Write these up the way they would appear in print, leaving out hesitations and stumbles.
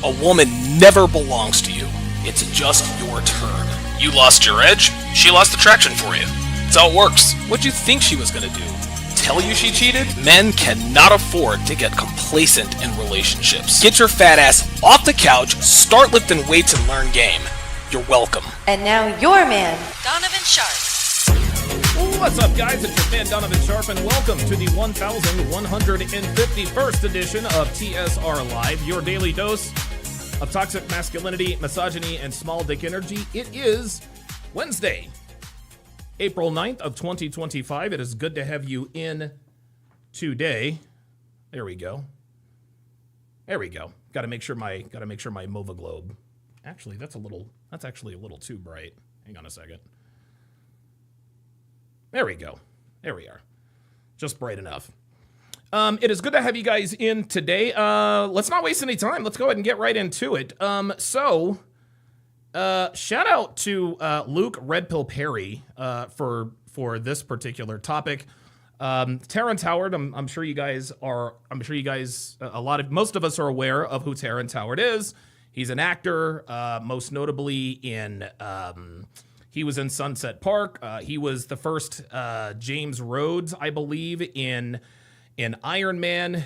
A woman never belongs to you. It's just your turn. You lost your edge, she lost attraction for you. That's how it works. What'd you think she was gonna do? Tell you she cheated? Men cannot afford to get complacent in relationships. Get your fat ass off the couch, start lifting weights, and learn game. You're welcome. And now your man, Donovan Sharp. What's up, guys? It's your man, Donovan Sharp, and welcome to the 1151st edition of TSR Live, your daily dose of toxic masculinity, misogyny, and small dick energy. It is Wednesday, April 9th of 2025. It is good to have you in today. There we go. There we go. Got to make sure my MOVA globe. Actually, that's actually a little too bright. Hang on a second. There we go. There we are. Just bright enough. It is good to have you guys in today. Let's not waste any time. Let's go ahead and get right into it. Shout out to Luke Red Pill Perry for this particular topic. Terrence Howard. I'm sure you guys are. Most of us are aware of who Terrence Howard is. He's an actor, most notably in. He was in Sunset Park. He was the first James Rhodes, I believe, in Iron Man.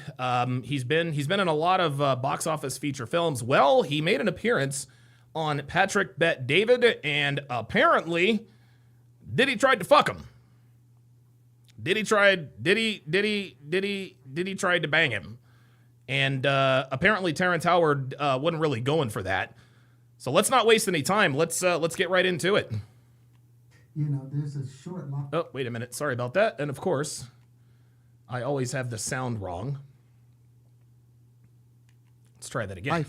He's been in a lot of box office feature films. Well, he made an appearance on Patrick Bet David, and apparently, Diddy tried to fuck him. Diddy tried to bang him, and apparently Terrence Howard wasn't really going for that. So let's not waste any time. Let's get right into it. You know, there's a short line. Oh, wait a minute. Sorry about that. And of course, I always have the sound wrong. Let's try that again.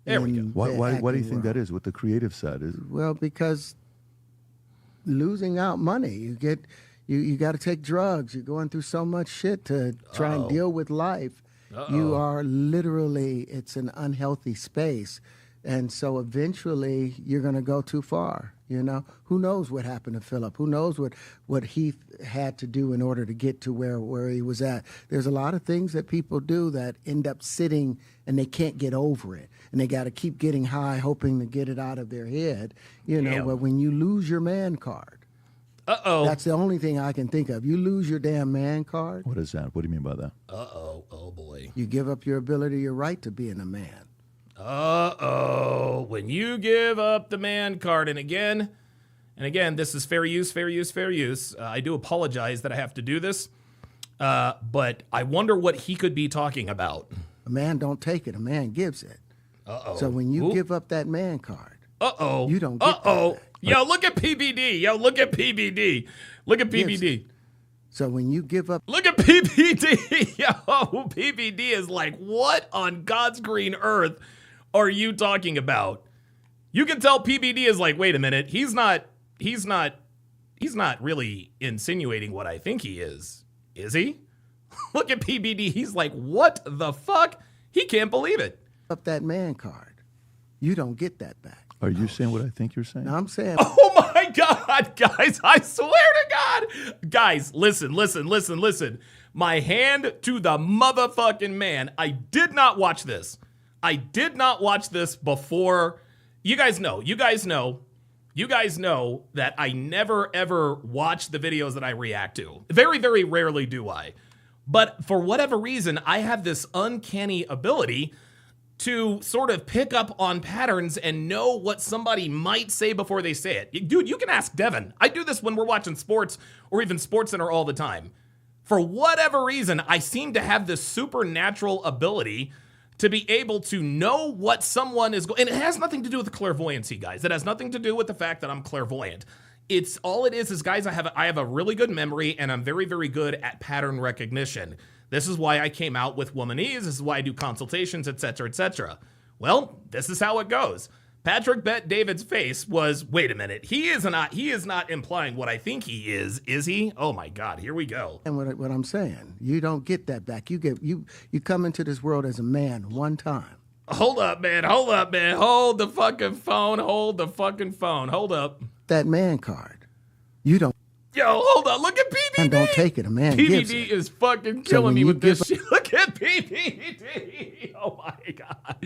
There we go. Why do you think that is? What the creative side is? Well, because losing out money, you got to take drugs. You're going through so much shit to try and deal with life. You are literally, it's an unhealthy space. And so eventually you're going to go too far, you know? Who knows what happened to Philip? Who knows what he had to do in order to get to where he was at? There's a lot of things that people do that end up sitting and they can't get over it. And they got to keep getting high, hoping to get it out of their head, you know? But when you lose your man card, that's the only thing I can think of. You lose your damn man card. What is that? What do you mean by that? Oh boy. You give up your ability, your right to being a man. When you give up the man card, and again, this is fair use. I do apologize that I have to do this, but I wonder what he could be talking about. A man don't take it, a man gives it. So when you give up that man card, you don't get that back. Yo, look at PBD. Look at PBD. So when you give up... Look at PBD. Yo, PBD is like, what on God's green earth are you talking about? You can tell PBD is like, wait a minute, he's not really insinuating what I think he is he? Look at PBD, he's like, what the fuck? He can't believe it. Up that man card, you don't get that back. Are you saying what I think you're saying? No, I'm saying... Oh my God, guys, I swear to God. Guys, listen. My hand to the motherfucking man. I did not watch this before. You guys know that I never ever watch the videos that I react to. Very, very rarely do I. But for whatever reason, I have this uncanny ability to sort of pick up on patterns and know what somebody might say before they say it. Dude, you can ask Devin. I do this when we're watching sports or even SportsCenter all the time. For whatever reason, I seem to have this supernatural ability to be able to know what someone is going, and it has nothing to do with clairvoyancy, guys. It has nothing to do with the fact that I'm clairvoyant. It's all it is guys, I have a really good memory and I'm very, very good at pattern recognition. This is why I came out with Womanese. This is why I do consultations, etc., etc. Well, this is how it goes. Patrick Bet David's face was, wait a minute, he is not implying what I think he is he? Oh my God, here we go. And what I'm saying, you don't get that back. You come into this world as a man one time. Hold up, man. Hold the fucking phone. Hold up. That man card, you don't. Yo, hold on. Look at PBD. And don't take it. A man gives it. PBD is fucking killing me with this shit. Look at PBD. Oh my God.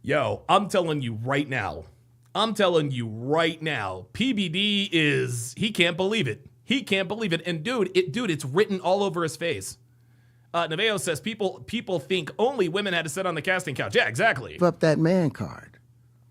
Yo, I'm telling you right now. PBD he can't believe it. He can't believe it. And dude, it's written all over his face. Neveo says people think only women had to sit on the casting couch. Yeah, exactly. Give up that man card.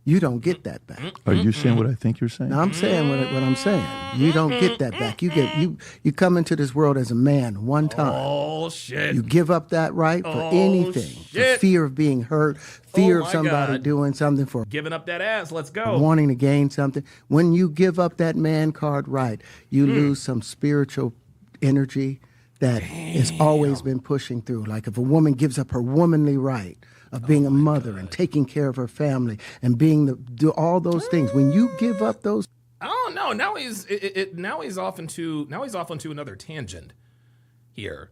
You don't get that back. Are you saying what I think you're saying? No, I'm saying what I'm saying. You don't get that back. You come into this world as a man one time. Oh shit! You give up that right for anything. Shit. For fear of being hurt, fear of somebody God. doing something, for Giving up that ass. Let's go. wanting to gain something. When you give up that man card right, you lose some spiritual energy that has always been pushing through. Like if a woman gives up her womanly right of being a mother and taking care of her family and do all those things. When you give up those, Oh no! Now he's off into another tangent here.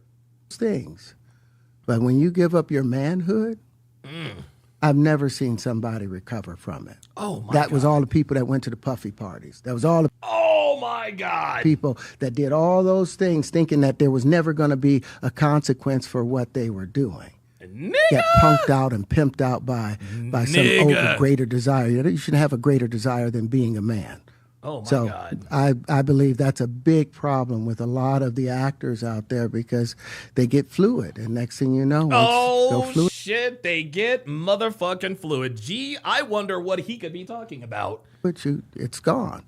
things, but when you give up your manhood, I've never seen somebody recover from it. Oh my! That was all the people that went to the puffy parties. That was all the Oh my God! people that did all those things thinking that there was never going to be a consequence for what they were doing. Nigga! Get punked out and pimped out by some greater desire. You shouldn't have a greater desire than being a man. Oh my So God! I believe that's a big problem with a lot of the actors out there because they get fluid, and next thing you know, Oh fluid. shit! They get motherfucking fluid. Gee, I wonder what he could be talking about. It's gone.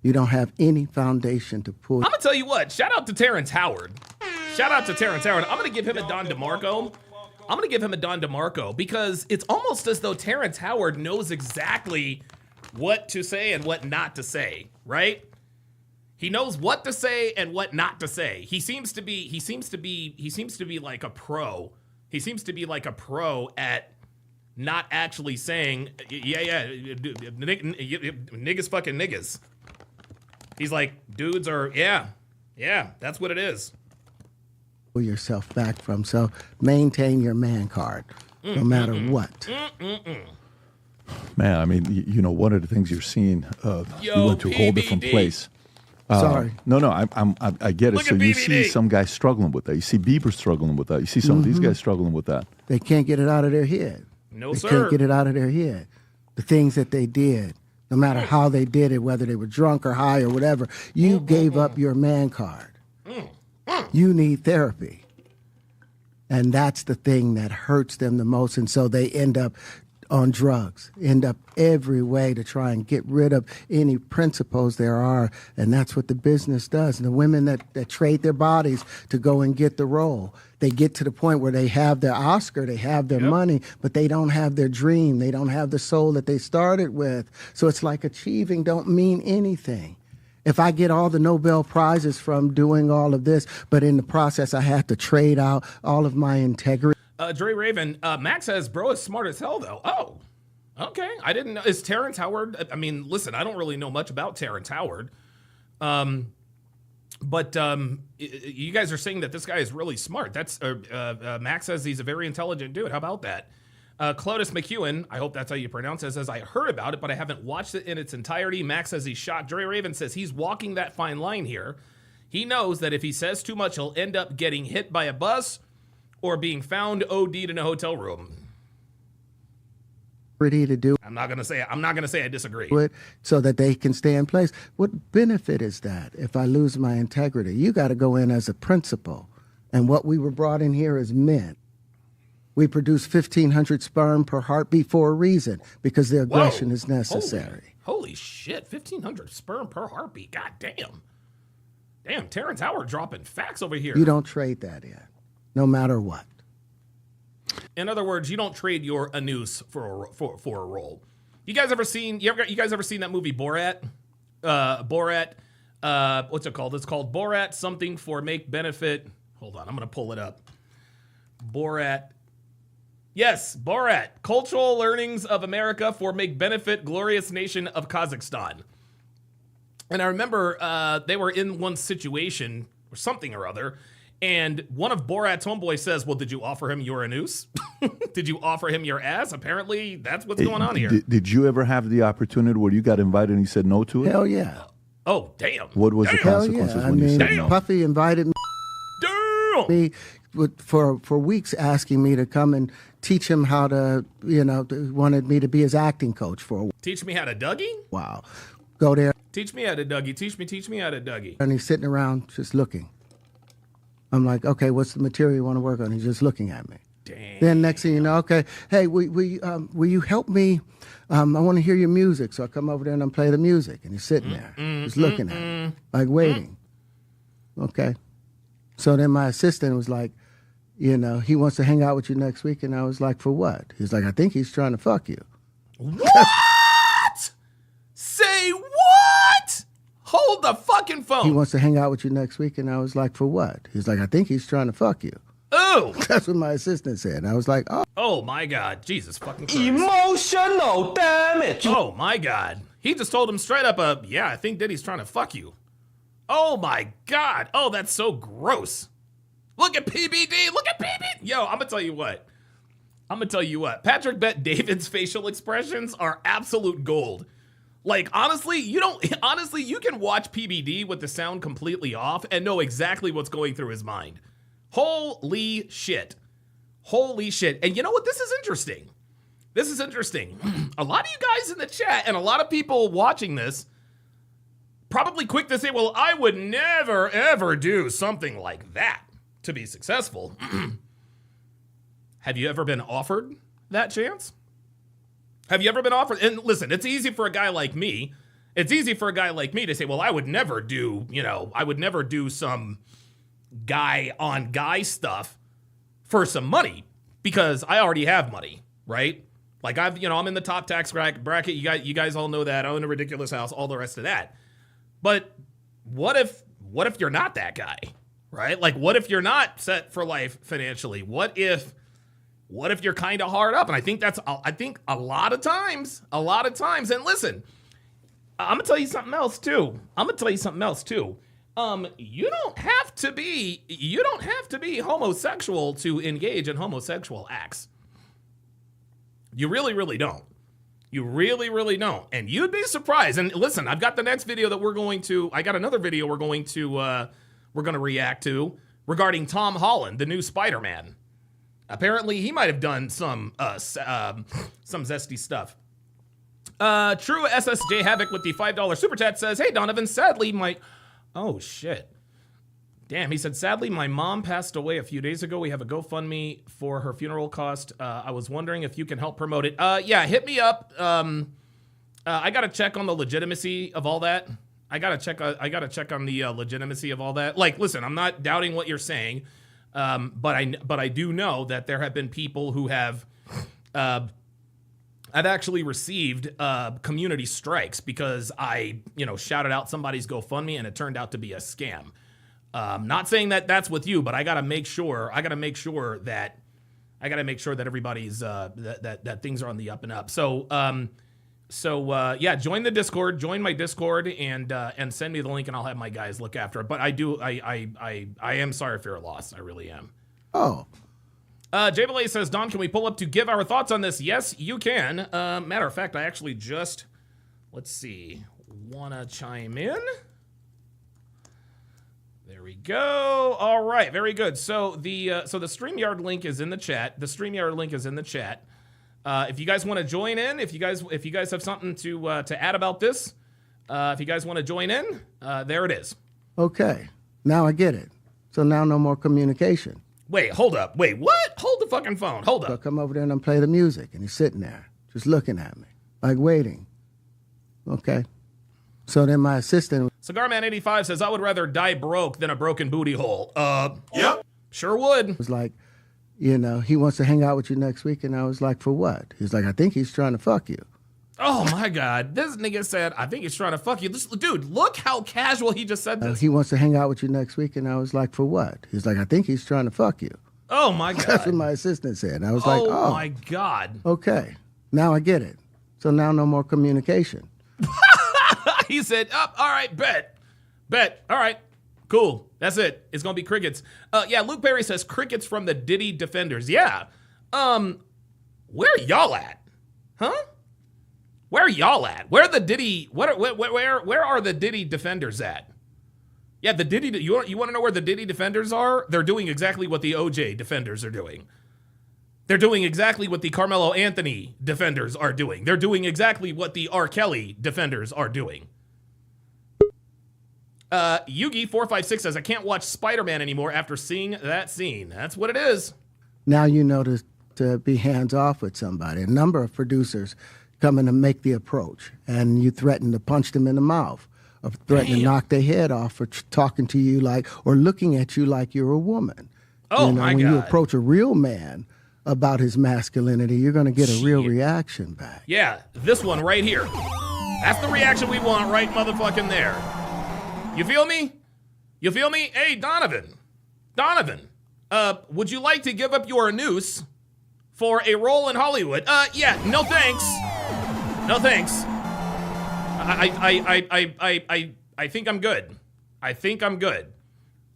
You don't have any foundation to pull. I'm gonna tell you what. Shout out to Terrence Howard. I'm gonna give him a Don DeMarco because it's almost as though Terrence Howard knows exactly what to say and what not to say, right? He knows what to say and what not to say. He seems to be like a pro. He seems to be like a pro at not actually saying, niggas fucking niggas. He's like, dudes are, yeah, that's what it is. Pull yourself back from. So maintain your man card, no matter what. Man, I mean, one of the things you're seeing, you went to a whole different PBD. place. Sorry. No, I get it. Look So at you BBD. see some guys struggling with that. You see Bieber struggling with that. You see some of these guys struggling with that. They can't get it out of their head. No, They sir. can't get it out of their head. The things that they did, no matter how they did it, whether they were drunk or high or whatever, you gave up your man card. You need therapy. And that's the thing that hurts them the most. And so they end up on drugs, end up every way to try and get rid of any principles there are. And that's what the business does. And the women that trade their bodies to go and get the role, they get to the point where they have their Oscar, they have their money, but they don't have their dream. They don't have the soul that they started with. So it's like achieving don't mean anything. If I get all the Nobel Prizes from doing all of this, but in the process I have to trade out all of my integrity. Dre Raven, Max says, bro is smart as hell, though. Oh, okay. I didn't know. Is Terrence Howard? I mean, listen, I don't really know much about Terrence Howard. But you guys are saying that this guy is really smart. That's Max says he's a very intelligent dude. How about that? Clotus McEwen, I hope that's how you pronounce it, says, I heard about it, but I haven't watched it in its entirety. Max says he's shocked. Dre Raven says he's walking that fine line here. He knows that if he says too much, he'll end up getting hit by a bus or being found OD'd in a hotel room. To do I'm not gonna say I disagree. it so that they can stay in place. What benefit is that if I lose my integrity? You got to go in as a principal. And what we were brought in here as men. We produce 1,500 sperm per heartbeat for a reason, because the aggression is necessary. Holy shit, 1,500 sperm per heartbeat. God damn. Damn, Terrence Howard dropping facts over here. You don't trade that in, no matter what. In other words, you don't trade your anus for a role. You guys ever seen that movie Borat? What's it called? It's called Borat something for make benefit. Hold on, I'm gonna pull it up. Borat. Yes, Borat. Cultural learnings of America for make benefit glorious nation of Kazakhstan. And I remember they were in one situation or something or other, and one of Borat's homeboys says, well, did you offer him your anus? Did you offer him your ass? Apparently, that's what's going on here. Did you ever have the opportunity where you got invited and you said no to it? Hell yeah. Oh, damn. What was the Hell consequences yeah. I when you mean, said no? Puffy invited Damn. me for weeks asking me to come and teach him how to, wanted me to be his acting coach for a Teach me how to Dougie? while. Go there, Teach me how to Dougie. Teach me how to Dougie. and he's sitting around just looking. I'm like, okay, what's the material you want to work on? He's just looking at me. Dang. Then next thing you know, okay, hey, will you help me? I want to hear your music. So I come over there and I play the music. And he's sitting there, just looking at me, like waiting. Okay. So then my assistant was like, he wants to hang out with you next week. And I was like, for what? He's like, I think he's trying to fuck you. What? Say what? Hold the fucking phone. He wants to hang out with you next week. And I was like, for what? He's like, I think he's trying to fuck you. Oh. That's what my assistant said. And I was like, oh. Oh my God. Jesus fucking Christ. Emotional damage. Oh my God. He just told him straight up, yeah, I think Diddy's trying to fuck you. Oh my God. Oh, that's so gross. Look at PBD. Look at PBD. Yo, I'm going to tell you what. Patrick Bet David's facial expressions are absolute gold. Like, honestly, you can watch PBD with the sound completely off and know exactly what's going through his mind. Holy shit. Holy shit. And you know what? This is interesting. A lot of you guys in the chat and a lot of people watching this probably quick to say, well, I would never, ever do something like that to be successful. Have you ever been offered that chance? Have you ever been offered? And listen, it's easy for a guy like me. It's easy for a guy like me to say, well, I would never do some guy on guy stuff for some money because I already have money, right? Like I'm in the top tax bracket. You guys all know that. I own a ridiculous house, all the rest of that. But what if you're not that guy, right? Like what if you're not set for life financially? What if you're kind of hard up? And I think a lot of times, and listen, I'm gonna tell you something else too. You don't have to be homosexual to engage in homosexual acts. You really, really don't. You really, really don't. And you'd be surprised. And listen, I've got the next video that I got another video we're going to react to regarding Tom Holland, the new Spider-Man. Apparently he might have done some zesty stuff. True SSJ Havoc with the $5 super chat says, hey Donovan, sadly oh shit. Damn, he said, sadly, my mom passed away a few days ago. We have a GoFundMe for her funeral cost. I was wondering if you can help promote it. Yeah, hit me up. I got to check on the legitimacy of all that. I got to check on the legitimacy of all that. Like, listen, I'm not doubting what you're saying. But I do know that there have been people who have, I've actually received community strikes because I, shouted out somebody's GoFundMe and it turned out to be a scam. Not saying that that's with you, but I gotta make sure that everybody's that things are on the up and up. So yeah, join the Discord, join my Discord, and send me the link, and I'll have my guys look after it. But I am sorry for your loss. I really am. Oh. Jabale says, Don, can we pull up to give our thoughts on this? Yes, you can. Matter of fact, I actually wanna chime in. There we go. All right, very good. So the StreamYard link is in the chat. If you guys want to join in, if you guys have something to add about this, if you guys want to join in, there it is. Okay, now I get it. So now no more communication. Wait, hold up. Wait, what? Hold the fucking phone. Hold So I up. come over there and I play the music, and he's sitting there, just looking at me, like waiting. Okay. So then my assistant Cigarman85 says, I would rather die broke than a broken booty hole. Yep. Sure would. was like, he wants to hang out with you next week. And I was like, for what? He's like, I think he's trying to fuck you. Oh my God. This nigga said, I think he's trying to fuck you. Dude, look how casual he just said this. He wants to hang out with you next week. And I was like, for what? He's like, I think he's trying to fuck you. Oh my God. That's what my assistant said. And I was like, oh my God. Okay, now I get it. So now no more communication. He said, all right, bet. All right, cool. That's it. It's going to be crickets. Yeah, Luke Perry says crickets from the Diddy defenders. Yeah. Where y'all at? Huh? Where y'all at? Where are the Diddy defenders at? Yeah, the Diddy. You want to know where the Diddy defenders are? They're doing exactly what the OJ defenders are doing. They're doing exactly what the Carmelo Anthony defenders are doing. They're doing exactly what the R. Kelly defenders are doing. Yugi456 says, I can't watch Spider-Man anymore after seeing that scene. That's what it is. Now you know to be hands off with somebody. A number of producers come in to make the approach, and you threaten to punch them in the mouth, or threaten to knock their head off for talking to you like, or looking at you like you're a woman. Oh, my when God. you approach a real man about his masculinity, you're going to get a real reaction back. Yeah, this one right here. That's the reaction we want right motherfucking there. You feel me? You feel me? Hey, Donovan, would you like to give up your noose for a role in Hollywood? Yeah, no thanks. No thanks. I think I'm good. I think I'm good.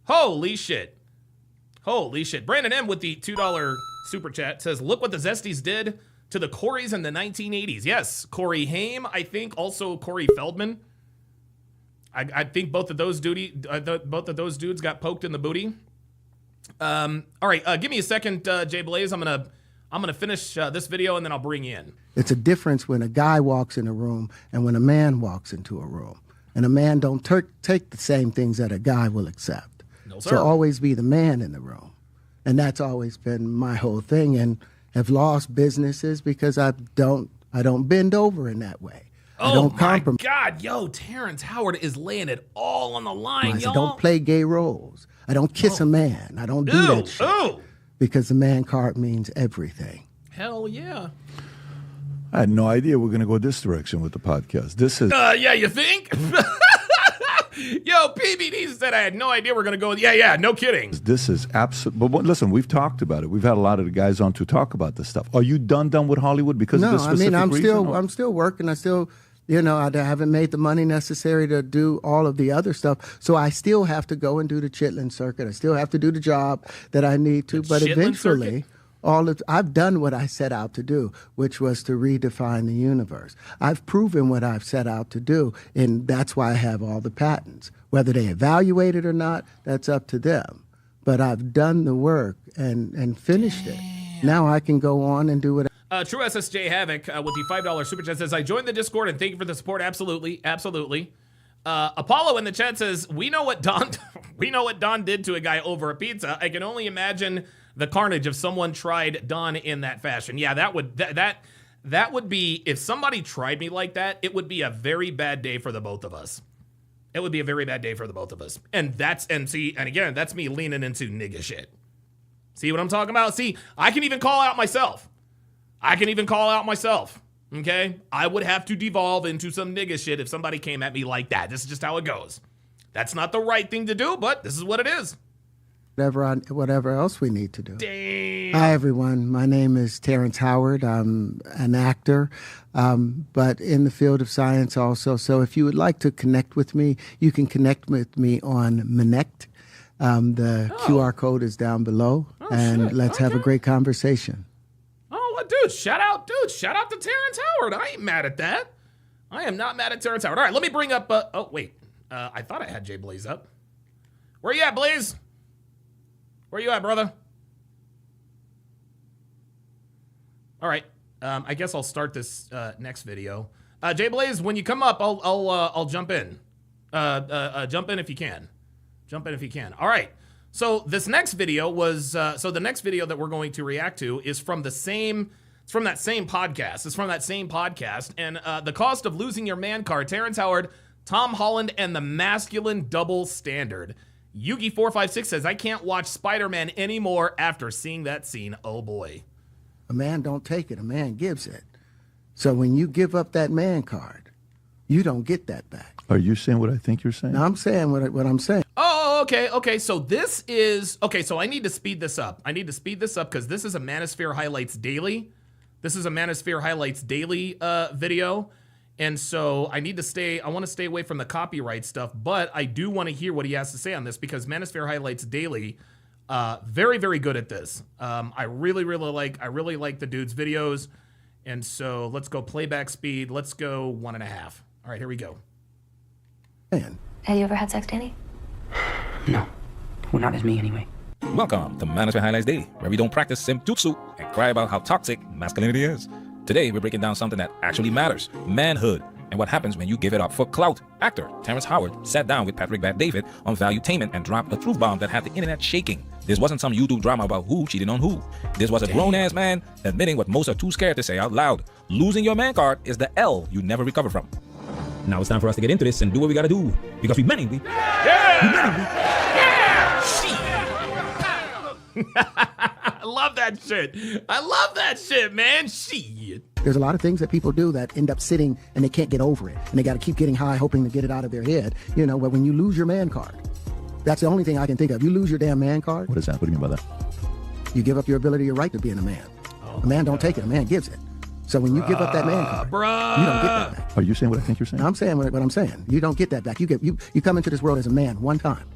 Holy shit. Holy shit. Brandon M with the $2 super chat says, look what the Zesties did to the Coreys in the 1980s. Yes, Corey Haim, I think, also Corey Feldman. I think both of those dudes got poked in the booty. All right, give me a second, Jay Blaze. I'm gonna finish this video and then I'll bring you in. It's a difference when a guy walks in a room and when a man walks into a room. And a man don't take the same things that a guy will accept. No, sir. So always be the man in the room. And that's always been my whole thing, and have lost businesses because I don't bend over in that way. I Oh don't my compromise. God, yo, Terrence Howard is laying it all on the line, I y'all. don't play gay roles. I don't kiss a man. I don't do that shit. Ooh, Because the man card means everything. hell yeah. I had no idea we're going to go this direction with the podcast. This is Yeah, you think? Yo, PBD said I had no idea we're gonna go with. Yeah, no kidding. this is absolute. But listen, we've talked about it. We've had a lot of the guys on to talk about this stuff. Are you done with Hollywood because of No, this I specific mean, reason? I'm still working. I still, I haven't made the money necessary to do all of the other stuff. So I still have to go and do the Chitlin circuit. I still have to do the job that I need to. But Chitlin eventually, circuit? I've done what I set out to do, which was to redefine the universe. I've proven what I've set out to do, and that's why I have all the patents. Whether they evaluate it or not, that's up to them. But I've done the work and finished it. Now I can go on and do what. True SSJ Havoc with the $5 super chat says, I joined the Discord and thank you for the support. Absolutely. Apollo in the chat says, we know what Don did to a guy over a pizza. I can only imagine the carnage if someone tried Don in that fashion. Yeah, that would be, if somebody tried me like that, it would be a very bad day for the both of us. It would be a very bad day for the both of us. And again, that's me leaning into nigga shit. See what I'm talking about? See, I can even call out myself. Okay? I would have to devolve into some nigga shit if somebody came at me like that. This is just how it goes. That's not the right thing to do, but this is what it is. Whatever else we need to do. Damn. Hi, everyone. My name is Terrence Howard. I'm an actor, but in the field of science also. So if you would like to connect with me, you can connect with me on Minect. The QR code is down below, and shit. let's have a great conversation. Oh, what, dude, shout out to Terrence Howard. I ain't mad at that. I am not mad at Terrence Howard. All right, let me bring up, I thought I had Jay Blaze up. Where you at, Blaze? Where you at, brother? All right, I guess I'll start this next video. Jay Blaze, when you come up, I'll jump in. Jump in if you can. All right. So this next video was the next video that we're going to react to is from that same podcast. And the cost of losing your man card, Terrence Howard, Tom Holland, and the masculine double standard. Yugi456 says, I can't watch Spider-Man anymore after seeing that scene. Oh boy. A man don't take it, a man gives it. So when you give up that man card, you don't get that back. Are you saying what I think you're saying? Now I'm saying what I'm saying. Oh, okay. So this is, so I need to speed this up. Because this is a Manosphere Highlights Daily. Video. And so I want to stay away from the copyright stuff, but I do want to hear what he has to say on this because Manosphere Highlights Daily, very, very good at this. I really like the dude's videos. And so let's go playback speed. Let's go 1.5. All right, here we go. Man. Have you ever had sex, Danny? No. Well, not as me, anyway. Welcome to Management Highlights Daily, where we don't practice simjutsu and cry about how toxic masculinity is. Today, we're breaking down something that actually matters, manhood, and what happens when you give it up for clout. Actor Terrence Howard sat down with Patrick Bet-David on Valuetainment and dropped a truth bomb that had the internet shaking. This wasn't some YouTube drama about who cheated on who. This was a grown-ass man admitting what most are too scared to say out loud. Losing your man card is the L you never recover from. Now it's time for us to get into this and do what we gotta do. Because we men, we. I love that shit. I love that shit, man. Shit. There's a lot of things that people do that end up sitting and they can't get over it. And they got to keep getting high, hoping to get it out of their head. You know, but when you lose your man card, that's the only thing I can think of. You lose your damn man card. What is that? What do you mean by that? You give up your ability, your right to being a man. A man don't take it. A man gives it. So when you give up that man card, you don't get that back. Are you saying what I think you're saying? I'm saying what I'm saying. You don't get that back. You come into this world as a man one time.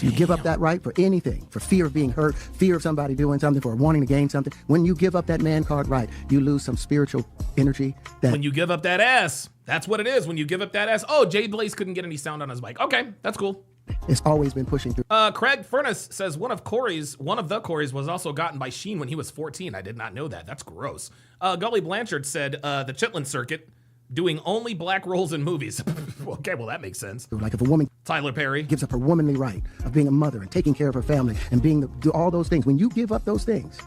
You give up that right for anything, for fear of being hurt, fear of somebody doing something, for wanting to gain something. When you give up that man card right, you lose some spiritual energy. When you give up that ass, that's what it is. When you give up that ass. Oh, Jay Blaze couldn't get any sound on his mic. Okay, that's cool. It's always been pushing through. Craig Furness says one of the Corys was also gotten by Sheen when he was 14. I did not know that. That's gross. Gully Blanchard said the Chitlin Circuit, doing only black roles in movies. Okay, well, that makes sense. Like if a woman Tyler Perry gives up her womanly right of being a mother and taking care of her family and do all those things. When you give up those things,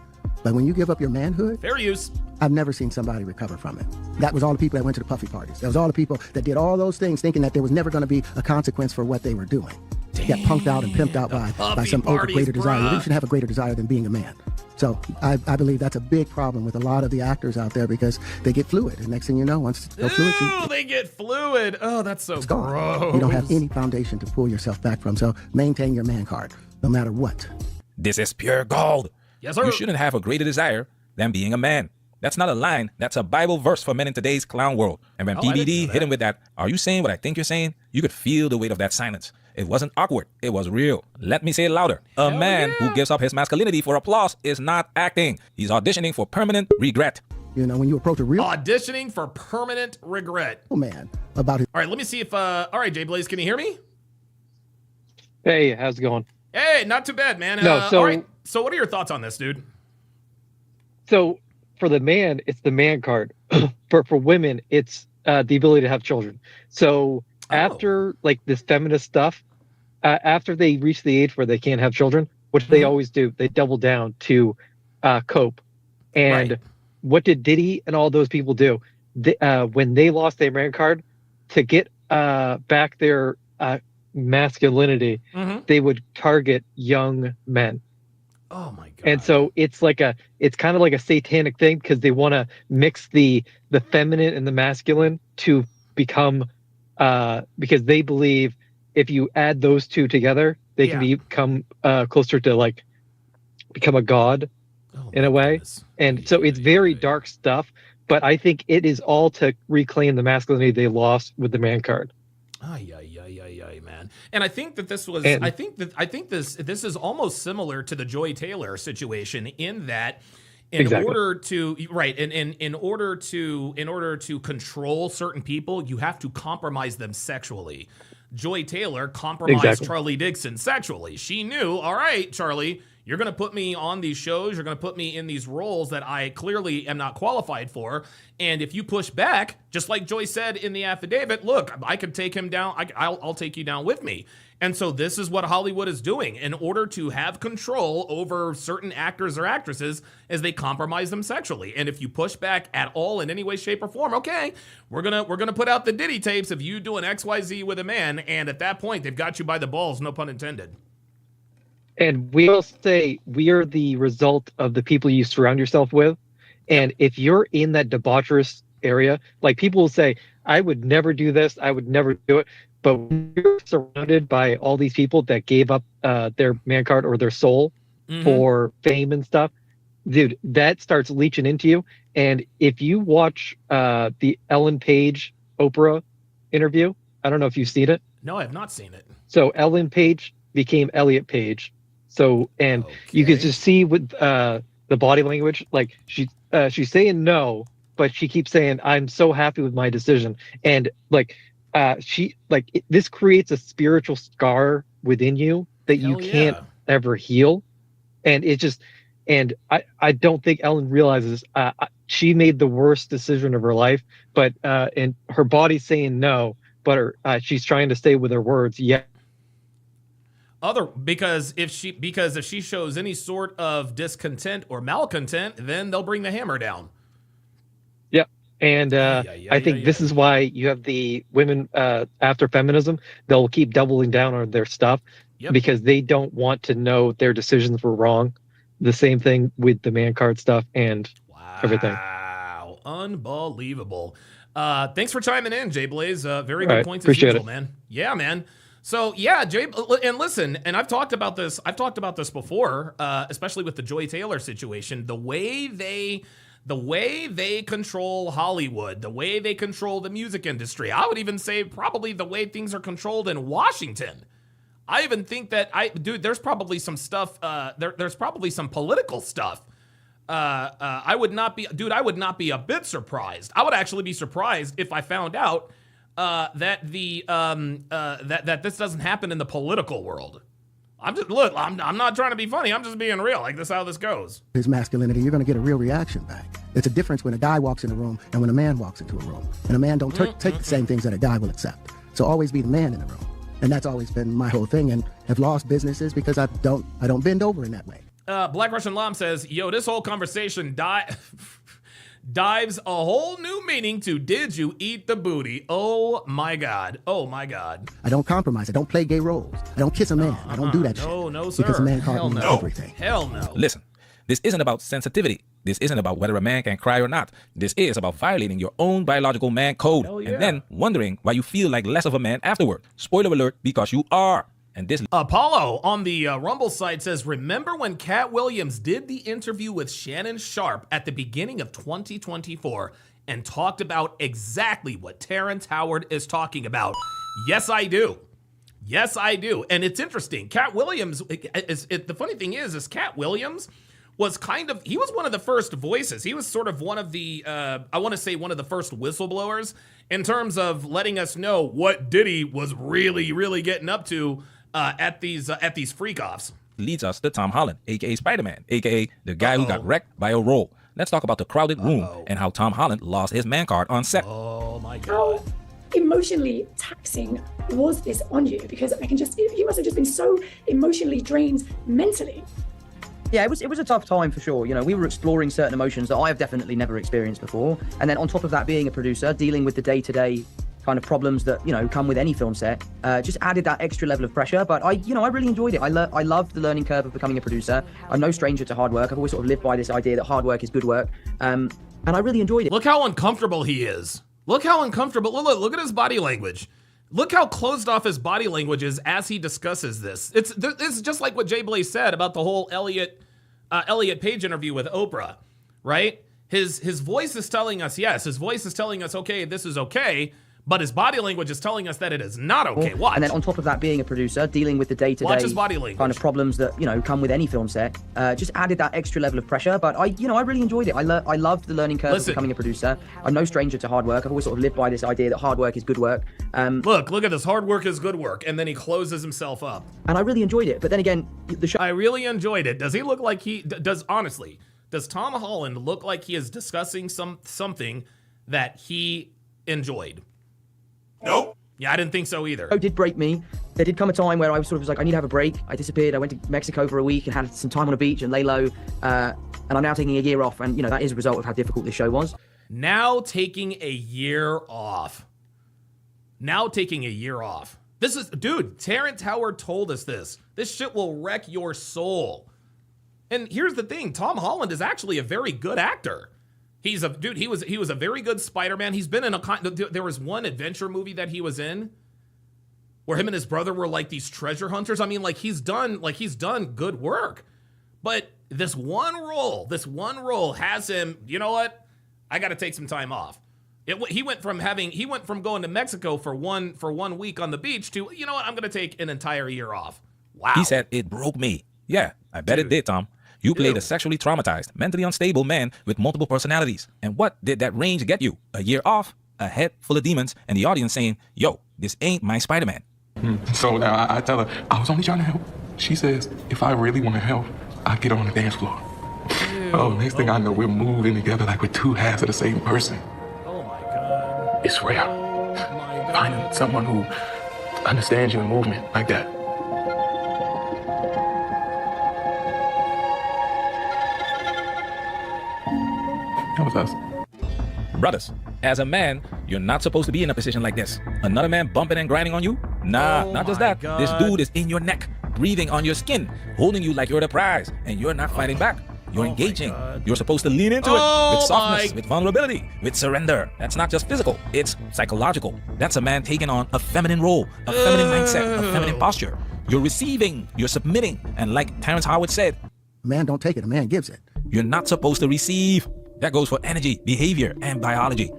like when you give up your manhood, fair use. I've never seen somebody recover from it. That was all the people that went to the puffy parties. That was all the people that did all those things thinking that there was never going to be a consequence for what they were doing. Got punked out and pimped out by some greater desire. You shouldn't have a greater desire than being a man. So I believe that's a big problem with a lot of the actors out there because they get fluid. And next thing you know, once they're fluid, they get fluid. Oh, that's so gross. You don't have any foundation to pull yourself back from. So maintain your man card, no matter what. This is pure gold. Yes, sir. You shouldn't have a greater desire than being a man. That's not a line. That's a Bible verse for men in today's clown world. And when PBD hit him with that, are you saying what I think you're saying? You could feel the weight of that silence. It wasn't awkward. It was real. Let me say it louder. A man who gives up his masculinity for applause is not acting. He's auditioning for permanent regret. You know, when you approach a real auditioning for permanent regret. Oh, man. About it. All right, let me see if, all right, Jay Blaze, can you hear me? Hey, how's it going? Hey, not too bad, man. No, all right. So what are your thoughts on this, dude? So for the man, it's the man card. For women, it's the ability to have children. So after like this feminist stuff, after they reach the age where they can't have children, which they always do, they double down to cope. And what did Diddy and all those people do? When they lost their man card, to get back their masculinity, they would target young men. Oh my God. And so it's kind of like a satanic thing because they want to mix the feminine and the masculine to become because they believe if you add those two together, they can become closer to like become a god in a way. And so it's very dark stuff, but I think it is all to reclaim the masculinity they lost with the man card. Man. And I think that this was I think this is almost similar to the Joy Taylor situation in that in order to control certain people, you have to compromise them sexually. Joy Taylor compromised Charlie Dixon sexually. She knew, all right, Charlie, you're going to put me on these shows. You're going to put me in these roles that I clearly am not qualified for. And if you push back, just like Joy said in the affidavit, look, I could take him down. I'll take you down with me. And so this is what Hollywood is doing in order to have control over certain actors or actresses as they compromise them sexually. And if you push back at all in any way, shape, or form, okay, we're gonna put out the Diddy tapes of you doing XYZ with a man. And at that point, they've got you by the balls, no pun intended. And we all say we are the result of the people you surround yourself with. And if you're in that debaucherous area, like people will say, I would never do this, I would never do it. But when you're surrounded by all these people that gave up their man card or their soul for fame and stuff, dude, that starts leaching into you. And if you watch the Ellen Page Oprah interview, I don't know if you've seen it. No, I have not seen it. So Ellen Page became Elliot Page. So, and you could just see with the body language, like she's saying no, but she keeps saying, I'm so happy with my decision. And like, this creates a spiritual scar within you that you can't ever heal. And it just, and I don't think Ellen realizes she made the worst decision of her life, but and her body's saying no, but she's trying to stay with her words. Yeah. Because if she shows any sort of discontent or malcontent, then they'll bring the hammer down. Yep. And I think this is why you have the women after feminism, they'll keep doubling down on their stuff because they don't want to know their decisions were wrong. The same thing with the man card stuff and everything. Wow. Unbelievable. Thanks for chiming in, Jay Blaze. Very good points as usual, man. Yeah, man. So yeah, Jay, and listen, and I've talked about this before, especially with the Joy Taylor situation. The way they control Hollywood, the way they control the music industry. I would even say probably the way things are controlled in Washington. I even think that there's probably some stuff. There's probably some political stuff. I would not be a bit surprised. I would actually be surprised if I found out that this doesn't happen in the political world. I'm not trying to be funny. I'm just being real. Like, this is how this goes. His masculinity, you're going to get a real reaction back. It's a difference when a guy walks in a room and when a man walks into a room. And a man don't take the same things that a guy will accept. So always be the man in the room. And that's always been my whole thing, and have lost businesses because I don't bend over in that way. Black Russian Lam says, yo, this whole conversation dives a whole new meaning to did you eat the booty? Oh my God. Oh my God. I don't compromise. I don't play gay roles. I don't kiss a man. I don't do that shit. No, sir. Because a man card means everything. Hell no. Listen, this isn't about sensitivity. This isn't about whether a man can cry or not. This is about violating your own biological man code and then wondering why you feel like less of a man afterward. Spoiler alert, because you are. And this Apollo on the Rumble site says, remember when Cat Williams did the interview with Shannon Sharp at the beginning of 2024 and talked about exactly what Terrence Howard is talking about? Yes, I do. Yes, I do. And it's interesting. Cat Williams, the funny thing is Cat Williams was he was one of the first voices. He was sort of one of the, I want to say one of the first whistleblowers in terms of letting us know what Diddy was really, really getting up to at these freak-offs. Leads us to Tom Holland, a.k.a. Spider-Man, a.k.a. the guy who got wrecked by a role. Let's talk about the crowded room and how Tom Holland lost his man card on set. Oh, my God. How emotionally taxing was this on you? Because he must have just been so emotionally drained mentally. Yeah, it was a tough time for sure. You know, we were exploring certain emotions that I have definitely never experienced before. And then on top of that, being a producer, dealing with the day-to-day kind of problems that, you know, come with any film set, just added that extra level of pressure. But I really enjoyed it. I loved the learning curve of becoming a producer. I'm no stranger to hard work. I've always sort of lived by this idea that hard work is good work. And I really enjoyed it. Look how uncomfortable he is. Look how uncomfortable. Look at his body language. Look how closed off his body language is as he discusses this. It's just like what Jay Blaze said about the whole Elliot Page interview with Oprah, right? His voice is telling us, yes, his voice is telling us, okay, this is okay, but his body language is telling us that it is not okay. Watch. And then on top of that, being a producer, dealing with the day-to-day Watch his body language. kind of problems that, you know, come with any film set, just added that extra level of pressure. But I really enjoyed it. I loved the learning curve of becoming a producer. I'm no stranger to hard work. I've always sort of lived by this idea that hard work is good work. Look at this. Hard work is good work. And then he closes himself up. And I really enjoyed it. But then again, the show... I really enjoyed it. Does he look like honestly, does Tom Holland look like he is discussing something that he enjoyed? Nope. Yeah, I didn't think so either. It did break me. There did come a time where I was like, I need to have a break. I disappeared. I went to Mexico for a week and had some time on a beach and lay low. And I'm now taking a year off. And, you know, that is a result of how difficult this show was. Now taking a year off. This is, dude, Terrence Howard told us this. This shit will wreck your soul. And here's the thing. Tom Holland is actually a very good actor. He was a very good Spider-Man. He's been in there was one adventure movie that he was in where him and his brother were like these treasure hunters. I mean, he's done good work. But this one role has him, you know what? I got to take some time off. He went from going to Mexico for one week on the beach to, you know what? I'm going to take an entire year off. Wow. He said it broke me. Yeah, I bet it did, Tom. You played a sexually traumatized, mentally unstable man with multiple personalities. And what did that range get you? A year off, a head full of demons, and the audience saying, yo, this ain't my Spider-Man. So I tell her, I was only trying to help. She says, if I really want to help, I get on the dance floor. Oh, next thing I know, we're moving together like we're two halves of the same person. Oh my God. It's rare. Oh my God. Finding someone who understands your movement like that. That was us. Brothers, as a man, you're not supposed to be in a position like this. Another man bumping and grinding on you? Nah, not just that. God. This dude is in your neck, breathing on your skin, holding you like you're the prize, and you're not fighting back. You're engaging. You're supposed to lean into it with softness, with vulnerability, with surrender. That's not just physical, it's psychological. That's a man taking on a feminine role, a feminine mindset, a feminine posture. You're receiving, you're submitting, and like Terrence Howard said, A man don't take it, a man gives it. you're not supposed to receive. That goes for energy, behavior, and biology.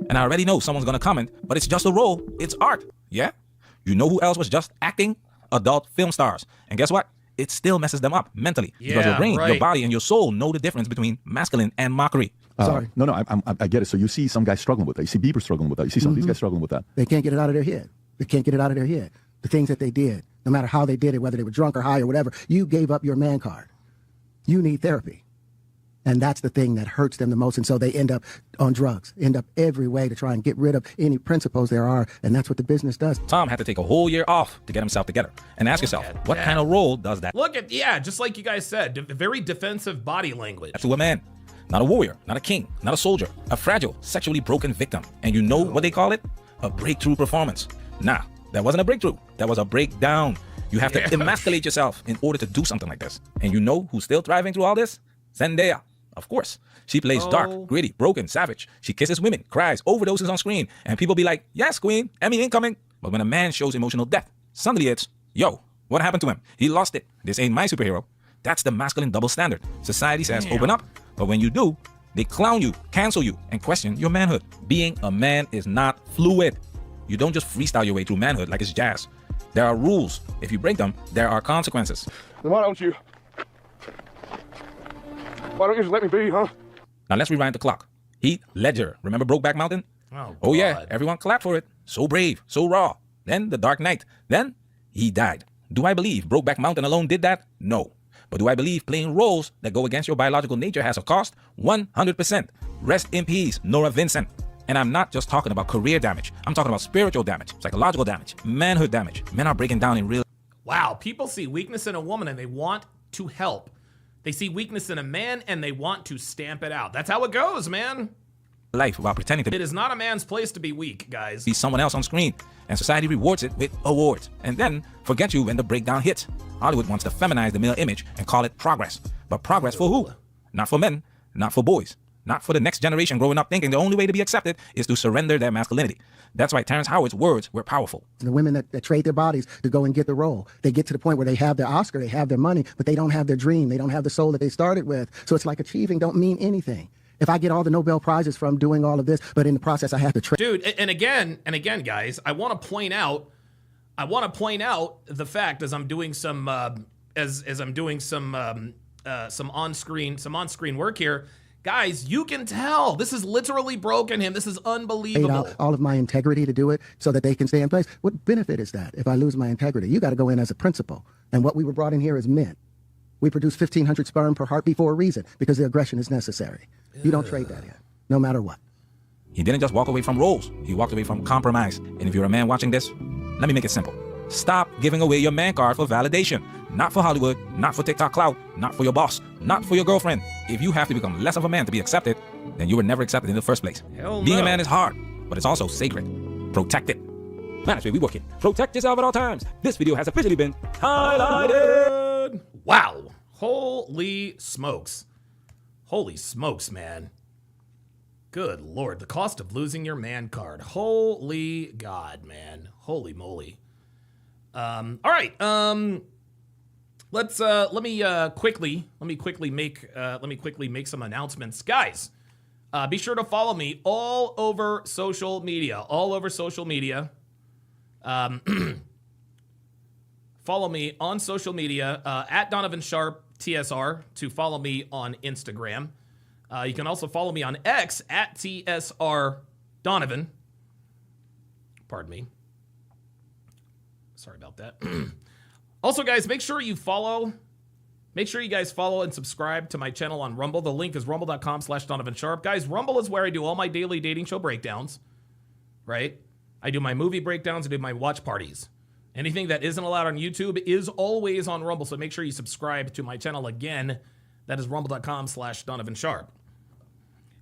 And I already know someone's gonna comment, but it's just a role, it's art, yeah? You know who else was just acting? Adult film stars. And guess what? It still messes them up mentally. Because your brain, your body, and your soul know the difference between masculine and mockery. Sorry. No, I get it. So you see some guys struggling with that. You see Bieber struggling with that. You see some of these guys struggling with that. They can't get it out of their head. They can't get it out of their head. The things that they did, no matter how they did it, whether they were drunk or high or whatever, you gave up your man card. You need therapy. And that's the thing that hurts them the most. And so they end up on drugs, end up every way to try and get rid of any principles there are. And that's what the business does. Tom had to take a whole year off to get himself together. And ask yourself, what kind of role does that Look at, just like you guys said, very defensive body language. to a man? Not a warrior, not a king, not a soldier, a fragile, sexually broken victim. And you know what they call it? A breakthrough performance. Nah, that wasn't a breakthrough. That was a breakdown. You have to emasculate yourself in order to do something like this. And you know who's still thriving through all this? Zendaya. Of course. She plays dark, gritty, broken, savage. She kisses women, cries, overdoses on screen. And people be like, yes, queen, Emmy incoming. But when a man shows emotional depth, suddenly it's, yo, what happened to him? He lost it. This ain't my superhero. That's the masculine double standard. Society says open up, but when you do, they clown you, cancel you, and question your manhood. Being a man is not fluid. You don't just freestyle your way through manhood like it's jazz. There are rules. If you break them, there are consequences. Then why don't you just let me be, huh? Now let's rewind the clock. Heath Ledger, remember Brokeback Mountain? Oh yeah, everyone clapped for it. So brave, so raw. Then The Dark Knight. Then he died. Do I believe Brokeback Mountain alone did that? No. But do I believe playing roles that go against your biological nature has a cost? 100%. Rest in peace, Nora Vincent. And I'm not just talking about career damage. I'm talking about spiritual damage, psychological damage, manhood damage. Men are breaking down in real... Wow, people see weakness in a woman and they want to help. They see weakness in a man and they want to stamp it out. That's how it goes, man. life while pretending to It is not a man's place to be weak, guys. be someone else on screen. And society rewards it with awards. And then forget you when the breakdown hits. Hollywood wants to feminize the male image and call it progress. But progress for who? Not for men, not for boys. Not for the next generation growing up thinking the only way to be accepted is to surrender their masculinity. That's why Terrence Howard's words were powerful. The women that trade their bodies to go and get the role, they get to the point where they have their Oscar, they have their money, but they don't have their dream. They don't have the soul that they started with. So it's like achieving don't mean anything. If I get all the Nobel Prizes from doing all of this, but in the process I have to trade. Dude, and again, guys, I want to point out the fact as I'm doing some some on-screen work here. Guys, you can tell this has literally broken him. This is unbelievable. All of my integrity to do it so that they can stay in place. What benefit is that if I lose my integrity? You got to go in as a principal. And what we were brought in here as men. We produce 1,500 sperm per heartbeat for a reason, because the aggression is necessary. You don't trade that in, no matter what. He didn't just walk away from roles. He walked away from compromise. And if you're a man watching this, let me make it simple. Stop giving away your man card for validation. Not for Hollywood, not for TikTok clout, not for your boss, not for your girlfriend. If you have to become less of a man to be accepted, then you were never accepted in the first place. Being a man is hard, but it's also sacred. Protect it. Man, that's where we work it. Protect yourself at all times. This video has officially been highlighted. Wow. Holy smokes. Holy smokes, man. Good Lord. The cost of losing your man card. Holy God, man. Holy moly. All right. Let me quickly make some announcements. Guys, be sure to follow me all over social media. Follow me on social media at Donovan Sharp TSR to follow me on Instagram. You can also follow me on X at TSR Donovan. Pardon me. Sorry about that. Also, guys, make sure you guys follow and subscribe to my channel on Rumble. The link is rumble.com/DonovanSharp. Guys, Rumble is where I do all my daily dating show breakdowns, right? I do my movie breakdowns. I do my watch parties. Anything that isn't allowed on YouTube is always on Rumble, so make sure you subscribe to my channel again. That is rumble.com/DonovanSharp.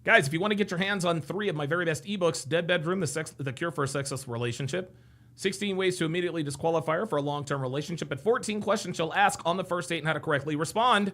Guys, if you want to get your hands on 3 of my very best ebooks, Dead Bedroom, The Cure for a Sexless Relationship, 16 Ways to Immediately Disqualify Her for a Long-Term Relationship, and 14 Questions She'll Ask on the First Date and How to Correctly Respond,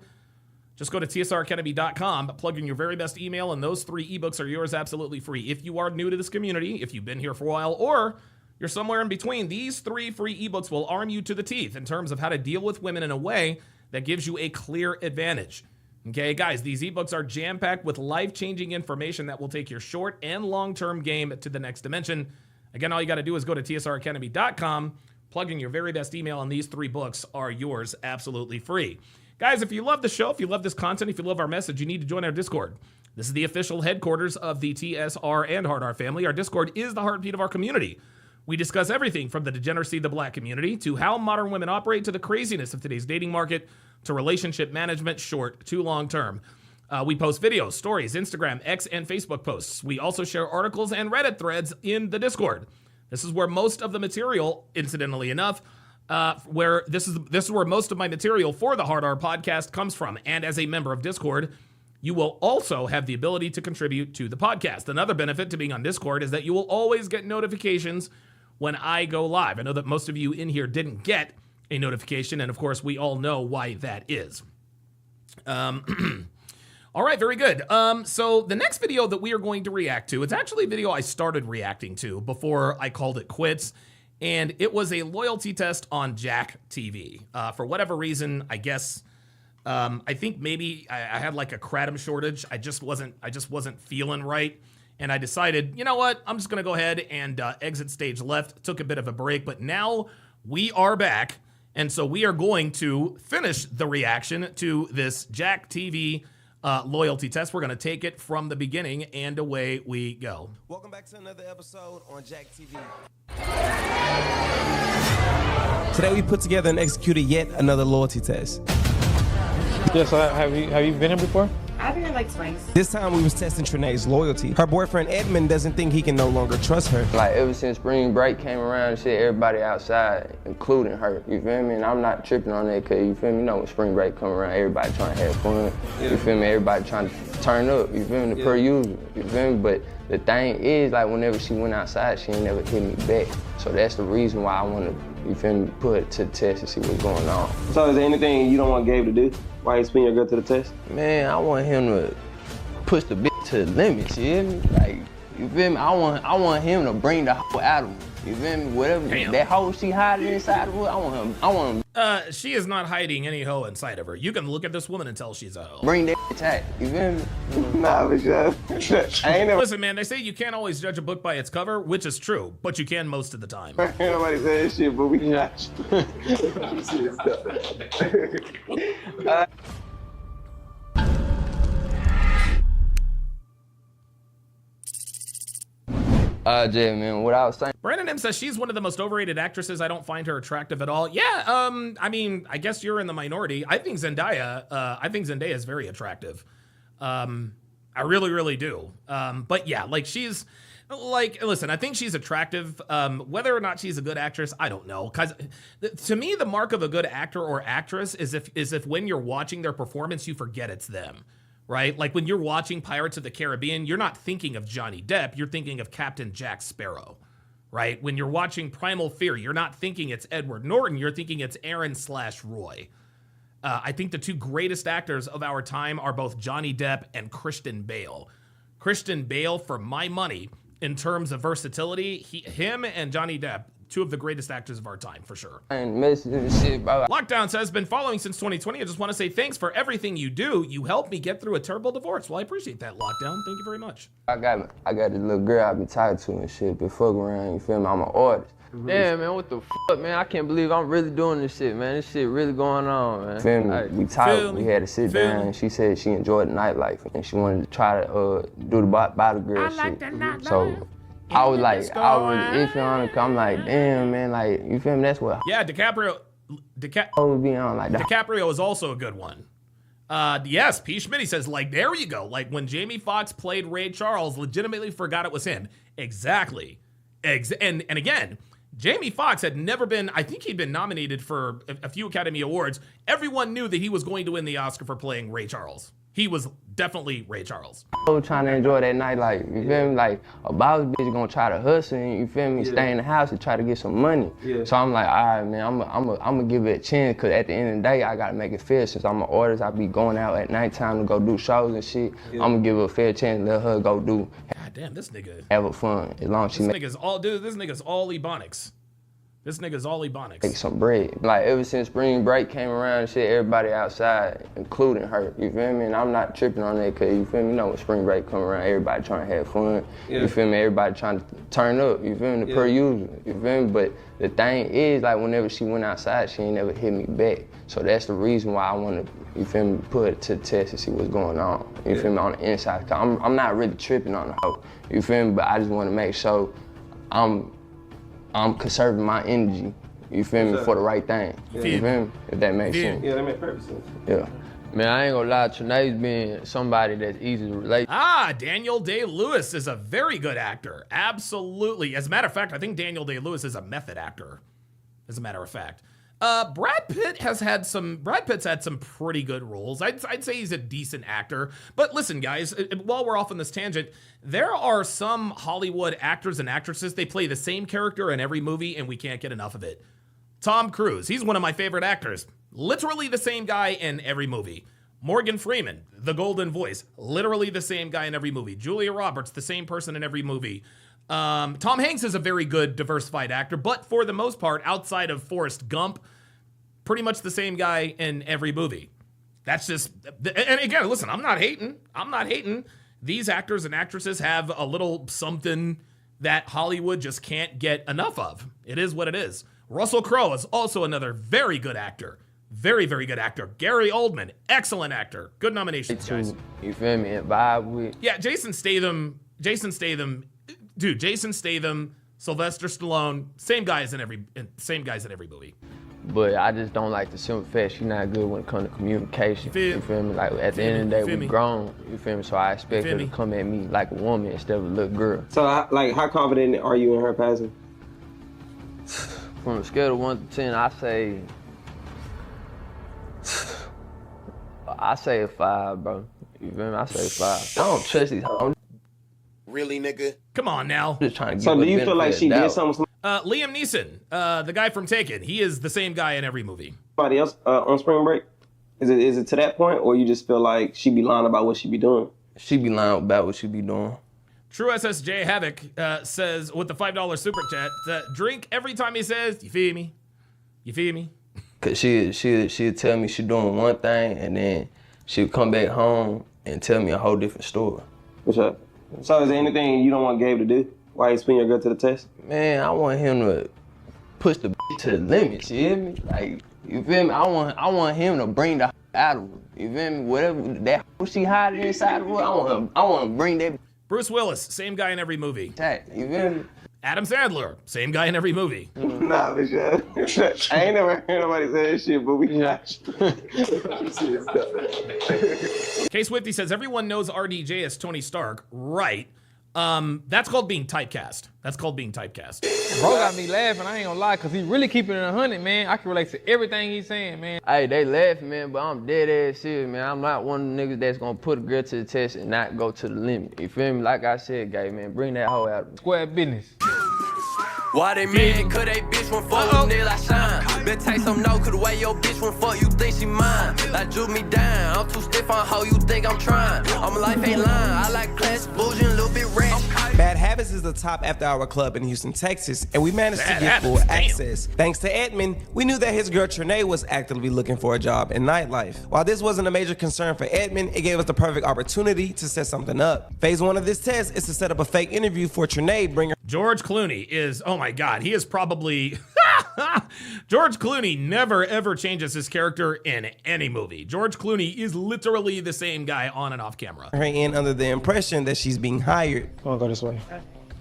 just go to tsracademy.com, plug in your very best email, and those 3 ebooks are yours absolutely free. If you are new to this community, if you've been here for a while, or you're somewhere in between, these 3 free ebooks will arm you to the teeth in terms of how to deal with women in a way that gives you a clear advantage. Okay, guys, these ebooks are jam-packed with life-changing information that will take your short and long-term game to the next dimension. Again, all you got to do is go to tsracademy.com, plug in your very best email, and these 3 books are yours absolutely free. Guys, if you love the show, if you love this content, if you love our message, you need to join our Discord. This is the official headquarters of the TSR and Hard R family. Our Discord is the heartbeat of our community. We discuss everything from the degeneracy of the black community to how modern women operate to the craziness of today's dating market to relationship management, short to long term. We post videos, stories, Instagram, X, and Facebook posts. We also share articles and Reddit threads in the Discord. This is where most of the material, incidentally enough, this is where most of my material for the Hard R podcast comes from. And as a member of Discord, you will also have the ability to contribute to the podcast. Another benefit to being on Discord is that you will always get notifications when I go live. I know that most of you in here didn't get a notification, and of course, we all know why that is. All right, very good. So the next video that we are going to react to, it's actually a video I started reacting to before I called it quits, and it was a loyalty test on Jack TV. For whatever reason, I guess, I think maybe I had like a kratom shortage. I just wasn't feeling right. And I decided, you know what? I'm just going to go ahead and exit stage left. Took a bit of a break, but now we are back. And so we are going to finish the reaction to this Jack TV loyalty test. We're going to take it from the beginning, and away we go. Welcome back to another episode on Jack TV. Today we put together and executed yet another loyalty test. Yes, have you been here before? I've been here like twice. This time we was testing Trinae's loyalty. Her boyfriend Edmund doesn't think he can no longer trust her. Like ever since spring break came around and shit, everybody outside, including her, you feel me? And I'm not tripping on that cause you feel me, you know when spring break come around, everybody trying to have fun. Yeah. You feel me? Everybody trying to turn up, you feel me? Per usual, you feel me? But the thing is, like whenever she went outside, she ain't never hit me back. So that's the reason why I wanna, you feel me, put it to the test and see what's going on. So is there anything you don't want Gabe to do? Why you spin your girl to the test? Man, I want him to push the bitch to the limits, you hear me? Like, you feel me? I want him to bring the hoe out of me. You feel me? Whatever that hoe she hiding inside of her, I want him. She is not hiding any hoe inside of her. You can look at this woman and tell she's a hoe. Bring that bitch out. You feel me? Nah, for sure. I ain't never. Listen, man, they say you can't always judge a book by its cover, which is true, but you can most of the time. Ain't nobody saying shit, but we can Jay, man, what I was saying. Brandon M says she's one of the most overrated actresses. I don't find her attractive at all. Yeah, I mean, I guess you're in the minority. I think Zendaya is very attractive. I really, really do. But yeah, like she's like, listen, I think she's attractive. Whether or not she's a good actress, I don't know. Cause to me, the mark of a good actor or actress is if when you're watching their performance, you forget it's them. Right? Like when you're watching Pirates of the Caribbean, you're not thinking of Johnny Depp, you're thinking of Captain Jack Sparrow, right? When you're watching Primal Fear, you're not thinking it's Edward Norton, you're thinking it's Aaron/Roy. I think the 2 greatest actors of our time are both Johnny Depp and Christian Bale. Christian Bale, for my money, in terms of versatility, him and Johnny Depp, 2 of the greatest actors of our time, for sure. And messaging shit, bro. Lockdown says, been following since 2020. I just want to say thanks for everything you do. You helped me get through a terrible divorce. Well, I appreciate that, Lockdown. Thank you very much. I got this little girl I been tied to and shit, been fucking around, you feel me? I'm an artist. Damn, man, what the fuck, man? I can't believe I'm really doing this shit, man. This shit really going on, man. Feel me? We talked, we had to sit down, and she said she enjoyed the nightlife, and she wanted to try to do the body girl shit. So I was like, I was really iffy on it. I'm like, damn, man, like, you feel me? That's what. Yeah, DiCaprio. DiCaprio is also a good one. Yes, P. Schmitty says, like, there you go. Like, when Jamie Foxx played Ray Charles, legitimately forgot it was him. Exactly. And again, Jamie Foxx had never been, I think he'd been nominated for a few Academy Awards. Everyone knew that he was going to win the Oscar for playing Ray Charles. He was definitely Ray Charles. Trying to enjoy that night, like, you feel me? Like, a boss bitch gonna try to hustle and, you feel me, stay in the house and try to get some money. So I'm like, all right, man, I'm gonna give it a chance, because at the end of the day, I gotta make it fair. Since I'm an artist, I be going out at nighttime to go do shows and shit. I'm gonna give her a fair chance and let her go do. God damn, this nigga. Have fun, as long as she This nigga's all Ebonics. This nigga's all Ebonics. Make some bread. Like, ever since spring break came around and shit, everybody outside, including her, you feel me? And I'm not tripping on that, because, you feel me, you know when spring break come around, everybody trying to have fun. You feel me? Everybody trying to turn up, you feel me? Per usual, you feel me? But the thing is, like, whenever she went outside, she ain't never hit me back. So that's the reason why I want to, you feel me, put it to the test and see what's going on. You feel me? On the inside. Cause I'm not really tripping on the hoe, you feel me? But I just want to make sure I'm conserving my energy, you feel me, for the right thing. You feel me? If that makes sense. Yeah, that makes perfect sense. Yeah. Man, I ain't gonna lie, Trinae's been somebody that's easy to relate. Daniel Day-Lewis is a very good actor. Absolutely. As a matter of fact, I think Daniel Day-Lewis is a method actor, as a matter of fact. Brad Pitt's had some pretty good roles. I'd say he's a decent actor. But listen, guys, while we're off on this tangent, there are some Hollywood actors and actresses, they play the same character in every movie, and we can't get enough of it. Tom Cruise, he's one of my favorite actors. Literally the same guy in every movie. Morgan Freeman, the golden voice, literally the same guy in every movie. Julia Roberts, the same person in every movie. Tom Hanks is a very good diversified actor, but for the most part, outside of Forrest Gump, pretty much the same guy in every movie. That's just, and again, listen, I'm not hating. These actors and actresses have a little something that Hollywood just can't get enough of. It is what it is. Russell Crowe is also another very good actor. Very, very good actor. Gary Oldman, excellent actor. Good nominations, guys. You feel me? And vibe with. Yeah, Jason Statham, Sylvester Stallone, same guys in every movie. But I just don't like the simple fact she's not good when it comes to communication. You feel me? Like, at the end of the day, we grown. You feel me? So I expect her to come at me like a woman instead of a little girl. So, how confident are you in her passing? From a scale of 1 to 10, I say a 5, bro. You feel me? I say 5. I don't trust these hoes. Really, nigga? Come on now. Just trying to give so do you feel like she did something? Liam Neeson, the guy from Taken, he is the same guy in every movie. Anybody else on spring break? Is it to that point, or you just feel like she be lying about what she be doing? She be lying about what she be doing. True SSJ Havoc says, with the $5 super chat, drink every time he says, you feel me? You feel me? Cause she'll tell me she doing one thing, and then she'll come back home and tell me a whole different story. What's up? So is there anything you don't want Gabe to do? Why you spin your girl to the test? Man, I want him to push the to the limits, you hear me? Like, you feel me? I want him to bring the out of her. You feel me? Whatever that she hiding inside of her, I want to bring that. Bruce Willis, same guy in every movie. You feel me? Adam Sandler, same guy in every movie. Nah, for sure. I ain't never heard nobody say that shit, but we got K Swifty says, everyone knows RDJ as Tony Stark. Right. That's called being typecast. Bro got me laughing, I ain't gonna lie, because he really keeping it 100, man. I can relate to everything he's saying, man. Hey, they laughing, man, but I'm dead ass serious, man. I'm not one of the niggas that's gonna put a girl to the test and not go to the limit. You feel me? Like I said, gay, man, bring that hoe out. Square business. Why they mean? Cause they bitch won't fuck with niggas I shine. Better take some note, cause the way your bitch won't fuck, you think she mine. Like drew me down, I'm too stiff on how you think I'm trying. All my life ain't lying, I like classic bougie and a little bit rich. Bad Habits is the top after-hour club in Houston, Texas, and we managed to get full access. Thanks to Edmund, we knew that his girl Trinae was actively looking for a job in nightlife. While this wasn't a major concern for Edmund, it gave us the perfect opportunity to set something up. Phase 1 of this test is to set up a fake interview for Trinae, bring her. George Clooney is, oh my God, he is probably, George Clooney never ever changes his character in any movie. George Clooney is literally the same guy on and off camera. Her in under the impression that she's being hired. I'll go this way.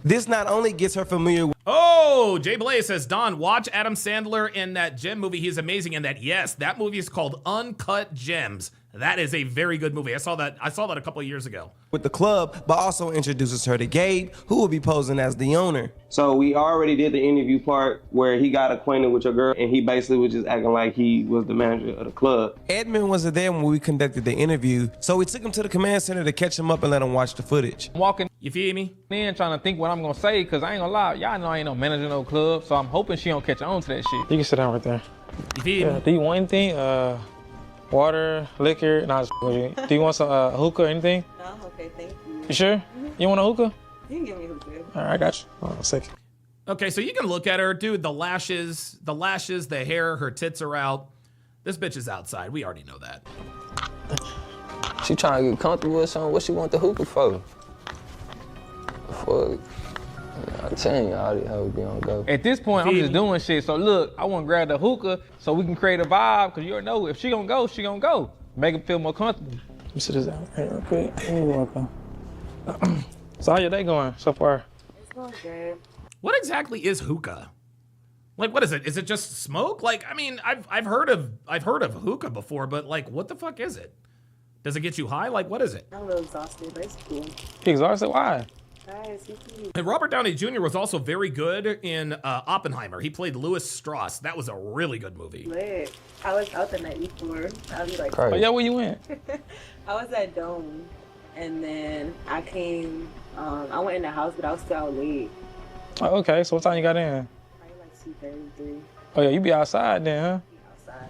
This not only gets her familiar with Oh, Jay Blaze says, Don, watch Adam Sandler in that gem movie. He's amazing in that. Yes, that movie is called Uncut Gems. That is a very good movie. I saw that a couple of years ago. with the club, but also introduces her to Gabe, who will be posing as the owner. So we already did the interview part where he got acquainted with your girl and he basically was just acting like he was the manager of the club. Edmund wasn't there when we conducted the interview, so we took him to the command center to catch him up and let him watch the footage. Walking You feel me? in trying to think what I'm gonna say, cause I ain't gonna lie, y'all know I ain't no manager of no club, so I'm hoping she don't catch on to that shit. You can sit down right there. You feel me? Do you want anything? Water, liquor? Nah, just with you. Do you want some hookah or anything? No, I'm okay, thank you. You sure? You want a hookah? You can give me hookah. All right, I got you. Hold on a second. Okay, so you can look at her, dude. The lashes, the hair, her tits are out. This bitch is outside. We already know that. She trying to get comfortable with something. What she want the hookah for? Fuck. I'm telling you, all these hoes be on go. At this point, I'm just doing shit. So look, I want to grab the hookah so we can create a vibe, cause you already know if she gonna go, she gonna go. Make her feel more comfortable. Let me sit this down right real quick. You're welcome. So how your day going so far? It's going good. What exactly is hookah? Like, what is it? Is it just smoke? Like, I mean, I've heard of hookah before, but like, what the fuck is it? Does it get you high? Like, what is it? I'm a little exhausted, but it's cool. You exhausted? Why? Guys, you can... And Robert Downey Jr. was also very good in Oppenheimer. He played Louis Strauss. That was a really good movie. Lit. I was out the night before. I was like, Oh yeah, where you went? I was at Dome, and then I came. I went in the house, but I was still out late. Oh, okay, so what time you got in? Probably like 2:33. Oh yeah, you be outside then, huh?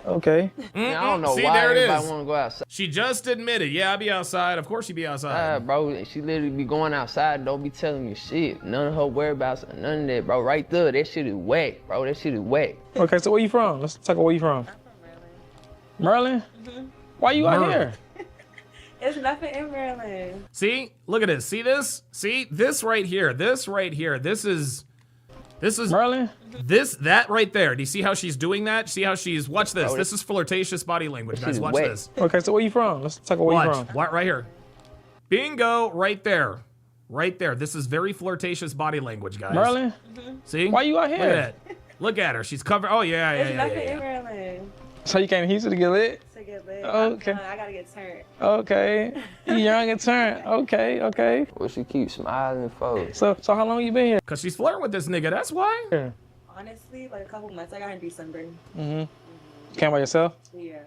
Okay. Man, I don't know See, why there it everybody is. want to go outside. She just admitted, yeah, I'll be outside. Of course you be outside. Bro, she literally be going outside, don't be telling me shit. None of her whereabouts, none of that, bro. Right there, that shit is whack, bro. That shit is whack. Okay, so where you from? Let's talk about where you from. I'm from Maryland. Maryland? Why you out here? It's nothing in Maryland. See, look at this. See this? See this right here. This right here. This is Maryland. That right there. Do you see how she's doing that? See how she's, watch this. This is flirtatious body language, guys. Watch this. Okay, so where you from? Let's talk about where you from. Right here. Bingo, right there. Right there. This is very flirtatious body language, guys. Maryland? See? Why you out here? Look at that. Look at her. She's covered. Oh, yeah. There's nothing in Maryland. So you came to Houston to get lit? To get lit. Okay. I gotta get turned. Okay. You young and turned. Okay. Well, she keeps smiling for. So how long you been here? Because she's flirting with this nigga. That's why. Honestly, like a couple months. I got in December. Mm-hmm. Came by yourself? Yeah.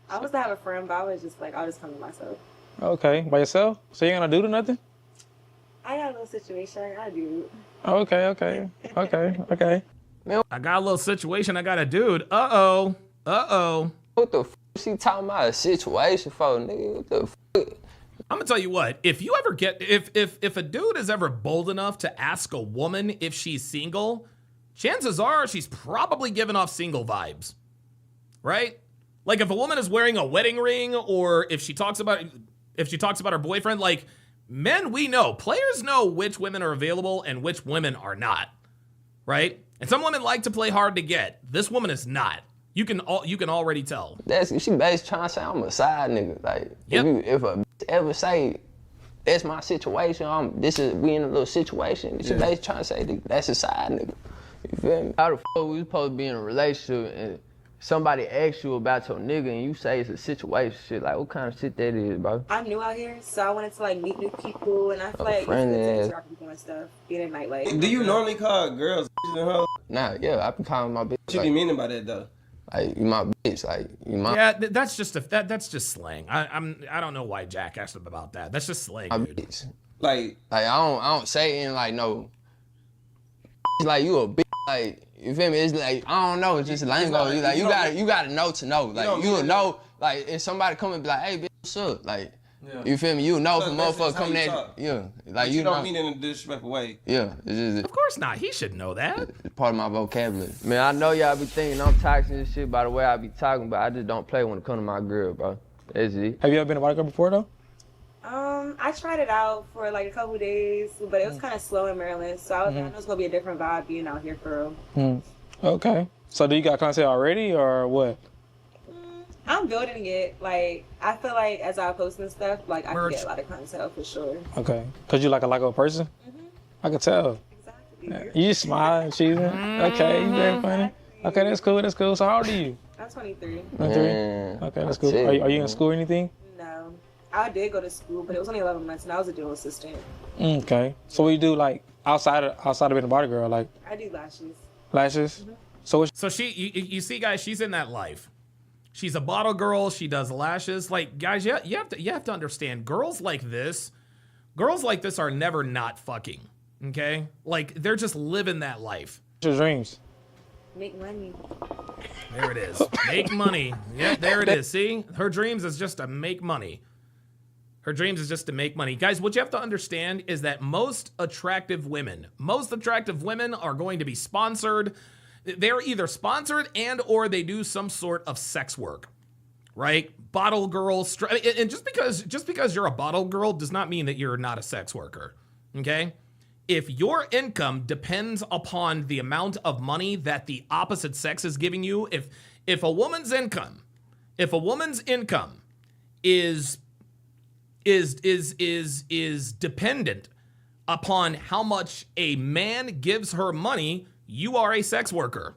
I was to have a friend, but I was just like, I'll just come to myself. Okay. By yourself? So you ain't gonna do nothing? I got a little situation I gotta do. Okay. I got a little situation. I got a dude. Uh-oh. What the f*** she talking about a situation for, nigga? What the f***? I'm gonna tell you what, if you ever get, if a dude is ever bold enough to ask a woman if she's single, chances are she's probably giving off single vibes, right? Like if a woman is wearing a wedding ring, or if she talks about her boyfriend, like men, we know, players know which women are available and which women are not, right? And some women like to play hard to get. This woman is not. You can already tell. She basically trying to say I'm a side nigga. Like if a bitch ever say that's my situation, we in a little situation. She basically trying to say that's a side nigga. You feel me? How the fuck we supposed to be in a relationship and somebody asks you about your nigga and you say it's a situation shit? Like what kind of shit that is, bro? I'm new out here, so I wanted to like meet new people, and I feel like it's good to interact with people and stuff, being in nightlife. Do you normally call girls and hoes? Nah, yeah, I be calling my bitch. What you be meaning by that though? Like you my bitch, like you my. Yeah, that's just slang. I don't know why Jack asked him about that. That's just slang, dude. Bitch. Like I don't say it in like no. Like you a bitch, like you feel me? It's like I don't know. It's just lingo. You gotta know to know. Like you'll know. Like if somebody come and be like, hey bitch, what's up? Like you feel me? You know if a motherfucker coming at you. Like you don't mean it in a disrespectful way. Yeah, it's just. Of course not. He should know that. It's part of my vocabulary. Man, I know y'all be thinking I'm toxic and shit by the way I be talking, but I just don't play when it comes to my girl, bro. That's it. Have you ever been a white girl before though? I tried it out for like a couple days, but it was kind of slow in Maryland, so I know it's gonna be a different vibe being out here for real. Okay. So do you got content already or what? I'm building it. Like I feel like as I post and stuff, like I can get a lot of content for sure. Okay. Cause you like a likable person? I can tell. You just smiling, cheesing. Okay, you very funny. Okay, that's cool. That's cool. So how old are you? I'm 23. 23. Okay, that's cool. Are you in school or anything? No. I did go to school, but it was only 11 months, and I was a dual assistant. Okay. So what you do like outside of being a body girl, like? I do lashes. Lashes. So you see, guys, she's in that life. She's a bottle girl. She does lashes. Like, guys, you have to understand, girls like this are never not fucking. Okay, like they're just living that life. What's your dreams? Make money. There it is. Make money. Yeah, there it is. See, her dreams is just to make money. Her dreams is just to make money. Guys, what you have to understand is that most attractive women are going to be sponsored. They're either sponsored and or they do some sort of sex work, right? Bottle girls. And just because you're a bottle girl does not mean that you're not a sex worker, okay? If your income depends upon the amount of money that the opposite sex is giving you, if a woman's income is dependent upon how much a man gives her money, you are a sex worker.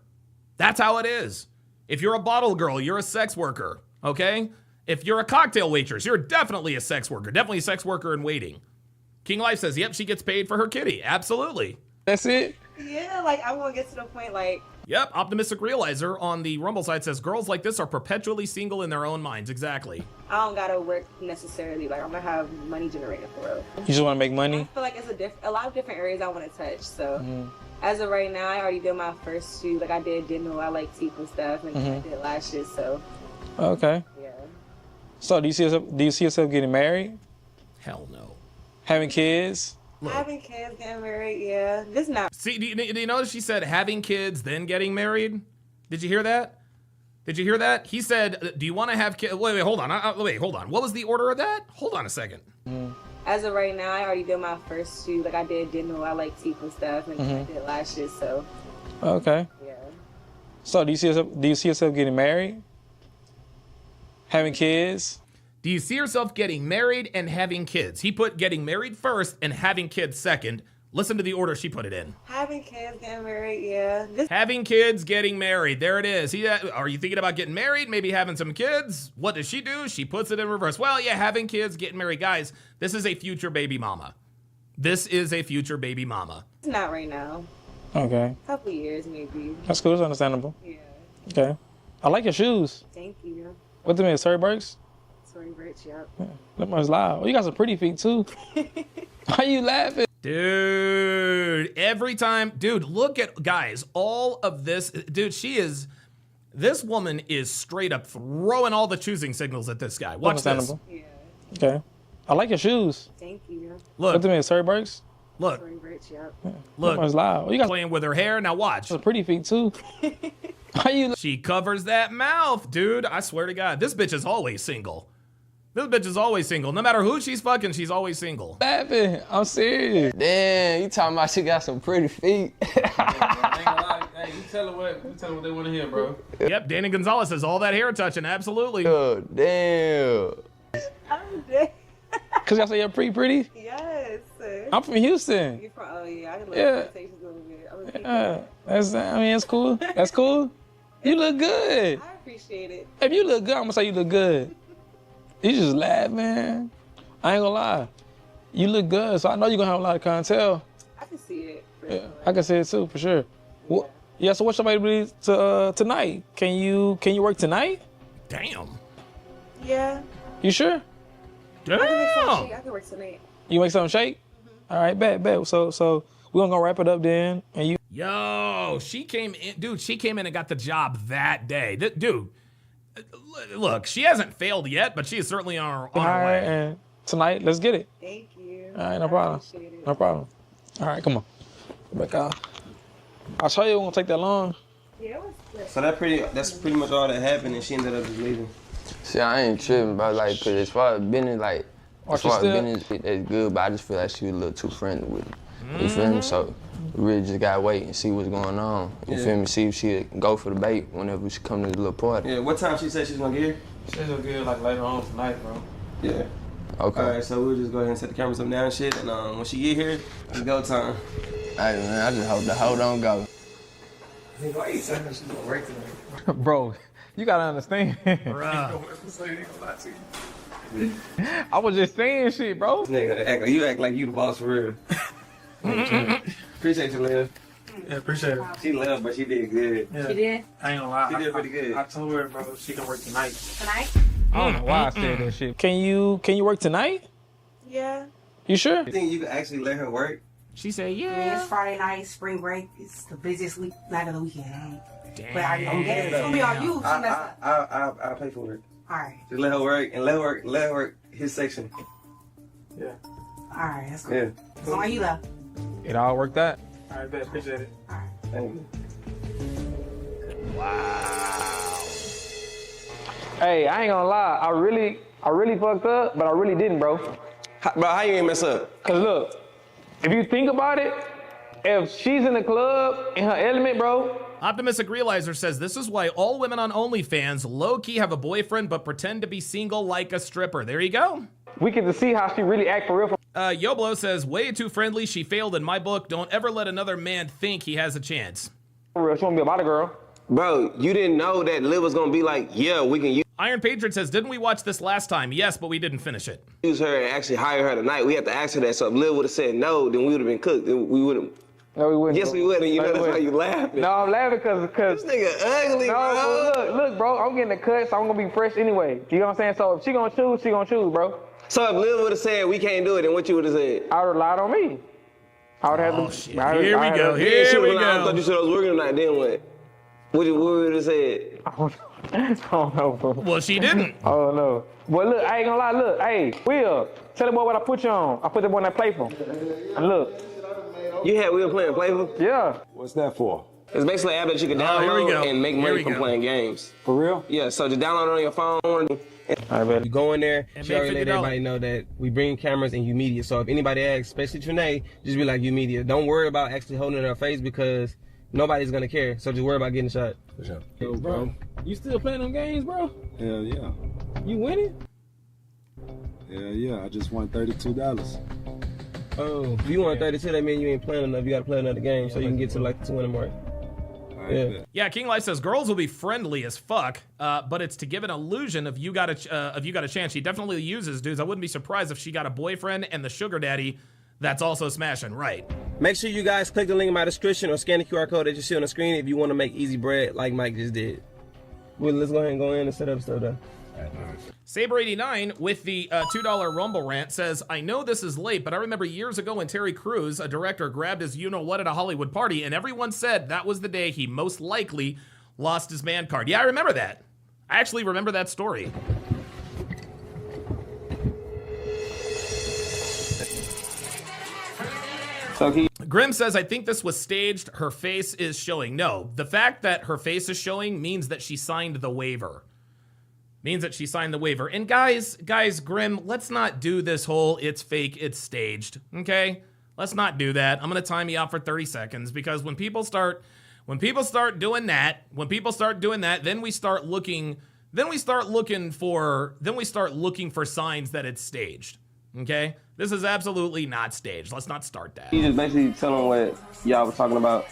That's how it is. If you're a bottle girl, you're a sex worker, okay? If you're a cocktail waitress, you're definitely a sex worker. Definitely a sex worker in waiting. King Life says, yep, she gets paid for her kitty. Absolutely. That's it? Yeah, like I want to get to the point like... Yep, Optimistic Realizer on the Rumble side says, girls like this are perpetually single in their own minds. Exactly. I don't gotta work necessarily. Like I'm gonna have money generated for real. You just want to make money? I feel like it's a lot of different areas I want to touch. So as of right now, I already did my first two. Like I did dental, I like teeth and stuff, and I did lashes. So. Okay. Yeah. So do you see yourself getting married? Hell no. Having kids? Look. Having kids, getting married, yeah. Just not. See, do you notice she said having kids, then getting married? Did you hear that? Did you hear that? He said, do you want to have kids? Wait, hold on. Hold on. What was the order of that? Hold on a second. As of right now, I already did my first two. Like I did dental, I like teeth and stuff, and I did lashes, so. Okay. Yeah. So do you see yourself getting married? Having kids? Do you see yourself getting married and having kids? He put getting married first and having kids second. Listen to the order she put it in. Having kids, getting married, yeah. Having kids, getting married. There it is. Are you thinking about getting married? Maybe having some kids? What does she do? She puts it in reverse. Well, yeah, having kids, getting married. Guys, this is a future baby mama. This is a future baby mama. It's not right now. Okay. A couple years, maybe. That's cool. It's understandable. Yeah. Okay. I like your shoes. Thank you. What them is? Surrey Burks? Sorry, Rich, yep. That much loud. Oh, you got some pretty feet, too. Why you laughing? Dude, every time. Dude, look at, guys, all of this. Dude, this woman is straight up throwing all the choosing signals at this guy. Watch this. Yeah. Okay. I like your shoes. Thank you. Look. What them is? Surrey Burks? Look. Sorry, Rich, yep. Look. That much loud. Oh, you got playing with her hair. Now watch. Some pretty feet, too. She covers that mouth, dude. I swear to God, this bitch is always single. This bitch is always single. No matter who she's fucking, she's always single. Laughing. I'm serious. Damn, you talking about she got some pretty feet. Hey, you tell her what they want to hear, bro. Yep, Danny Gonzalez says all that hair touching, absolutely. Oh, damn. I'm dead. Cause y'all say you're pretty? Yes. I'm from Houston. You're from, oh yeah, I can look Yeah. at conversations a little bit. That's cool. That's cool. You look good. I appreciate it. If you look good, I'm gonna say you look good. You just laugh, man. I ain't gonna lie. You look good, so I know you're gonna have a lot of clientele. I can see it. Yeah, I can see it too, for sure. Yeah, so what's your availability tonight? Can you work tonight? Damn. Yeah. You sure? Damn. I can work tonight. You make something shake? All right, bet. So we're gonna go wrap it up then, and you. Yo, she came in, dude. She came in and got the job that day. Dude, look, she hasn't failed yet, but she is certainly on her way. And tonight, let's get it. Thank you. All right, no problem. No problem. All right, come on. Back out. I'll show you. It won't take that long. Yeah, it was good. So that's pretty much all that happened, and she ended up just leaving. See, I ain't tripping about like, cause as far as business, like, as far as still? business, it's good, but I just feel like she was a little too friendly with me. You feel me? So we really just gotta wait and see what's going on. You feel me? See if she'll go for the bait whenever she come to the little party. Yeah, what time she said she's gonna get here? She's gonna get here like later on tonight, bro. Yeah. Okay. All right, so we'll just go ahead and set the cameras up now and shit, and when she get here, it's go time. Hey man, I just hope the hoe don't go. Why you saying she's gonna work today? Bro, you gotta understand. I was just saying shit, bro. Nigga, you act like you the boss for real. Appreciate you, Liv. Yeah, appreciate it. She left, but she did good. Yeah. She did? I ain't gonna lie. She did pretty good. I told her, bro, she can work tonight. Tonight? I don't know why I said that shit. Can you work tonight? Yeah. You sure? You think you could actually let her work? She said, yeah. I mean, it's Friday night, spring break. It's the busiest night of the weekend. Damn. But I'm getting it's gonna be on you. I'll pay for it. All right. Just let her work and let her work his section. Yeah. All right, that's cool. Yeah. As long as you left. It all worked out. All right, bet. Appreciate it. All right. Thank you. Wow. Hey, I ain't gonna lie. I really fucked up, but I really didn't, bro. How you ain't mess up? Cause look, if you think about it, if she's in the club in her element, bro. Optimistic Realizer says this is why all women on OnlyFans low-key have a boyfriend but pretend to be single like a stripper. There you go. We get to see how she really act for real. Yoblo says, way too friendly. She failed in my book. Don't ever let another man think he has a chance. For real, she wanna be a body girl. Bro, you didn't know that Liv was gonna be like, yeah, we can Iron Patriot says, didn't we watch this last time? Yes, but we didn't finish it. use her and actually hire her tonight. We have to ask her that. So if Liv would have said no, then we would have been cooked. We would have. No, we wouldn't. Yes, we would. And you know that's why you laughing. No, I'm laughing because this nigga ugly, bro. Look, bro, I'm getting a cut, so I'm gonna be fresh anyway. You know what I'm saying? So if she gonna choose, bro. So if Liv would have said we can't do it, then what you would have said? I would have lied on me. I would have to. Shit. Here we go. I thought you said I was working tonight. Then what? What would have said? I don't know, bro. Well, she didn't. Oh no. Well, look, I ain't gonna lie. Look, hey, Will, tell the boy what I put you on. I put the boy in that playful. And look. You had Will playing playful? Yeah. What's that for? It's basically an app that you can download and make money from playing games. For real? Yeah, so just download it on your phone. You go in there, And she already make let $50. everybody know that we bring cameras and you media. So if anybody asks, especially Trinae, just be like, you media. Don't worry about actually holding it in her face because nobody's gonna care. So just worry about getting shot. For sure. Yo, bro, you still playing them games, bro? Hell yeah. You winning? Hell yeah. I just won $32. Oh, if you want 32, that means you ain't playing enough. You gotta play another game so you can get to like the 20 mark. Yeah, King Life says girls will be friendly as fuck, but it's to give an illusion of you got a chance. She definitely uses dudes. I wouldn't be surprised if she got a boyfriend and the sugar daddy that's also smashing. Right. Make sure you guys click the link in my description or scan the QR code that you see on the screen if you want to make easy bread like Mike just did. Well, let's go ahead and go in and set up stuff though. Saber89 with the $2 Rumble rant says, I know this is late, but I remember years ago when Terry Crews, a director, grabbed his you-know-what at a Hollywood party, and everyone said that was the day he most likely lost his man card. Yeah, I remember that. I actually remember that story. Grim says, I think this was staged. Her face is showing. No, the fact that her face is showing means that she signed the waiver. And guys, Grim, let's not do this whole it's fake, it's staged, okay? Let's not do that. I'm gonna time you out for 30 seconds because when people start doing that, then we start looking for signs that it's staged, okay? This is absolutely not staged. Let's not start that. You just basically tell them what y'all was talking about.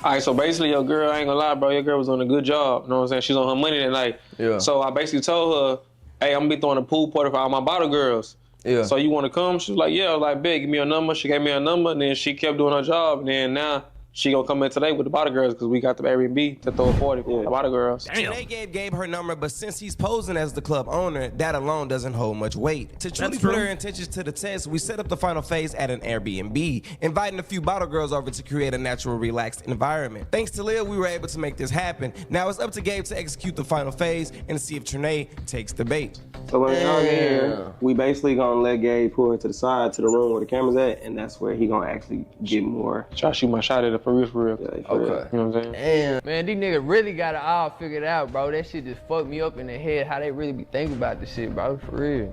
All right, so basically your girl, I ain't gonna lie, bro, your girl was on a good job. You know what I'm saying? She's on her money that night. Yeah. So I basically told her, hey, I'm gonna be throwing a pool party for all my bottle girls. Yeah. So you wanna come? She was like, yeah. I was like, big, give me your number. She gave me her number, and then she kept doing her job. And then now she gonna come in today with the bottle girls because we got the Airbnb to throw a party for the bottle girls. They gave Gabe her number, but since he's posing as the club owner, that alone doesn't hold much weight. To truly put her intentions to the test, we set up the final phase at an Airbnb, inviting a few bottle girls over to create a natural, relaxed environment. Thanks to Lil, we were able to make this happen. Now it's up to Gabe to execute the final phase and see if Trinae takes the bait. So when y'all get here, we basically gonna let Gabe pull her to the side to the room where the camera's at, and that's where he gonna actually get more. Try to shoot my shot at it for real. Yeah, Okay. You know what I'm saying? Damn. Man, these niggas really got it all figured out, bro. That shit just fucked me up in the head, how they really be thinking about this shit, bro, for real.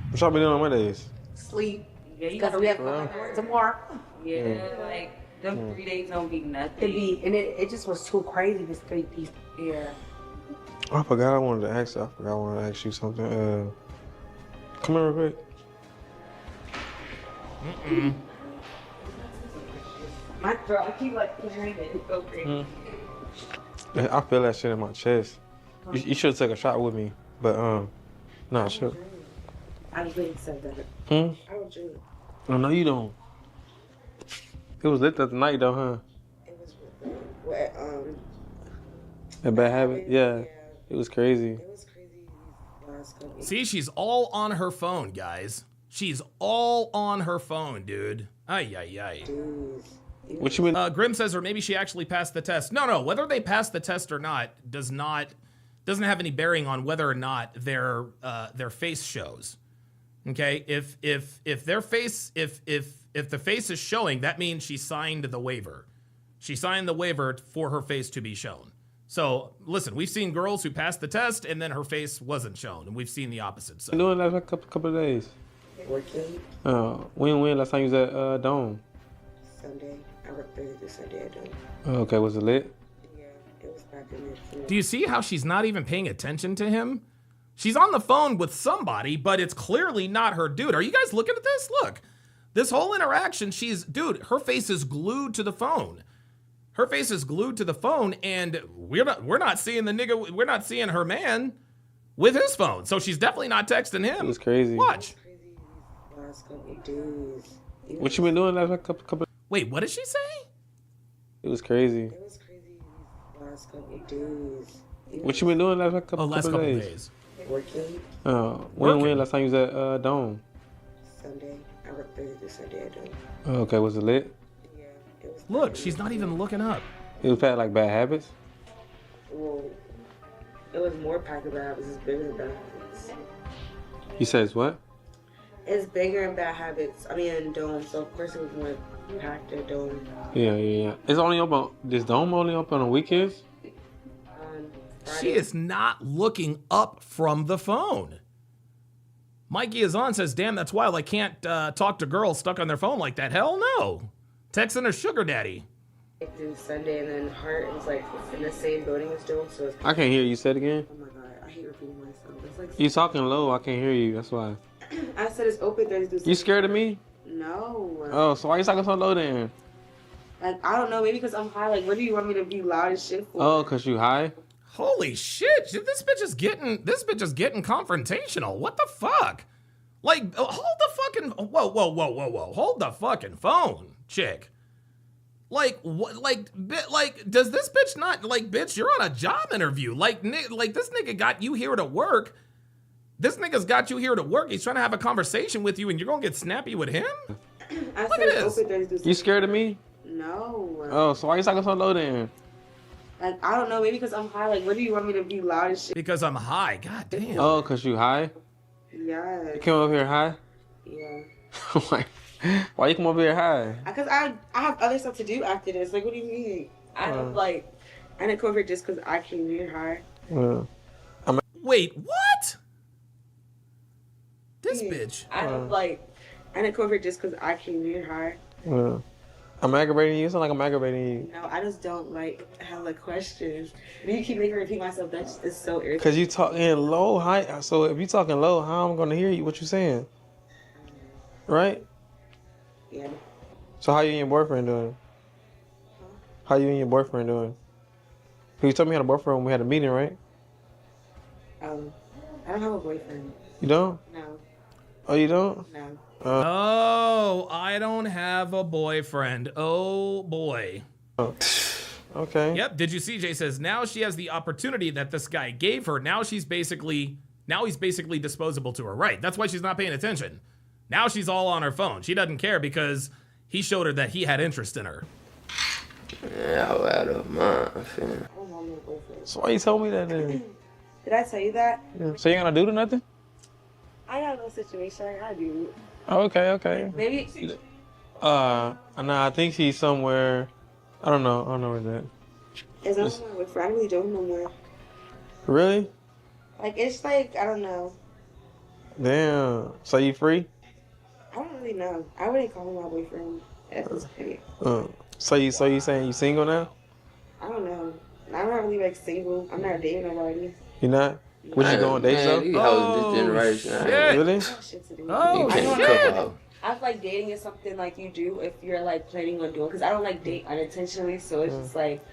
What y'all been doing on Mondays? Sleep. Yeah, you Because gotta we have sleep. tomorrow. Yeah, like them 3 days don't be nothing. It just was too crazy to sleep these. Yeah. I forgot I wanted to ask you something. Come here real quick. Bro, I keep like hearing it. It's so crazy. I feel that shit in my chest. You should have took a shot with me, but nah, sure. I really said that. Hmm. I don't drink. Oh no, you don't. It was lit that night though, huh? It was what A bad habit. Yeah. It was crazy. It was crazy last couple. See, she's all on her phone, guys. She's all on her phone, dude. Ay, ay, ay. What you mean? Grim says, or maybe she actually passed the test. No, whether they passed the test or not doesn't have any bearing on whether or not their face shows. Okay, if their face, if the face is showing, that means she signed the waiver. She signed the waiver for her face to be shown. So listen, we've seen girls who passed the test and then her face wasn't shown, and we've seen the opposite. So Doing that for a couple of days. Working When last time you was at Dome? Sunday. I worked Thursday to Sunday at Dome. Okay, was it lit? Yeah, it was back in there. do you see how she's not even paying attention to him? She's on the phone with somebody, but it's clearly not her dude. Are you guys looking at this? Look, this whole interaction, her face is glued to the phone. Her face is glued to the phone, and we're not seeing the nigga, we're not seeing her man with his phone. So she's definitely not texting him. It was crazy. Watch. Last couple days. What you been doing last couple? Wait, what did she say? It was crazy. It was crazy last couple days. What you been doing last couple days? Working when last time you was at Dome? Sunday. I worked Thursday to Sunday at Dome. Okay, was it lit? Yeah, it was. Look, she's not even looking up. It was like bad habits? Well, it was more packed than bad habits. It's bigger than bad habits. You said it's what? It's bigger than bad habits. I mean, in Dome, so of course it was more packed at Dome. Yeah. It's only open. This Dome only open on weekends? She is not looking up from the phone. Mikey is on, says, damn, that's wild. I can't talk to girls stuck on their phone like that. Hell no. Texting her sugar daddy. Through Sunday, and then Hart is like in the same building as Dome, so it's... I can't hear you. Say it again. Oh my god, I hate repeating myself. It's like... You talking low. I can't hear you. That's why. I said it's open Thursday. You scared of me? No. Oh, so why you talking so low then? Like, I don't know. Maybe because I'm high. Like, what do you want me to be loud as shit for? Oh, because you high? Holy shit, this bitch is getting confrontational. What the fuck? Like, hold the fucking, whoa. Hold the fucking phone, chick. Like, what, like, does this bitch not, like, bitch, you're on a job interview. Like this nigga got you here to work. This nigga's got you here to work. He's trying to have a conversation with you and you're gonna get snappy with him? I Look said at it's this. open Thursday. You scared of me? No. Oh, so why you talking so low then? Like, I don't know. Maybe because I'm high. Like, what do you want me to be loud as shit? Because I'm high. God damn. Oh, because you high? Yeah. You came up here high? Yeah. Why you come up here high? Because I have other stuff to do after this. Like, what do you mean? I didn't come over here just because I came here high. Wait, what? This bitch. I didn't come over here just because I came here high. I'm aggravating you? It sounds like I'm aggravating you. No, I just don't like hella questions. If you keep making me repeat myself, that's just so irritating. Because you talking low, high. So if you talking low, how am I going to hear you? What you saying? Right? Yeah. So how you and your boyfriend doing? How you and your boyfriend doing? You told me you had a boyfriend when we had a meeting, right? I don't have a boyfriend. You don't? No. Oh, you don't? No. Oh, I don't have a boyfriend. Oh boy. Okay. Yep. Did you see? Jay says now she has the opportunity that this guy gave her. Now he's basically disposable to her. Right. That's why she's not paying attention. Now she's all on her phone. She doesn't care because he showed her that he had interest in her. Yeah, out of mind, fam. So why you told me that then? Did I tell you that? Yeah. So you ain't gonna do nothing? I got no situation. I do. Oh, okay. Maybe. No, I think she's somewhere. I don't know where that. It's not my boyfriend. I really don't know more. Really? Like, it's like, I don't know. Damn. So you free? I don't really know. I wouldn't call him my boyfriend. That's just petty. So you saying you single now? I don't know. I'm not really like single. I'm not dating nobody. You not? What you going dates though? These hoes this generation. Shit. Really? Oh, I I feel like dating is something like you do if you're like planning on doing. Because I don't like date unintentionally, so it's just like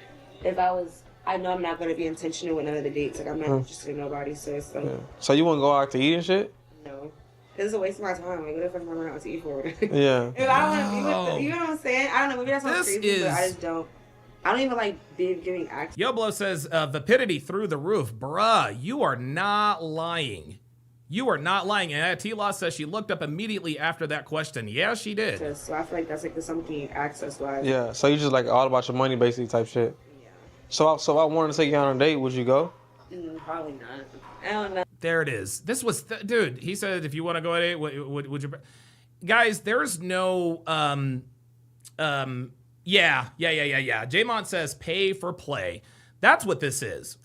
if I know I'm not gonna be intentional with none of the dates. Like I'm not interested in nobody, so it's like So you want to go out to eat and shit? no. Cause it's a waste of my time. Like, what if I'm going out to eat for? Yeah. If I don't want to be with you know what I'm saying? I don't know. Maybe that's not crazy, but I just don't. I don't even like giving access. Yoblo says, vapidity through the roof. Bruh, you are not lying. You are not lying. And T-Law says she looked up immediately after that question. Yeah, she did. So I feel like that's like something access-wise. Yeah. So you just like all about your money, basically, type shit. Yeah. So if I wanted to take you on a date, would you go? Probably not. I don't know. There it is. This was, dude, he said if you want to go on a date, would you? Guys, there's no, yeah. J-Mont says pay for play. That's what this is.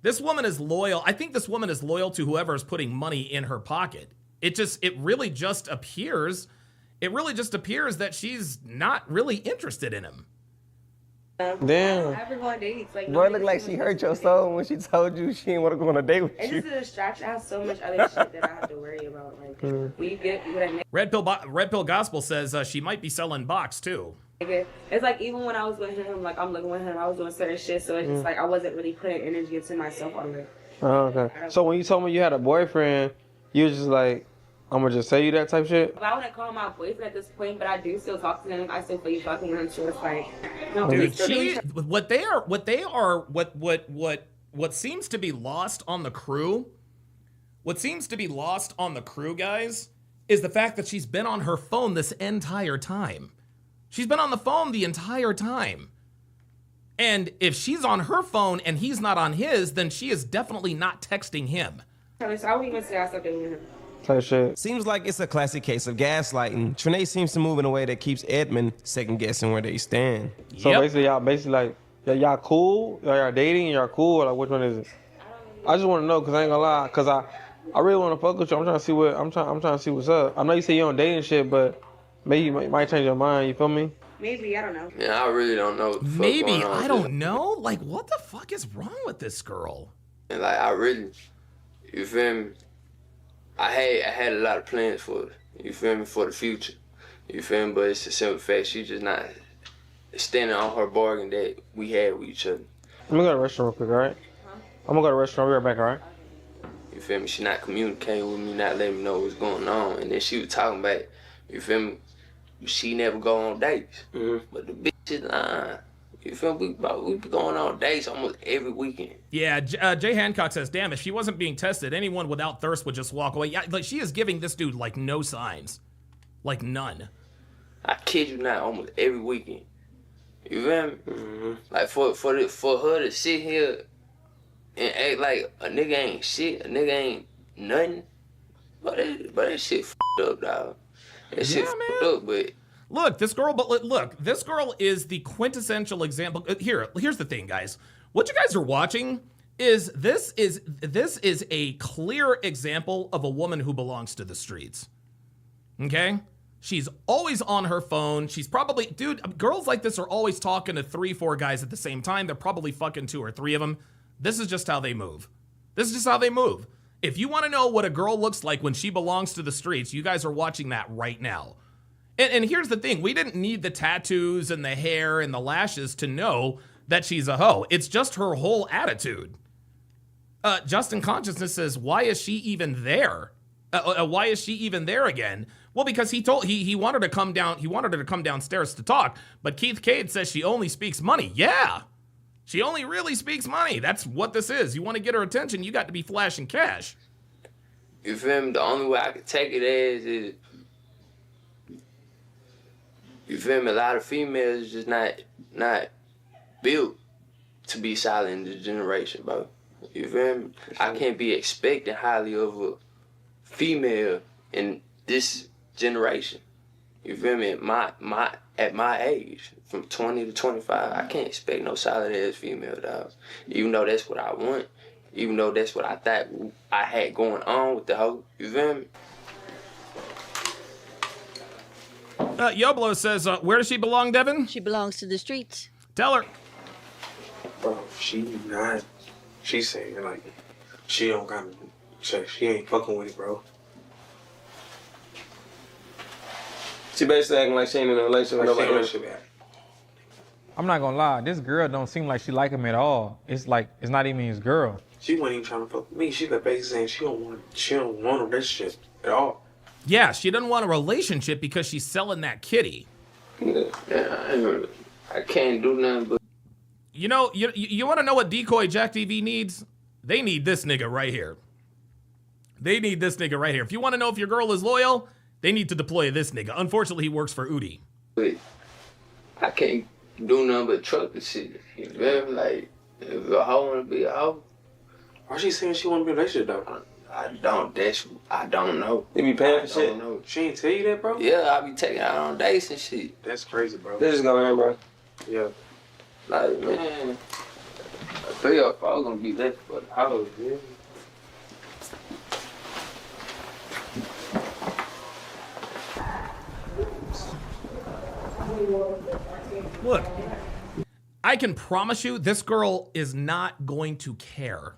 This woman is loyal. I think this woman is loyal to whoever is putting money in her pocket. It really just appears that she's not really interested in him. Damn. I don't ever go on dates. Like, Boy, it look like she hurt your soul when she told you she didn't want to go on a date with it's you. just a distraction. I have so much other shit that I have to worry about. Like, when you get what I mean. Red Pill Gospel says she might be selling box too. It's like even when I was with him, like I'm looking with him, I was doing certain shit, so it's just like I wasn't really putting energy into myself on it. Oh, okay. So when you told me you had a boyfriend, you was just like, I'm gonna just say you that type shit? I wouldn't call him my boyfriend at this point, but I do still talk to him. I still feel you fucking with him, so it's like, no, dude, what seems to be lost on the crew, guys, is the fact that she's been on her phone this entire time. She's been on the phone the entire time. And if she's on her phone and he's not on his, then she is definitely not texting him. So I wouldn't even say I stopped dating him. Type shit. Seems like it's a classic case of gaslighting. Trinae seems to move in a way that keeps Edmund second guessing where they stand. So basically y'all cool? Y'all dating? Y'all cool? Or like which one is it? I just want to know because I ain't gonna lie, because I really want to fuck with you. I'm trying to see what's up. I know you say you don't date and shit, but maybe you might change your mind. You feel me? Maybe, I don't know. Yeah, I really don't know. Maybe, I don't know. Like, what the fuck is wrong with this girl? And like, I really, you feel me? I had a lot of plans for her, you feel me, for the future. You feel me? But it's a simple fact, she just not standing on her bargain that we had with each other. I'm gonna go to the restaurant real quick, all right? I'm gonna go to the restaurant, we'll be right back, all right? You feel me? She not communicating with me, not letting me know what's going on. And then she was talking about, you feel me? She never go on dates. But the bitch is lying. You feel me? We be going on dates almost every weekend. Yeah, Jay Hancock says, damn, if she wasn't being tested, anyone without thirst would just walk away. Yeah, like, she is giving this dude, like, no signs. Like, none. I kid you not, almost every weekend. You feel me? Like, for her to sit here and act like a nigga ain't shit, a nigga ain't nothing, but that shit f***ed up, dog. That shit f***ed up, but... Look, this girl is the quintessential example. Here's the thing, guys. What you guys are watching is this is a clear example of a woman who belongs to the streets. Okay? She's always on her phone. She's probably, dude, girls like this are always talking to 3-4 guys at the same time. They're probably fucking 2 or 3 of them. This is just how they move. If you want to know what a girl looks like when she belongs to the streets, you guys are watching that right now. And here's the thing. We didn't need the tattoos and the hair and the lashes to know that she's a hoe. It's just her whole attitude. Justin Consciousness says, why is she even there? Why is she even there again? Well, because he wanted to come down. He wanted her to come downstairs to talk. But Keith Cade says she only speaks money. Yeah. She only really speaks money. That's what this is. You want to get her attention, you got to be flashing cash. You feel me? The only way I could take it as is, you feel me? A lot of females just not built to be solid in this generation, bro. You feel me? Sure. I can't be expecting highly of a female in this generation. You feel me? At my age, from 20 to 25, I can't expect no solid ass female, dog. Even though that's what I want, even though that's what I thought I had going on with the hoe. You feel me? Yoblo says, where does she belong, Devin? She belongs to the streets. Tell her. Bro, she's saying, like, she don't got she ain't fucking with it, bro. She basically acting like she ain't in a relationship with nobody else. I'm not gonna lie, this girl don't seem like she like him at all. It's like it's not even his girl. She wasn't even trying to fuck with me. She like basically saying she don't want a relationship at all. Yeah, she doesn't want a relationship because she's selling that kitty. Yeah, I can't do nothing but. You know, you want to know what Decoy Jack TV needs? They need this nigga right here. They need this nigga right here. If you want to know if your girl is loyal, they need to deploy this nigga. Unfortunately, he works for Udi. I can't do nothing but truck the shit. You feel me? Like, if a hoe wanna be a hoe. Why she saying she want to be in a relationship though? I don't know. They be paying for shit? Know. She ain't tell you that, bro? Yeah, I be taking out on dates and shit. That's crazy, bro. This is going in, bro. Yeah. Like, man, 3 or 4 gonna be left for the house, yeah. Look, I can promise you this girl is not going to care.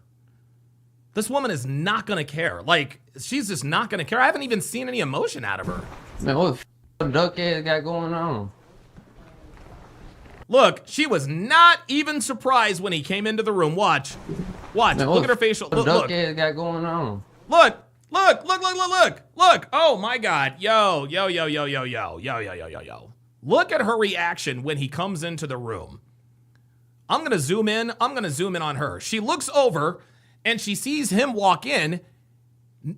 This woman is not going to care. Like, she's just not going to care. I haven't even seen any emotion out of her. Man, what the duck ass got going on? Look, she was not even surprised when he came into the room. Watch. Man, look at her facial. Look, duck ass got going on? Look. Oh my God. Yo. Look at her reaction when he comes into the room. I'm going to zoom in. On her. She looks over and she sees him walk in.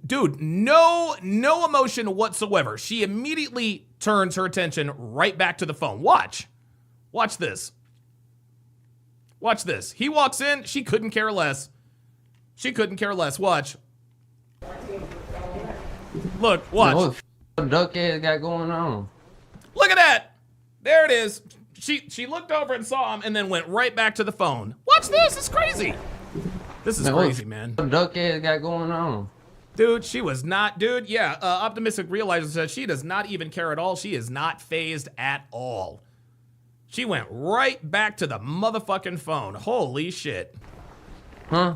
Dude, no emotion whatsoever. She immediately turns her attention right back to the phone. Watch this. He walks in. She couldn't care less. Watch. Look, watch. Man, what the duck ass got going on? Look at that. There it is. She looked over and saw him and then went right back to the phone. Watch this. It's crazy. This is crazy, man. What the duck ass got going on? Dude, she was not, dude. Yeah, Optimistic Realizer says she does not even care at all. She is not phased at all. She went right back to the motherfucking phone. Holy shit. Huh?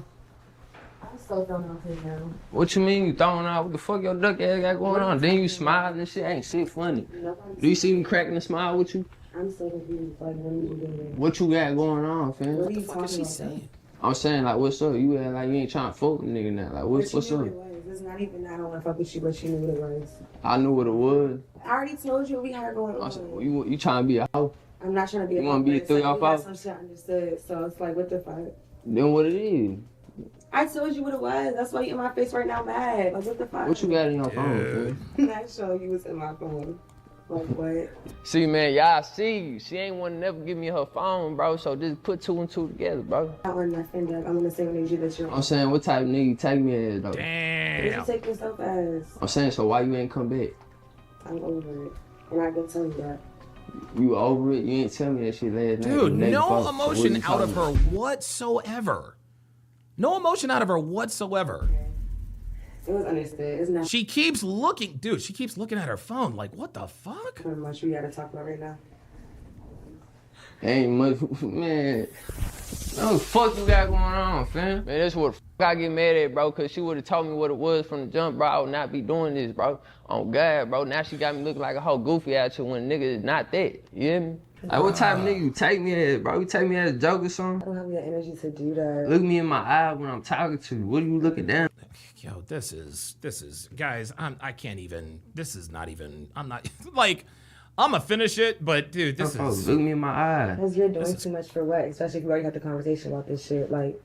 I'm so throwing off his now. What you mean you throwing out? What the fuck your duck ass got going on? Then you smiling and shit. Ain't shit funny. Do you see me cracking a smile with you? I'm so confused. Like, what are you doing? What you got going on, fam? What are you talking about? I'm saying, like, what's up? You act like you ain't trying to fuck with nigga now. Like, what's up? It's not even I don't want to fuck with you, but you knew what it was. I knew what it was. I already told you what we had going on. Said, well, you trying to be a hoe? I'm not trying to be a hoe. You want to be a 3 off out? Some shit I understood. So it's like, what the fuck? Then what it is? I told you what it was. That's why you in my face right now mad. Like, what the fuck? What you got in your phone, I'm not showing you what's in my phone. Like, what? See, man, y'all see, she ain't want to never give me her phone, bro, so just put 2 and 2 together, bro. I want nothing, Doug. I'm gonna say what you that you're. I'm saying, what type of nigga you take me as, though? Damn. Did you take yourself as? I'm saying, so why you ain't come back? I'm over it. And I can tell you that. You over it? You ain't tell me that shit last night. Dude, no emotion out of her whatsoever. No emotion out of her whatsoever. It was understood. It's not. She keeps looking, dude. She keeps looking at her phone. Like, what the fuck? How much we gotta talk about right now? Ain't much, man. What the fuck you got going on, fam? Man, that's what the fuck I get mad at, bro. Cause she would have told me what it was from the jump, bro. I would not be doing this, bro. On God, bro. Now she got me looking like a whole goofy out here when nigga is not that. You hear me? Like, what type of nigga you take me as, bro? You take me as a joke or something? I don't have the energy to do that. Look me in my eye when I'm talking to you. What are you looking down? Yo, this is, guys, I can't even, this is not even, I'm not, like, I'm gonna finish it, but dude, this is. Look me in my eye. Because you're doing too much for what? Especially if we already had the conversation about this shit. Like,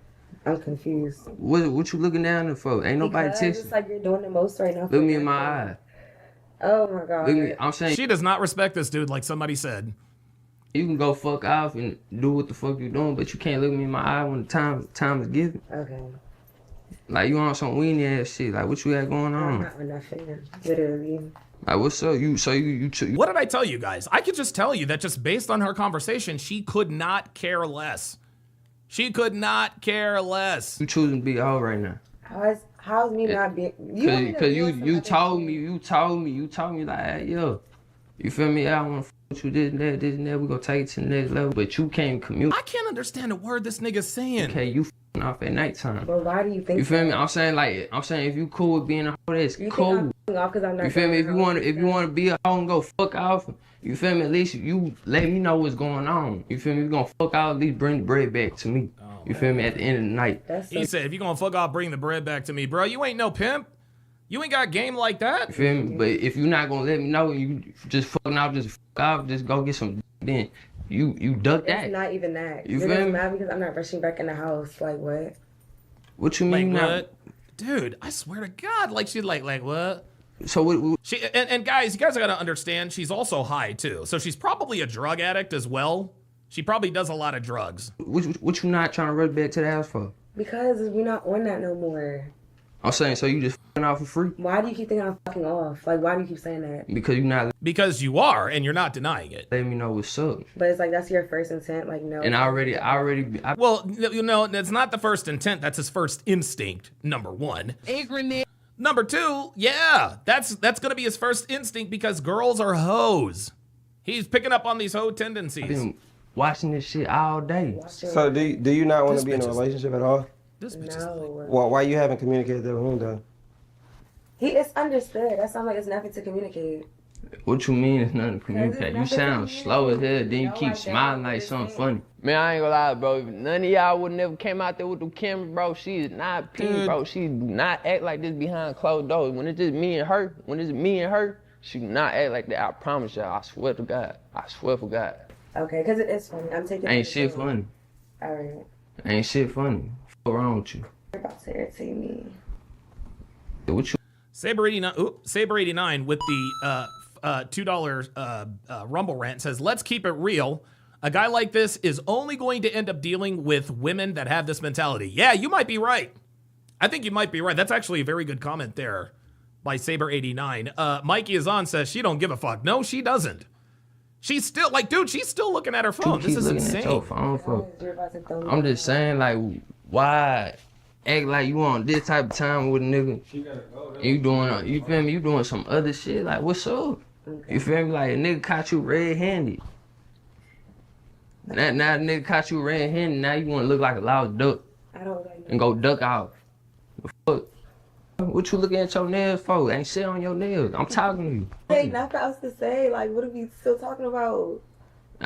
I'm confused. What you looking down there for? Ain't nobody texting. It's like you're doing the most right now. Look me in my eye. Oh my God. Look me, I'm saying. She does not respect this dude, like somebody said. You can go fuck off and do what the fuck you doing, but you can't look me in my eye when the time is given. Okay. Like, you on some weenie ass shit. Like, what you got going on? I'm not with nothing. Literally. Like, what's up? You What did I tell you guys? I could just tell you that just based on her conversation, she could not care less. She could not care less. You choosing to be out right now. How's me not being? Cause you told me like, hey, yo, you feel me? I want to with you this and that. We gonna take it to the next level. But you can't commute. I can't understand a word this nigga's saying. Okay, you off at nighttime. Well, why do you think? You feel me? that? I'm saying if you cool with being a hoe, that's You cool. think I'm off because I'm not. You feel me? If you want to be a hoe and go fuck off, you feel me? At least you let me know what's going on. You feel me? You gonna fuck out, at least bring the bread back to me. You feel me? At the end of the night. He said, if you gonna fuck off, bring the bread back to me, bro. You ain't no pimp. You ain't got game like that. You feel me? But if you're not gonna let me know, you just fucking off, just fuck off, just go get some. Then you duck that. It's not even that. You It feel doesn't me? matter because I'm not rushing back in the house. Like what? What you mean? Like now? what? Dude, I swear to God, like she's like what? So what? She and guys, you guys gotta understand, she's also high too. So she's probably a drug addict as well. She probably does a lot of drugs. What you not trying to rush back to the house for? Because we're not on that no more. I'm saying, so you just fucking off for free? Why do you keep thinking I'm fucking off? Like, why do you keep saying that? Because you're not. Because you are, and you're not denying it. Let me know what's up. But it's like that's your first intent. Like no. And I already. Well, you know, that's not the first intent. That's his first instinct. Number one. Number two, yeah, that's gonna be his first instinct because girls are hoes. He's picking up on these hoe tendencies. I've been watching this shit all day. So do you not want to be in a relationship at all? No. Why you haven't communicated that with him though? It's understood. That sounds like it's nothing to communicate. What you mean it's nothing to communicate? You sound slow as hell, then you keep smiling like something funny. Man, I ain't gonna lie, bro. If none of y'all would never came out there with the camera, bro, she is not P, bro. She do not act like this behind closed doors. When it's just me and her, she do not act like that. I promise y'all. I swear to God. I swear for God. Okay, because it is funny. I'm taking. Ain't shit funny. All right. Ain't shit funny. What's wrong with you? You're about to irritate me. What you? Saber89 with the $2 Rumble rant says, let's keep it real. A guy like this is only going to end up dealing with women that have this mentality. Yeah, you might be right. I think you might be right. That's actually a very good comment there by Saber89. Mikey is on, says she don't give a fuck. No, she doesn't. She's still like, dude, she's still looking at her phone. This is insane. At your phone for? I'm just saying, like, why act like you on this type of time with a nigga? You doing, you feel me? You doing some other shit? Like, what's up? You feel me? Like, a nigga caught you red-handed. Now the nigga caught you red-handed, now you want to look like a loud duck. I don't like and go duck out. The fuck? What you looking at your nails for? Ain't shit on your nails. I'm talking to you. Hey, nothing else to say. Like, what are we still talking about?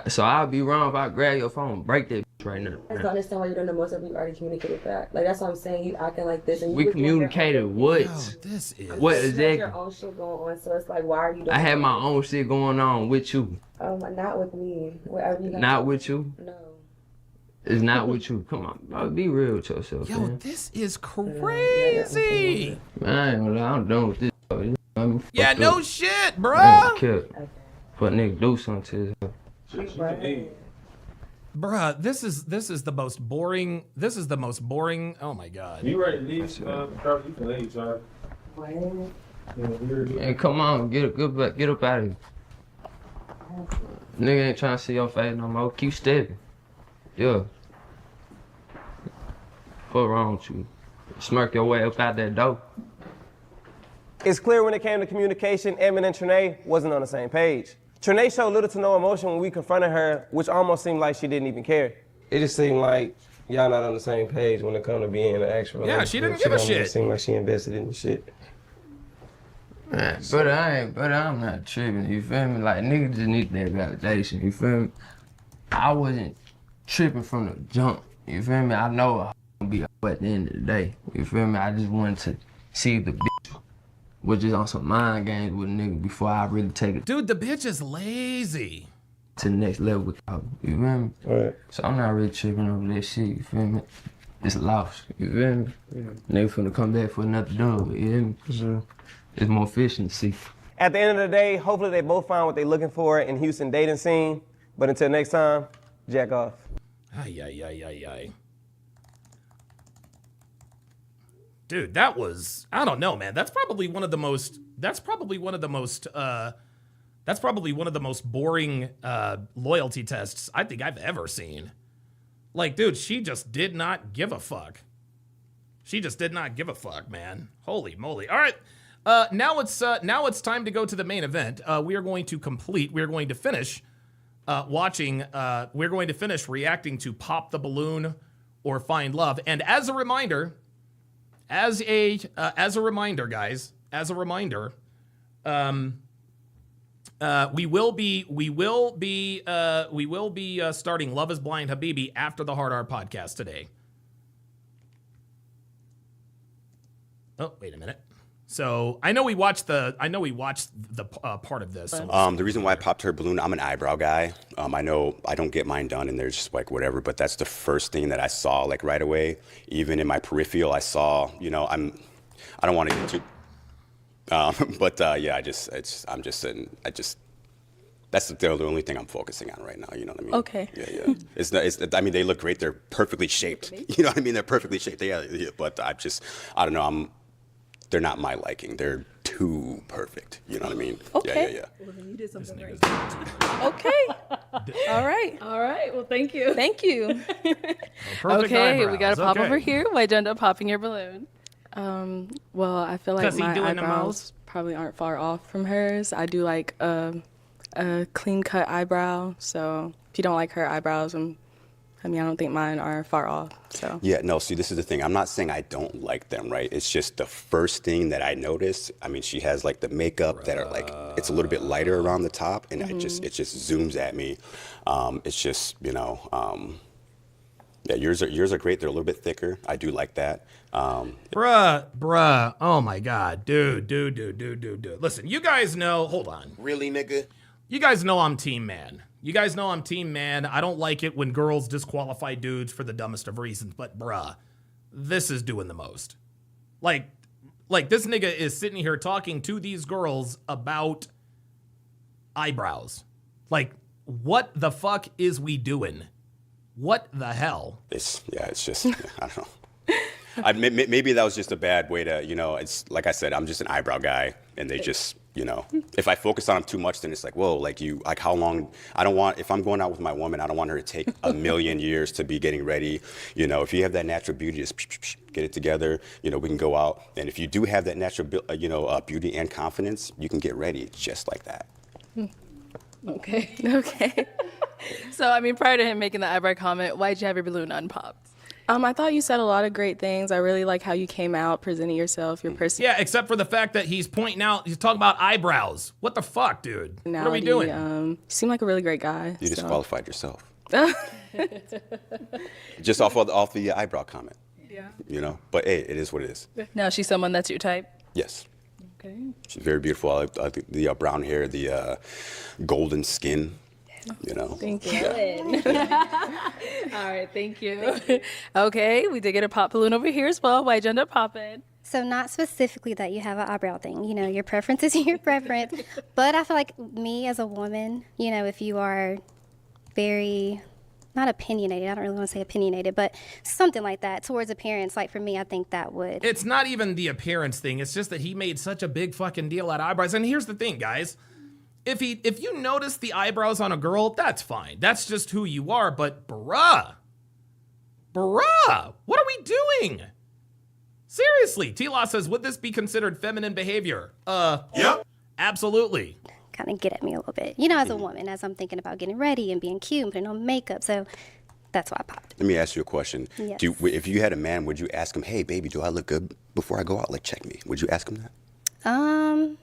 So I'll be wrong if I grab your phone and break that bitch right now. I don't understand why you don't know most of you already communicated that. Like, that's what I'm saying. You acting like this. And We you communicated what? Yo, this is... What You exactly? have your own shit going on, so it's like, why are you doing I had my own shit going on with you. Not with me. Whatever you Not with you? No. It's not with you. Come on, bro. Be real with yourself, Yo, man. this is crazy. Man, I ain't gonna lie. I'm done with this. Bro. Yeah, no shit, I bro. don't care. But nigga do something to his Bruh, this is the most boring. This is the most boring. Oh my god. You ready to leave? You can leave, Charlie. Hey, come on, get up out of here. Nigga ain't trying to see your face no more. Keep stepping. Yeah. What's wrong with you? Smirk your way up out that door. It's clear when it came to communication, Edmund and Trinae wasn't on the same page. Trinae showed little to no emotion when we confronted her, which almost seemed like she didn't even care. It just seemed like y'all not on the same page when it come to being in an actual relationship. Yeah, she didn't give a shit. It seemed like she invested in the shit. Man, I'm not tripping, you feel me? Like, niggas just need that validation, you feel me? I wasn't tripping from the jump, you feel me? I know I'm gonna be up at the end of the day, you feel me? I just wanted to see if the bitch was just on some mind games with a nigga before I really take it Dude, the bitch is lazy. to the next level without, you feel me? Right. So I'm not really tripping over that shit, you feel me? It's lost, you feel me? Nigga finna come back for another dub, you feel me? For sure. It's more efficiency. At the end of the day, hopefully they both find what they're looking for in Houston dating scene. But until next time, jack off. Ay. Dude, that was, I don't know, man. That's probably one of the most boring loyalty tests I think I've ever seen. Like, dude, she just did not give a fuck. She just did not give a fuck, man. Holy moly. All right. Now it's time to go to the main event. We are going to finish reacting to Pop the Balloon or find love. And as a reminder, guys, we will be starting Love Is Blind Habibi after the Hard R podcast today. Oh, wait a minute. So I know we watched the part of this. The reason why I popped her balloon, I'm an eyebrow guy. I know I don't get mine done and they're just like whatever, but that's the first thing that I saw like right away. Even in my peripheral, I saw, I don't want to get too, yeah, that's the only thing I'm focusing on right now. You know what I mean? Okay. Yeah. I mean, they look great. They're perfectly shaped. You know what I mean? They're perfectly shaped. Yeah, but I don't know. They're not my liking. They're too perfect. You know what I mean? Okay. Yeah. Well, then you did something right. Okay. All right. Well, thank you. Thank you. Okay, we got to pop over here. Why'd you end up popping your balloon? Well, I feel like my eyebrows probably aren't far off from hers. I do like a clean cut eyebrow. So if you don't like her eyebrows, I don't think mine are far off, so. Yeah, no, see, this is the thing. I'm not saying I don't like them, right? It's just the first thing that I noticed. I mean, she has like the makeup that are like, it's a little bit lighter around the top, and it just zooms at me. It's just, yeah, yours are great. They're a little bit thicker. I do like that. Bruh, oh my God, dude. Listen, you guys know, hold on. Really, nigga? You guys know I'm team man. I don't like it when girls disqualify dudes for the dumbest of reasons, but bruh, this is doing the most. Like this nigga is sitting here talking to these girls about eyebrows. Like, what the fuck is we doing? What the hell? It's just, I don't know. Maybe that was just a bad way to, it's like I said, I'm just an eyebrow guy, and they just, if I focus on them too much, then it's like, whoa, like how long, if I'm going out with my woman, I don't want her to take a million years to be getting ready. If you have that natural beauty, just get it together, we can go out. And if you do have that natural, beauty and confidence, you can get ready just like that. Okay. So, prior to him making the eyebrow comment, why'd you have your balloon unpopped? I thought you said a lot of great things. I really like how you came out, presenting yourself, your person. Yeah, except for the fact that he's pointing out, he's talking about eyebrows. What the fuck, dude? What are we doing? You seem like a really great guy. You disqualified yourself. Just off the eyebrow comment. Yeah. But hey, it is what it is. Now, she's someone that's your type? Yes. Okay. She's very beautiful. I like the brown hair, the golden skin. Thank you. All right, thank you. Okay, we did get a pop balloon over here as well. Why'd you end up popping? So not specifically that you have an eyebrow thing. Your preference is your preference. But I feel like me as a woman, if you are very, not opinionated, I don't really want to say opinionated, but something like that towards appearance, like for me, I think that would. It's not even the appearance thing. It's just that he made such a big fucking deal out of eyebrows. And here's the thing, guys. If you notice the eyebrows on a girl, that's fine. That's just who you are. But bruh, what are we doing? Seriously, T-Law says, would this be considered feminine behavior? Yep. Absolutely. Kind of get at me a little bit. As a woman, as I'm thinking about getting ready and being cute and putting on makeup. So that's why I popped. Let me ask you a question. Yes. If you had a man, would you ask him, hey, baby, do I look good before I go out? Like, check me. Would you ask him that?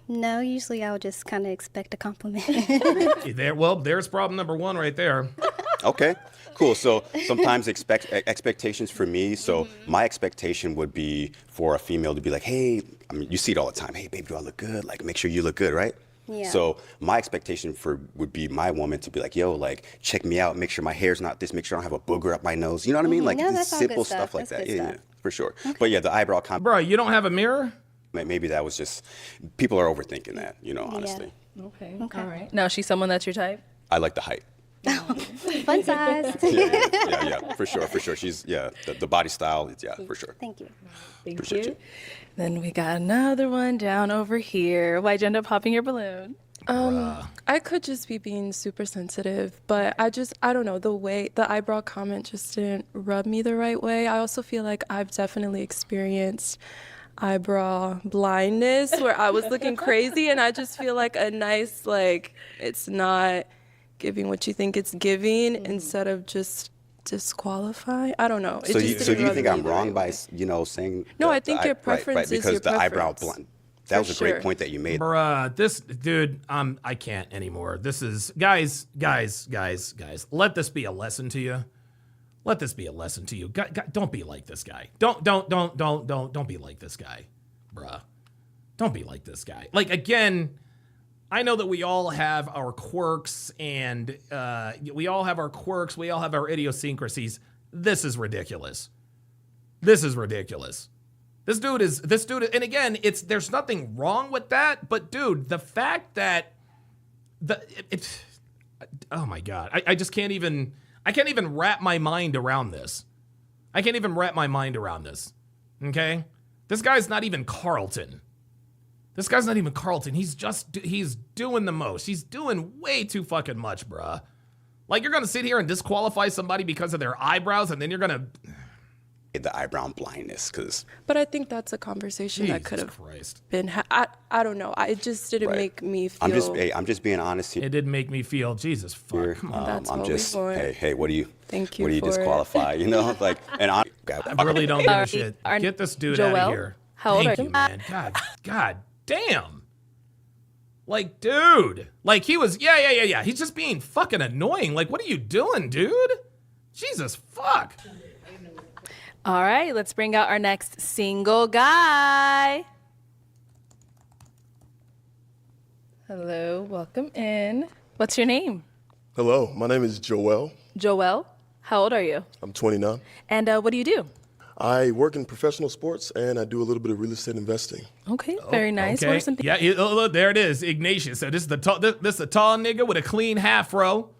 No, usually I would just kind of expect a compliment. There's problem number one right there. Okay, cool. So sometimes expectations for me. So my expectation would be for a female to be like, hey, you see it all the time. Hey, baby, do I look good? Like, make sure you look good, right? Yeah. So my expectation would be my woman to be like, yo, like, check me out. Make sure my hair's not this. Make sure I don't have a booger up my nose. You know what I mean? Like, no, that's simple stuff like that. Yeah, for sure. Okay. But yeah, the eyebrow comment. Bro, you don't have a mirror? Maybe that was just, people are overthinking that, honestly. Yeah. Okay. All right. Now, she's someone that's your type? I like the height. Fun size. Yeah, for sure. She's, the body style, for sure. Thank you. Thank you. Then we got another one down over here. Why'd you end up popping your balloon? I could just be being super sensitive, but I don't know, the eyebrow comment just didn't rub me the right way. I also feel like I've definitely experienced eyebrow blindness where I was looking crazy, and I just feel like a nice, like, it's not giving what you think it's giving instead of just disqualify. I don't know. So you think I'm wrong by saying? No, I think your preference is because your the eyebrow preference. blunt. That was a For great sure. point that you made. Bruh, this dude, I can't anymore. This is guys. Let this be a lesson to you. Let this be a lesson to you. Don't be like this guy. Don't be like this guy, bruh. Don't be like this guy. Like, again, I know that we all have our quirks and we all have our idiosyncrasies. This is ridiculous. This dude is, and again, there's nothing wrong with that, but dude, the fact that oh my God, I just can't even wrap my mind around this. Okay? This guy's not even Carlton. He's doing the most. He's doing way too fucking much, bruh. Like, you're gonna sit here and disqualify somebody because of their eyebrows, and then you're gonna... The eyebrow blindness, because... But I think that's a conversation that could have been... I don't know. It just didn't make me feel... I'm just being honest here. It didn't make me feel, Jesus, fuck. Come on. That's I'm what just, we want. hey, what do you... Thank you What do you for it. disqualify? You know, like, and I really don't give a shit. Get this dude out of here. How old Thank are you, you? man. God damn. Like, dude. Like, he was, yeah. He's just being fucking annoying. Like, what are you doing, dude? Jesus, fuck. All right, let's bring out our next single guy. Hello, welcome in. What's your name? Hello, my name is Joel. Joel. How old are you? I'm 29. And what do you do? I work in professional sports and I do a little bit of real estate investing. Okay, very nice. Okay. What are some Look, there it is, Ignatius. So this is this is a tall nigga with a clean afro.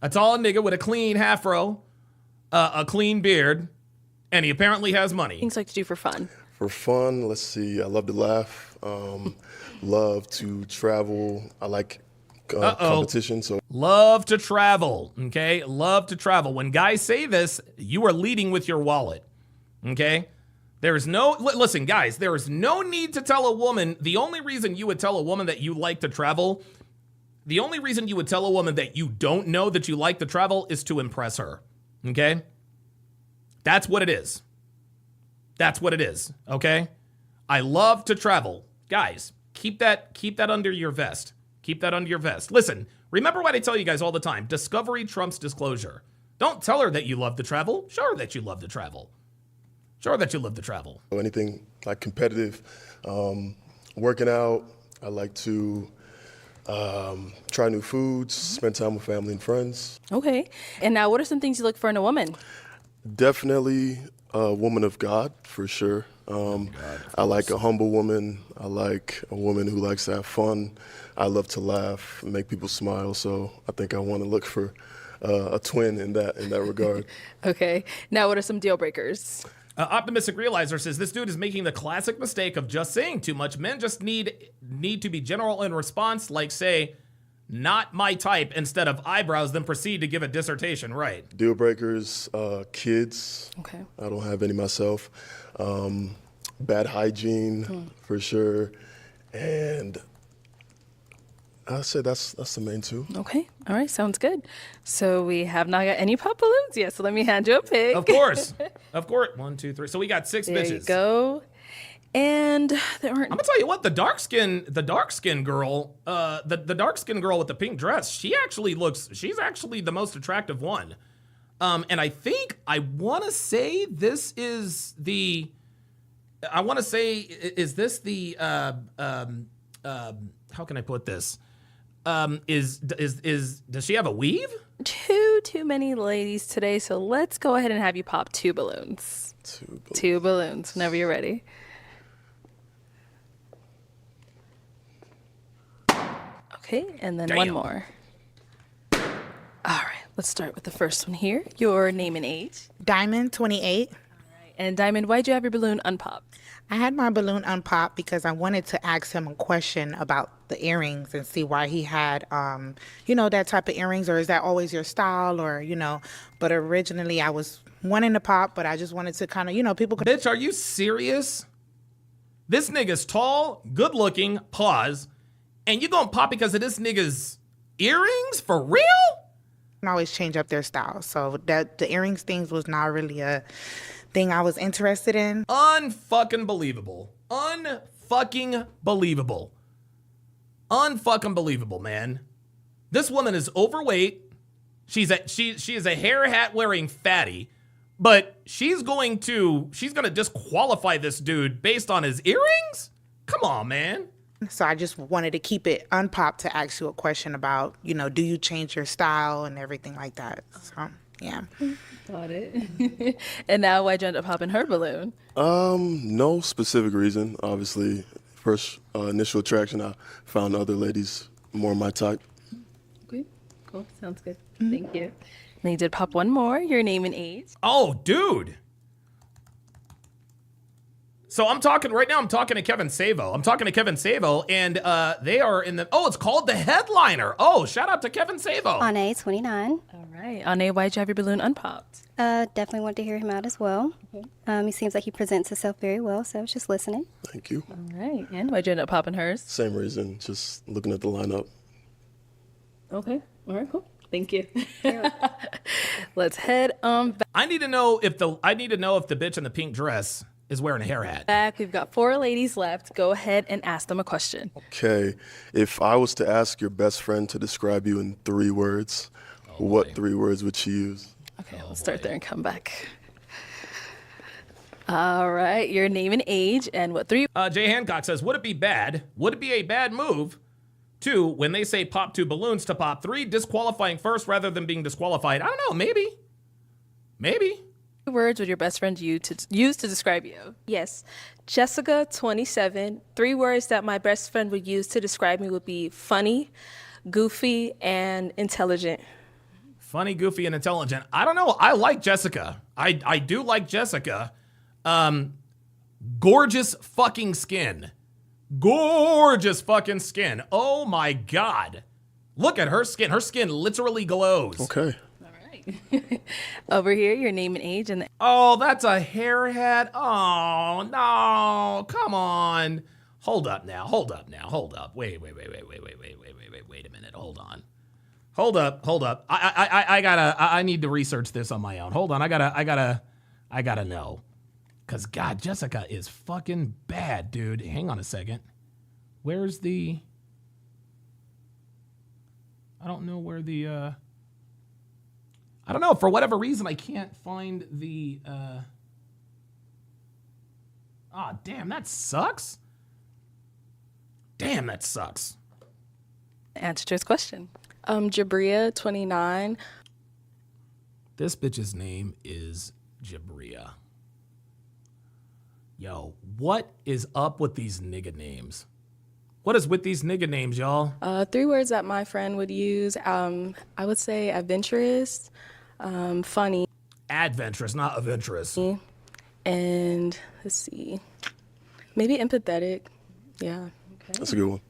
A tall nigga with a clean afro, a clean beard, and he apparently has money. things like to do for fun? For fun, let's see, I love to laugh, love to travel. I like competition. So love to travel, okay? Love to travel. When guys say this, you are leading with your wallet, okay? There is no, listen, guys, there is no need to tell a woman, the only reason you would tell a woman that you like to travel, the only reason you would tell a woman that you don't know that you like to travel is to impress her, okay? That's what it is. That's what it is, okay? I love to travel. Guys, keep that under your vest. Keep that under your vest. Listen, remember what I tell you guys all the time. Discovery trumps disclosure. Don't tell her that you love to travel. Show her that you love to travel. Show her that you love to travel. anything like competitive, working out. I like to try new foods, spend time with family and friends. Okay. And now what are some things you look for in a woman? Definitely a woman of God, for sure. I like a humble woman. I like a woman who likes to have fun. I love to laugh and make people smile. So I think I want to look for a twin in that regard. Okay. Now what are some deal breakers? Optimistic Realizer says, this dude is making the classic mistake of just saying too much. Men just need to be general in response, like say, not my type, instead of eyebrows, then proceed to give a dissertation. Right. Deal breakers, kids. Okay. I don't have any myself. Bad hygiene, for sure. And I'd say that's the main two. Okay. All right. Sounds good. So we have not got any pop balloons yet. So let me hand you a pick. Of course. 1, 2, 3. So we got 6 There bitches. you go. And there aren't. I'm gonna tell you what, the dark skin girl, the dark skin girl with the pink dress, she's actually the most attractive one. And I wanna say this is the, is this the, how can I put this? Does she have a weave? Too many ladies today, so let's go ahead and have you pop 2 balloons. 2 balloons, whenever you're ready. Okay, and then one more. All right, let's start with the first one here. Your name and age. Diamond, 28. All right, and Diamond, why'd you have your balloon unpopped? I had my balloon unpopped because I wanted to ask him a question about the earrings and see why he had, that type of earrings, or is that always your style, or, but originally I was wanting to pop, but I just wanted to kind of, people could. Bitch, are you serious? This nigga's tall, good looking, pause, and you gonna pop because of this nigga's earrings? For real? can always change up their style. So that the earrings things was not really a thing I was interested in. Unfucking believable. Unfucking believable. Unfucking believable, man. This woman is overweight. She is a hair hat wearing fatty, but she's gonna disqualify this dude based on his earrings? Come on, man. So I just wanted to keep it unpopped to ask you a question about, do you change your style and everything like that? So, yeah. Got it. And now why'd you end up popping her balloon? No specific reason. Obviously, first initial attraction, I found other ladies more my type. Okay, cool. Sounds good. Thank you. And you did pop one more, your name and age. Oh, dude. So I'm talking to Kevin Savo. And they are in the, it's called The Headliner. Oh, shout out to Kevin Savo. Ane, 29. All right. Ane, why'd you have your balloon unpopped? Definitely want to hear him out as well. He seems like he presents himself very well, so I was just listening. Thank you. All right. And why'd you end up popping hers? Same reason, just looking at the lineup. Okay. All right, cool. Thank you. Let's head back. I need to know if the bitch in the pink dress is wearing a hair hat. We've got 4 ladies left. Go ahead and ask them a question. Okay. If I was to ask your best friend to describe you in 3 words, what 3 words would she use? Okay, let's start there and come back. All right, your name and age and what 3? Jay Hancock says, would it be a bad move 2, when they say pop 2 balloons to pop 3, disqualifying first rather than being disqualified? I don't know, maybe. 3 words would your best friend use to describe you? Yes. Jessica, 27. 3 words that my best friend would use to describe me would be funny, goofy, and intelligent. Funny, goofy, and intelligent. I don't know. I like Jessica. I do like Jessica. Gorgeous fucking skin. Gorgeous fucking skin. Oh my God. Look at her skin. Her skin literally glows. Okay. Over here, your name and age and Oh, that's a hair hat. Oh, no. Come on. Hold up now. Wait a minute. Hold on. Hold up. I need to research this on my own. Hold on. I gotta know. Cause God, Jessica is fucking bad, dude. Hang on a second. Where's the, I don't know where the, I don't know. For whatever reason, I can't find the, damn, that sucks. Answer to his question. Jabria, 29. This bitch's name is Jabria. Yo, what is up with these nigga names? What is with these nigga names, y'all? 3 words that my friend would use. I would say adventurous, funny. Adventurous, not adventurous. And let's see, maybe empathetic. Yeah. Okay. That's a good one.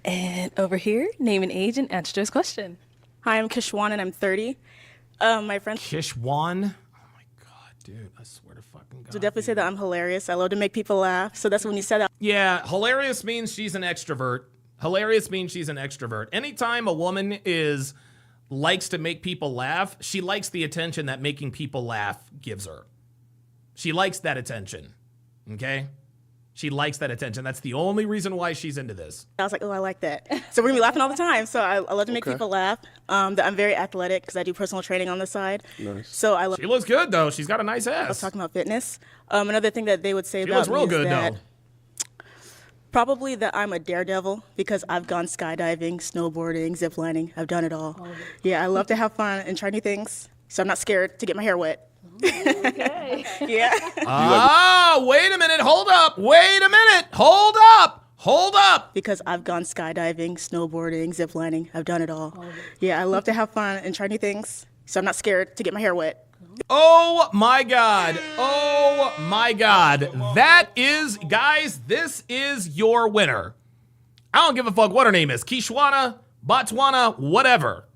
And over here, name and age and answer to his question. Hi, I'm Kishwan and I'm 30. My friend Kishwan? Oh my God, dude, I swear to fucking God. would definitely say that I'm hilarious. I love to make people laugh. So that's when you said that. Yeah, hilarious means she's an extrovert. Anytime a woman likes to make people laugh, she likes the attention that making people laugh gives her. She likes that attention, okay? She likes that attention. That's the only reason why she's into this. I was like, oh, I like that. So we're gonna be laughing all the time. So I love to make people laugh. That I'm very athletic because I do personal training on the side. Nice. So I love. She looks good though. She's got a nice ass. I was talking about fitness. Another thing that they would say She about looks real me good is that though. probably that I'm a daredevil because I've gone skydiving, snowboarding, ziplining. I've done it all. Yeah, I love to have fun and try new things. So I'm not scared to get my hair wet. Okay. Yeah. Wait a minute. Hold up. Because I've gone skydiving, snowboarding, ziplining. I've done it all. Yeah, I love to have fun and try new things. So I'm not scared to get my hair wet. Oh my God. That is, guys, this is your winner. I don't give a fuck what her name is. Kishwana, Botswana, whatever.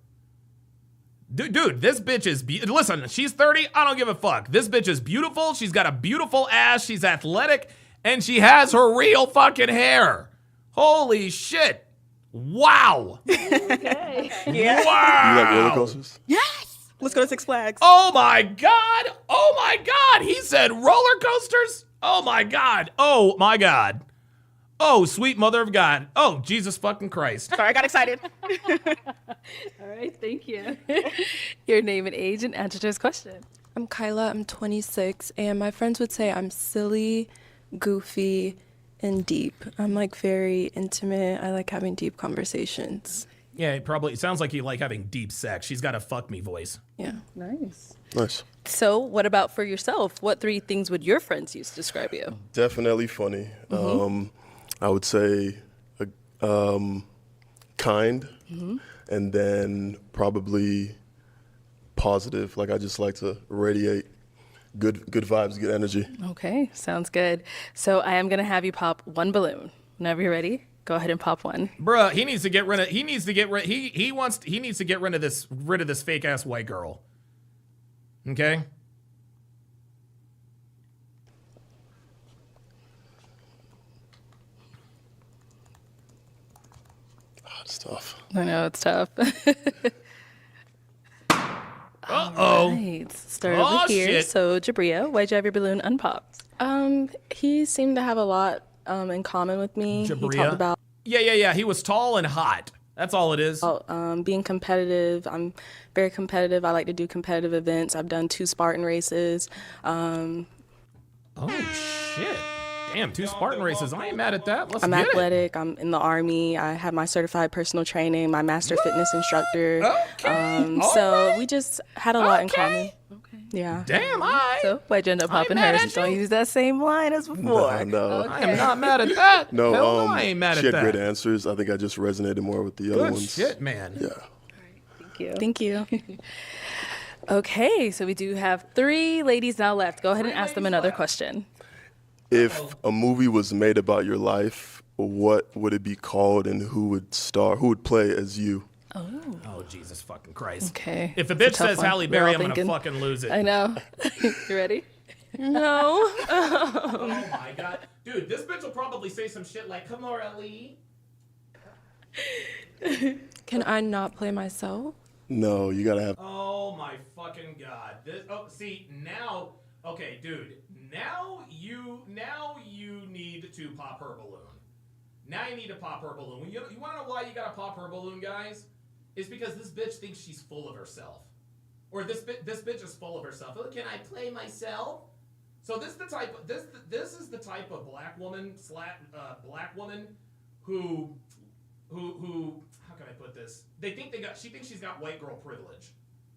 Dude, this bitch is, listen, she's 30. I don't give a fuck. This bitch is beautiful. She's got a beautiful ass. She's athletic. And she has her real fucking hair. Holy shit. Wow. Okay. Yeah. Wow. You like roller coasters? Yes. Let's go to Six Flags. Oh my God. Oh my God. He said roller coasters. Oh my God. Oh my God. Oh, sweet mother of God. Oh, Jesus fucking Christ. Sorry, I got excited. All right, thank you. Your name and age and answer to his question. I'm Kyla, I'm 26, and my friends would say I'm silly, goofy, and deep. I'm like very intimate. I like having deep conversations. Yeah, it sounds like you like having deep sex. She's got a fuck me voice. Yeah. Nice. Nice. So, what about for yourself? What 3 things would your friends use to describe you? Definitely funny. I would say kind, and then probably positive. Like I just like to radiate good vibes, good energy. Okay, sounds good. So, I am going to have you pop 1 balloon. Whenever you're ready, go ahead and pop 1. Bruh, he needs to get rid of he needs to get rid of this fake ass white girl. Okay? It's tough. I know, it's tough. Uh-oh. Right, start over here. Shit. So, Jabria, why'd you have your balloon unpopped? He seemed to have a lot in common with me. He Jabria? talked about Yeah. He was tall and hot. That's all it is. being competitive. I'm very competitive. I like to do competitive events. I've done 2 Spartan races. Oh shit. Damn, 2 Spartan races. I ain't mad at that. Let's I'm get athletic. I'm in the Army. I have my certified personal training, my master fitness instructor. Okay. So we just had a lot in common. Okay. Yeah. Damn, I. So, why'd you end up popping mad hers? at Don't you. use that same line as before. No. I am not mad at that. No, Hell no, I ain't mad she at had that. great answers. I think I just resonated more with the other Good ones. shit, man. Yeah. Thank you. Thank you. Okay, so we do have 3 ladies now left. Go ahead and ask them another question. If a movie was made about your life, what would it be called, and who would star? Who would play as you? Oh, Jesus fucking Christ. Okay. If a That's bitch tough says one. Halle We're Berry, all I'm gonna thinking. fucking lose it. I know. You ready? No. Oh my God. Dude, this bitch will probably say some shit like, come on, Ellie. Can I not play myself? No, you gotta have. Oh my fucking God. See, now, okay, dude, now you need to pop her balloon. Now you need to pop her balloon. You wanna know why you gotta pop her balloon, guys? It's because this bitch thinks she's full of herself. Or this bitch is full of herself. Oh, can I play myself? So this is the type of black woman who how can I put this? She thinks she's got white girl privilege.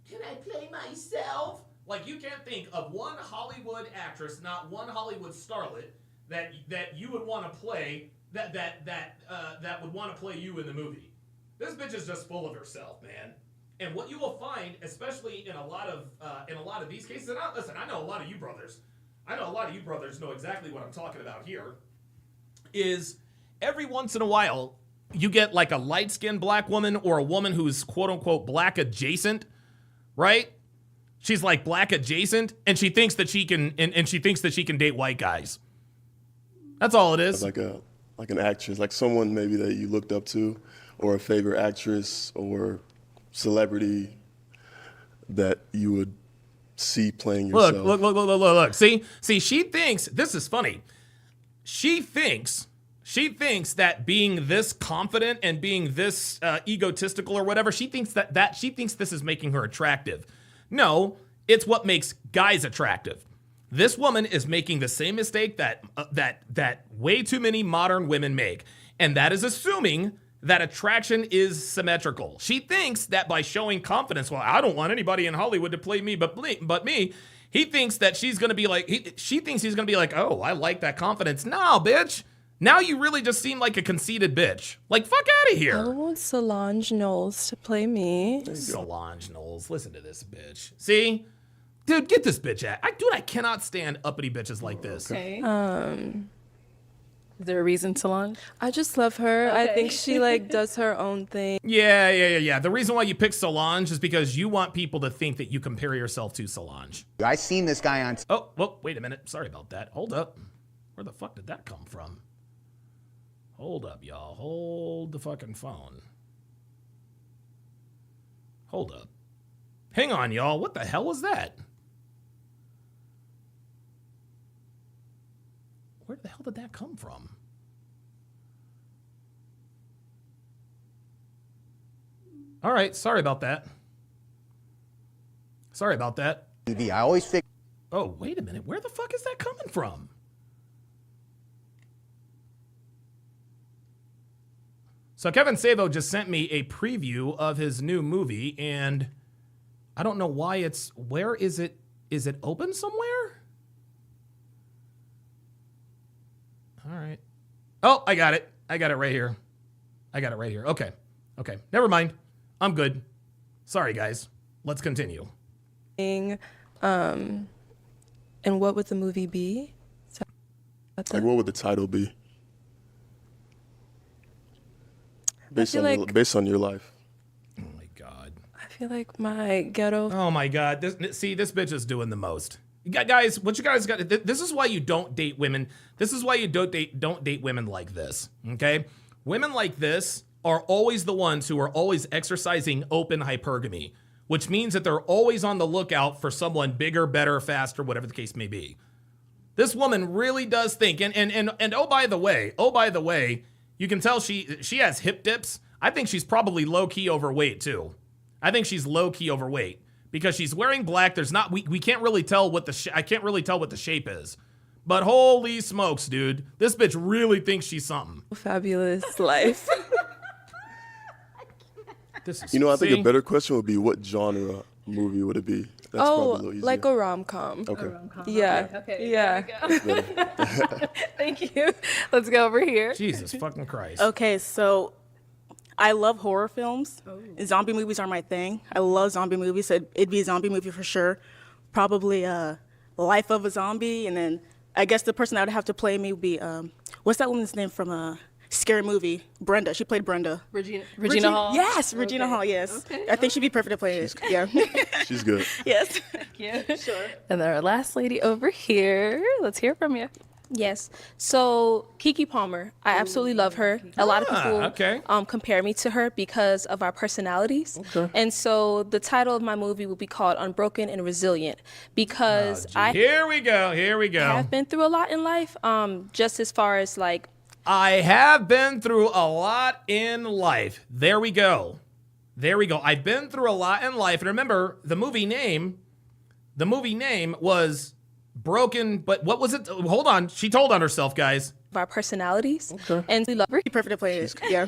Can I play myself? Like, you can't think of one Hollywood actress, not one Hollywood starlet that you would want to play that would want to play you in the movie. This bitch is just full of herself, man. And what you will find, especially in a lot of these cases, and I know a lot of you brothers. I know a lot of you brothers know exactly what I'm talking about here. Is every once in a while you get like a light-skinned black woman or a woman who's quote unquote black adjacent, right? She's like black adjacent, and she thinks that she can and she thinks that she can date white guys. That's all it is. Like an actress, like someone maybe that you looked up to, or a favorite actress or celebrity that you would see playing yourself. Look. See, she thinks, this is funny. She thinks that being this confident and being this egotistical or whatever, she thinks she thinks this is making her attractive. No, it's what makes guys attractive. This woman is making the same mistake that way too many modern women make, and that is assuming that attraction is symmetrical. She thinks that by showing confidence, well, I don't want anybody in Hollywood to play me but me. He thinks that she's gonna be like, she thinks he's gonna be like, oh, I like that confidence. No, bitch. Now you really just seem like a conceited bitch. Like, fuck out of here. I want Solange Knowles to play me. Solange Knowles, listen to this bitch. See? Dude, get this bitch out. I cannot stand uppity bitches like this. Okay. Is there a reason, Solange? I just love her. Okay. I think she like does her own thing. Yeah. The reason why you pick Solange is because you want people to think that you compare yourself to Solange. I seen this guy on. Oh, well, wait a minute. Sorry about that. Hold up. Where the fuck did that come from? Hold up, y'all. Hold the fucking phone. Hold up. Hang on, y'all. What the hell was that? Where the hell did that come from? All right, sorry about that. Sorry about that. I always think. Oh, wait a minute. Where the fuck is that coming from? So Kevin Savo just sent me a preview of his new movie, and I don't know why it's... Where is it? Is it open somewhere? All right. Oh, I got it. I got it right here. I got it right here. Okay. Okay. Never mind. I'm good. Sorry, guys. Let's continue. And what would the movie be? Like, what would the title be? Based on your life. I feel like my ghetto. Oh my God! This bitch is doing the most. Guys, what you guys got? This is why you don't date women. This is why you don't date women like this. Okay, women like this are always the ones who are always exercising open hypergamy, which means that they're always on the lookout for someone bigger, better, faster, whatever the case may be. This woman really does think, and oh by the way, you can tell she has hip dips. I think she's probably low key overweight too. I think she's low key overweight because she's wearing black. There's not we can't really tell what I can't really tell what the shape is. But holy smokes, dude, this bitch really thinks she's something. Fabulous life. I think a better question would be, what genre movie would it be? That's probably a little easier. Like a rom-com. Okay. Yeah. Okay. Yeah. Thank you. Let's go over here. Jesus fucking Christ. Okay, so I love horror films. Zombie movies are my thing. I love zombie movies, so it'd be a zombie movie for sure. Probably Life of a Zombie, and then I guess the person that would have to play me would be, what's that woman's name from Scary Movie? Brenda. She played Brenda. Regina Hall? Yes, Regina Hall, yes. Okay. I think she'd be perfect to play it. Yeah. She's good. Yes. Thank you. Sure. And then our last lady over here. Let's hear from you. Yes. So Keke Palmer, I absolutely love her. A lot of people compare me to her because of our personalities. Okay. And so the title of my movie will be called Unbroken and Resilient because Here we go. Here we go. have been through a lot in life. Just as far as like I have been through a lot in life. There we go. There we go. I've been through a lot in life. And remember, the movie name was Broken, but what was it? Hold on. She told on herself, guys. of our personalities. Okay. And we love her. Perfect to play it. Yeah.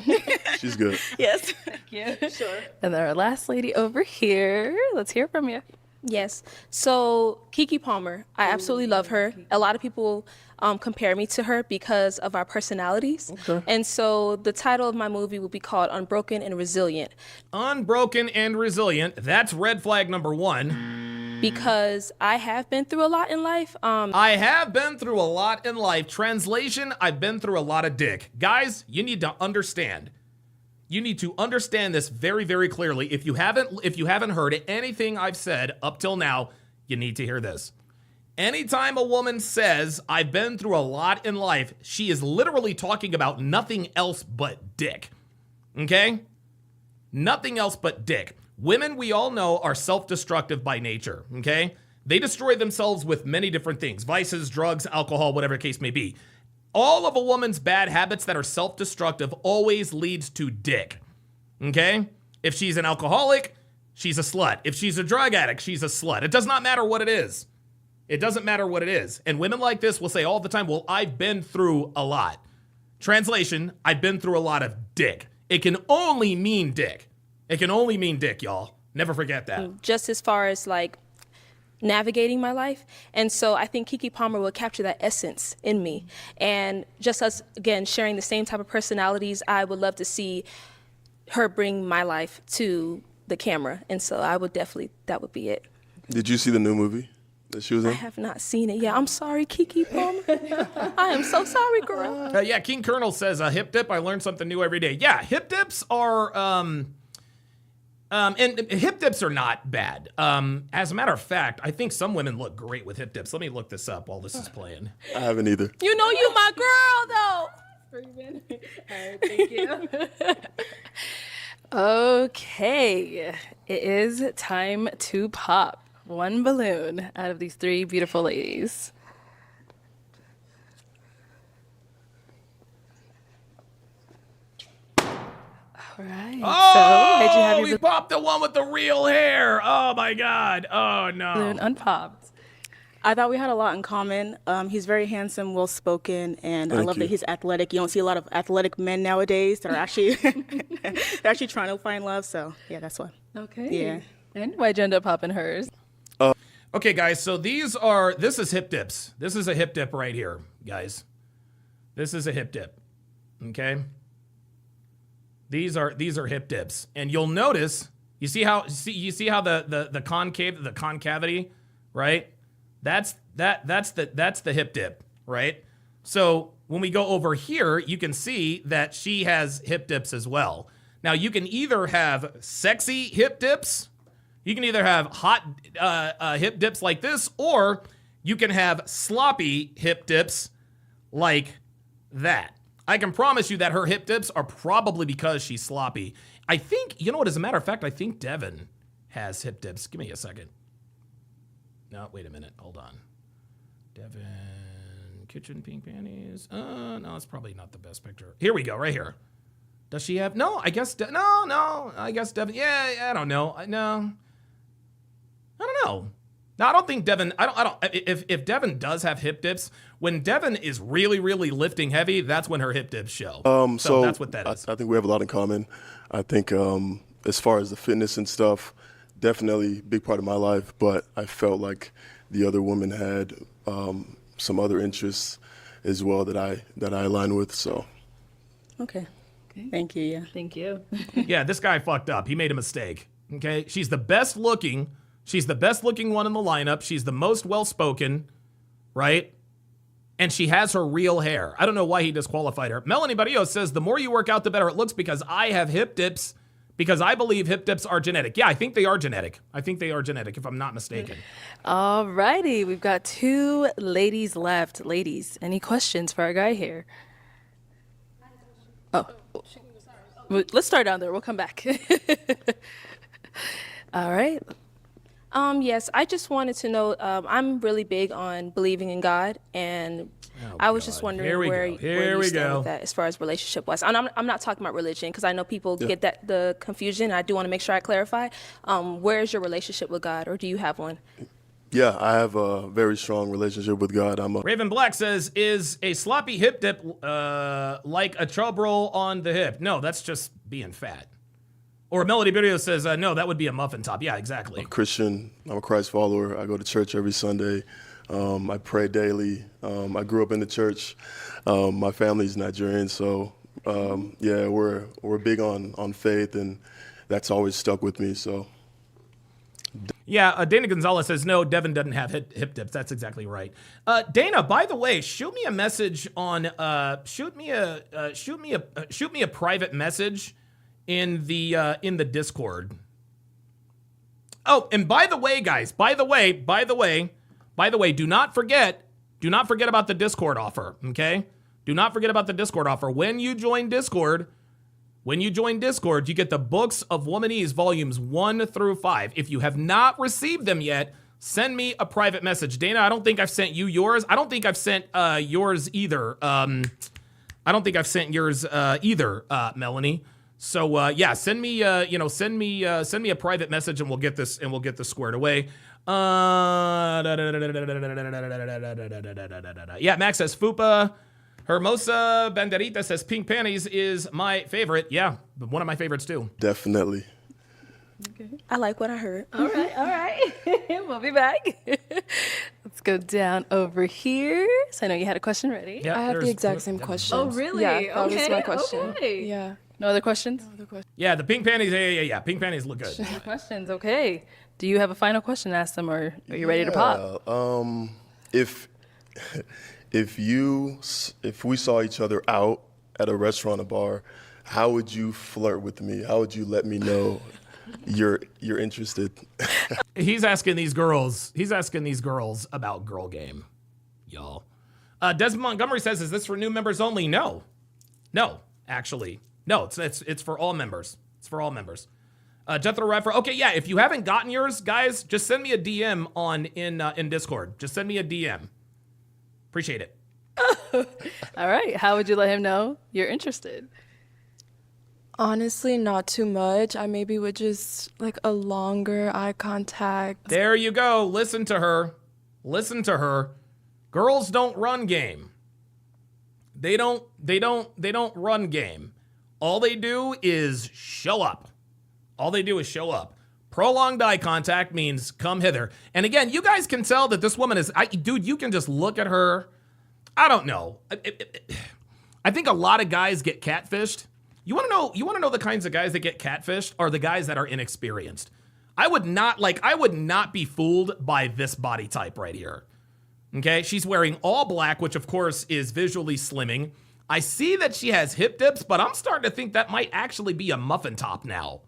She's good. Yes. Thank you. Sure. And then our last lady over here. Let's hear from you. Yes. So Keke Palmer, I absolutely love her. A lot of people compare me to her because of our personalities. Okay. And so the title of my movie will be called Unbroken and Resilient. Unbroken and Resilient. That's red flag number 1. Because I have been through a lot in life. I have been through a lot in life. Translation, I've been through a lot of dick. Guys, you need to understand. You need to understand this very, very clearly. If you haven't heard anything I've said up till now, you need to hear this. Anytime a woman says, I've been through a lot in life, she is literally talking about nothing else but dick. Okay? Nothing else but dick. Women, we all know, are self-destructive by nature, okay? They destroy themselves with many different things. Vices, drugs, alcohol, whatever the case may be. All of a woman's bad habits that are self-destructive always leads to dick, okay? If she's an alcoholic, she's a slut. If she's a drug addict, she's a slut. It does not matter what it is. It doesn't matter what it is. And women like this will say all the time, well, I've been through a lot. Translation, I've been through a lot of dick. It can only mean dick. It can only mean dick, y'all. Never forget that. Just as far as like navigating my life. And so I think Keke Palmer will capture that essence in me. And just us, again, sharing the same type of personalities, I would love to see her bring my life to the camera. And so I would definitely, that would be it. Did you see the new movie that she was in? I have not seen it. Yeah, I'm sorry, Keke Palmer. I am so sorry, girl. Yeah, King Colonel says, hip dip, I learn something new every day. Yeah, hip dips are... and hip dips are not bad. As a matter of fact, I think some women look great with hip dips. Let me look this up while this is playing. I haven't either. You know you my girl, though. Freeman. All right, thank you. Okay, it is time to pop one balloon out of these three beautiful ladies. All right. Oh, we popped the one with the real hair. Oh my God. Oh no. Balloon unpopped. I thought we had a lot in common. He's very handsome, well-spoken, and I Thank love you. that he's athletic. You don't see a lot of athletic men nowadays that are actually they're actually trying to find love. So yeah, that's why. Okay. Yeah. And why'd you end up popping hers? Okay, guys. So this is hip dips. This is a hip dip right here, guys. This is a hip dip. Okay. These are hip dips, and you'll notice. You see how the concavity, right? That's the hip dip, right? So when we go over here, you can see that she has hip dips as well. Now you can either have sexy hip dips, you can either have hot hip dips like this, or you can have sloppy hip dips like that. I can promise you that her hip dips are probably because she's sloppy. I think, you know what, as a matter of fact, I think Devin has hip dips. Give me a second. No, wait a minute. Hold on. Devin, kitchen pink panties. No, it's probably not the best picture. Here we go, right here. Does she have? No, I guess. No. I guess Devin. Yeah, I don't know. No, I don't know. No, I don't think Devin. I don't. If Devin does have hip dips, when Devin is really, really lifting heavy, that's when her hip dips show. So that's what that is. I think we have a lot in common. I think as far as the fitness and stuff, definitely a big part of my life, but I felt like the other woman had some other interests as well that I align with. So, Okay. Thank you. Yeah. Thank you. Yeah, this guy fucked up. He made a mistake. Okay, she's the best looking. She's the best looking one in the lineup. She's the most well spoken, right? And she has her real hair. I don't know why he disqualified her. Melanie Barrios says the more you work out, the better it looks because I have hip dips. Because I believe hip dips are genetic. Yeah, I think they are genetic. If I'm not mistaken. All righty, we've got two ladies left. Ladies, any questions for our guy here? Oh, let's start down there. We'll come back. All right. Yes, I just wanted to know, I'm really big on believing in God, and I was just wondering where you stand with that as far as relationship wise. And I'm not talking about religion because I know people get the confusion. I do want to make sure I clarify. Where is your relationship with God, or do you have one? Yeah, I have a very strong relationship with God. Raven Black says, is a sloppy hip dip like a chub roll on the hip? No, that's just being fat. Or Melody Video says, no, that would be a muffin top. Yeah, exactly. I'm a Christian. I'm a Christ follower. I go to church every Sunday. I pray daily. I grew up in the church. My family's Nigerian, so yeah, we're big on faith, and that's always stuck with me. So. Yeah, Dana Gonzalez says, no, Devin doesn't have hip dips. That's exactly right. Dana, by the way, shoot me a message on, shoot me a private message in the Discord. Oh, and by the way, guys, by the way, do not forget about the Discord offer, okay? Do not forget about the Discord offer. When you join Discord, you get the books of Womanese volumes 1 through 5. If you have not received them yet, send me a private message. Dana, I don't think I've sent you yours. I don't think I've sent yours either. Melanie. So yeah, send me a private message, and we'll get this squared away. Yeah, Max says Fupa. Hermosa Banderita says pink panties is my favorite. Yeah, one of my favorites too. Definitely. Okay. I like what I heard. All right. We'll be back. Let's go down over here. So I know you had a question ready. Yeah, I have the exact same question. Oh, really? Yeah, that was my question. Okay. Yeah. No other questions? Yeah, the pink panties. Yeah. Pink panties look good. No questions. Okay. Do you have a final question to ask them, or are you ready to pop? If we saw each other out at a restaurant or bar, how would you flirt with me? How would you let me know you're interested? He's asking these girls about girl game, y'all. Desmond Montgomery says, is this for new members only? No. No, actually. No, it's for all members. It's for all members. Jethro Redfer. Okay, yeah, if you haven't gotten yours, guys, just send me a DM in Discord. Just send me a DM. Appreciate it. All right. How would you let him know you're interested? Honestly, not too much. I maybe would just like a longer eye contact. There you go. Listen to her. Listen to her. Girls don't run game. They don't run game. All they do is show up. All they do is show up. Prolonged eye contact means come hither. And again, you guys can tell that this woman is, dude, you can just look at her. I don't know. I think a lot of guys get catfished. You want to know the kinds of guys that get catfished are the guys that are inexperienced. I would not be fooled by this body type right here. Okay, she's wearing all black, which of course is visually slimming. I see that she has hip dips, but I'm starting to think that might actually be a muffin top now.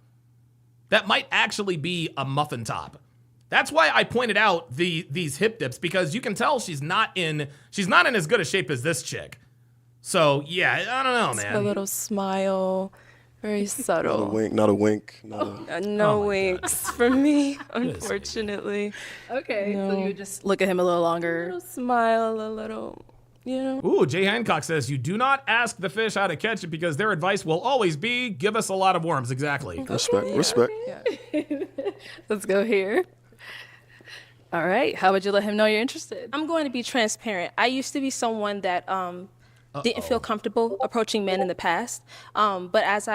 That might actually be a muffin top. That's why I pointed out these hip dips, because you can tell she's not in as good a shape as this chick. So yeah, I don't know, man. A little smile, very subtle. Not a wink. No winks for me, unfortunately. Okay, No. so you just look at him a little longer. A little smile, a little, you know. Ooh, Jay Hancock says, you do not ask the fish how to catch it because their advice will always be, give us a lot of worms. Exactly. Respect. Let's go here. All right. How would you let him know you're interested? I'm going to be transparent. I used to be someone that didn't feel comfortable approaching men in the past. But as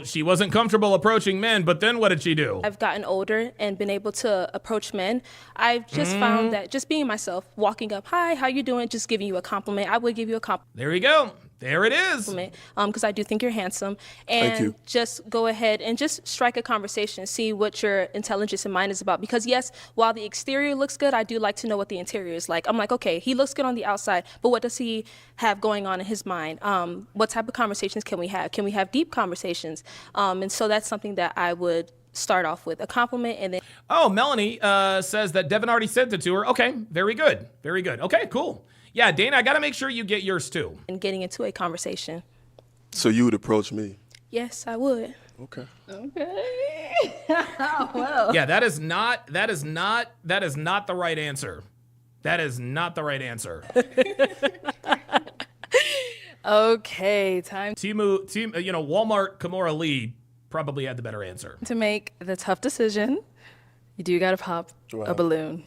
She wasn't comfortable approaching men, but then what did she do? I've gotten older and been able to approach men, I've just found that just being myself, walking up, hi, how you doing? Just giving you a compliment. I would give you a compliment. There you go. There it is. Because I do think you're handsome. And Thank you. just go ahead and just strike a conversation, see what your intelligence and mind is about. Because yes, while the exterior looks good, I do like to know what the interior is like. I'm like, okay, he looks good on the outside, but what does he have going on in his mind? What type of conversations can we have? Can we have deep conversations? And so that's something that I would start off with, a compliment, and then... Oh, Melanie says that Devin already sent it to her. Okay, very good. Very good. Okay, cool. Yeah, Dana, I got to make sure you get yours too. And getting into a conversation. So you would approach me? Yes, I would. Okay. Okay. Well. Yeah, that is not the right answer. That is not the right answer. Okay, time Walmart Kimora Lee probably had the better answer. to make the tough decision. You do got to pop a balloon.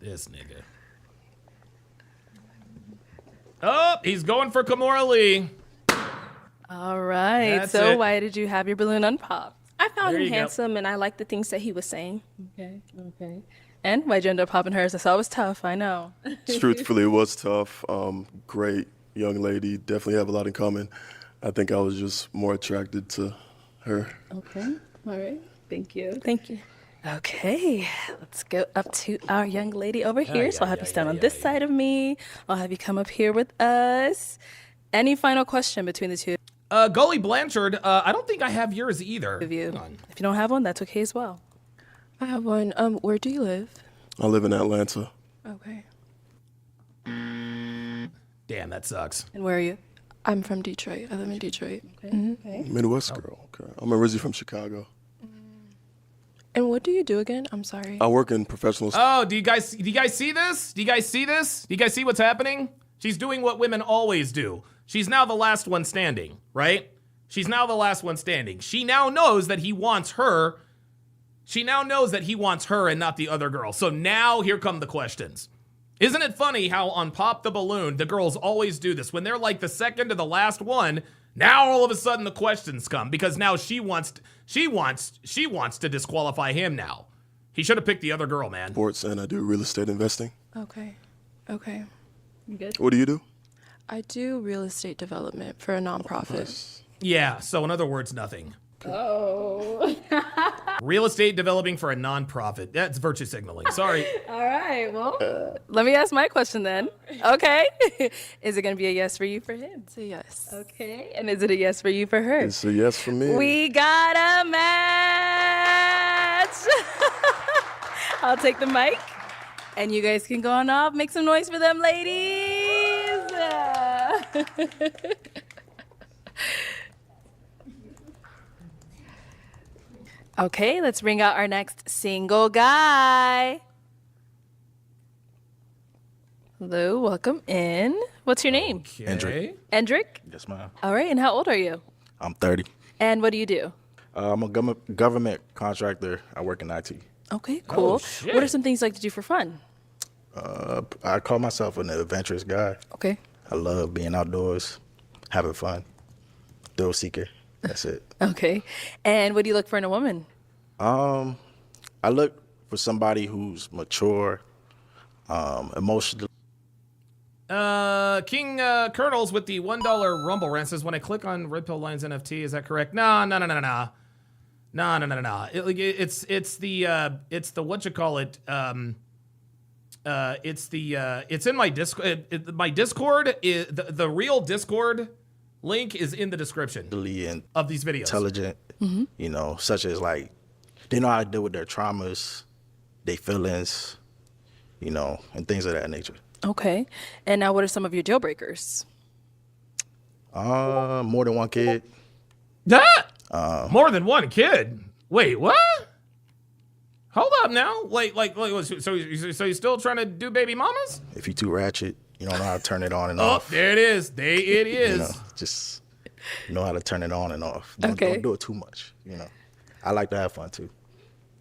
This nigga. Oh, he's going for Kimora Lee. All right. That's so it. why did you have your balloon unpopped? I found There him you go. handsome, and I liked the things that he was saying. Okay. And why'd you end up popping hers? I saw it was tough. I know. Truthfully, it was tough. Great young lady. Definitely have a lot in common. I think I was just more attracted to her. Okay. All right. Thank you. Thank you. Okay, let's go up to our young lady over here. So I'll have you stand on this side of me. I'll have you come up here with us. Any final question between the two Goalie Blanchard, I don't think I have yours either. of you? If you don't have one, that's okay as well. I have one. Where do you live? I live in Atlanta. Okay. Damn, that sucks. And where are you? I'm from Detroit. I live in Detroit. Okay. Midwest girl. Okay. I'm originally from Chicago. And what do you do again? I'm sorry. I work in professional. Oh, do you guys see this? Do you guys see this? Do you guys see what's happening? She's doing what women always do. She's now the last one standing, right? She's now the last one standing. She now knows that he wants her. She now knows that he wants her and not the other girl. So now here come the questions. Isn't it funny how on Pop the Balloon, the girls always do this? When they're like the second to the last one, now all of a sudden the questions come because now she wants to disqualify him now. He should have picked the other girl, man. Sports, and I do real estate investing. Okay. You good? What do you do? I do real estate development for a nonprofit. Yeah, so in other words, nothing. Oh. Real estate developing for a nonprofit. That's virtue signaling. Sorry. All right. Well, let me ask my question then. Okay. Is it going to be a yes for you for him? It's a yes. Okay. And is it a yes for you for her? It's a yes for me. We got a match. I'll take the mic. And you guys can go on up, make some noise for them, ladies. Okay, let's bring out our next single guy. Hello, welcome in. What's your name? Hendrick. Endrick? Yes, ma'am. All right, and how old are you? I'm 30. And what do you do? I'm a government contractor. I work in IT. Okay, cool. shit. What are some things you like to do for fun? I call myself an adventurous guy. Okay. I love being outdoors, having fun, thrill seeker. That's it. Okay. And what do you look for in a woman? I look for somebody who's mature, emotionally. King Kernels with the $1 Rumble rant says, when I click on Red Pill Lines NFT, is that correct? No. It's the whatchamacallit. It's in my Discord. My Discord is the real Discord link is in the description of these videos. Intelligent, you know, such as like they know how to deal with their traumas, their feelings, you know, and things of that nature. Okay. And now what are some of your deal breakers? More than one kid. More than one kid. Wait, what? Hold up now. So you're still trying to do baby mamas? If you too ratchet, you don't know how to turn it on and Oh, off. there it is. It is. You know, just know how to turn it on and off. Don't do it too much. You know, I like to have fun too.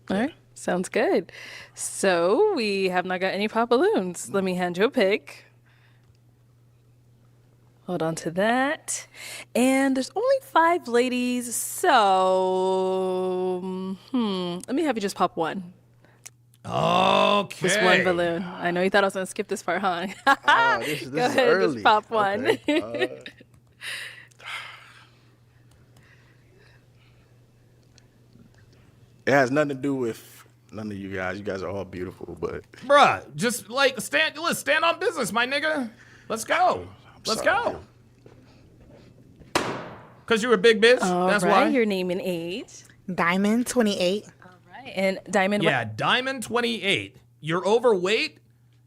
All right. Sounds good. So we have not got any pop balloons. Let me hand you a pic. Hold on to that. And there's only 5 ladies, so let me have you just pop one. Okay. Just one balloon. I know you thought I was going to skip this part, huh? This Go is ahead, early. just pop one. Okay. It has nothing to do with none of you guys. You guys are all beautiful, but Bruh, just like stand on business, my nigga. Let's go. Let's go. Because you're a big bitch. That's right, why. your name and age. Diamond, 28. All right. And Diamond, Yeah, Diamond 28. You're overweight,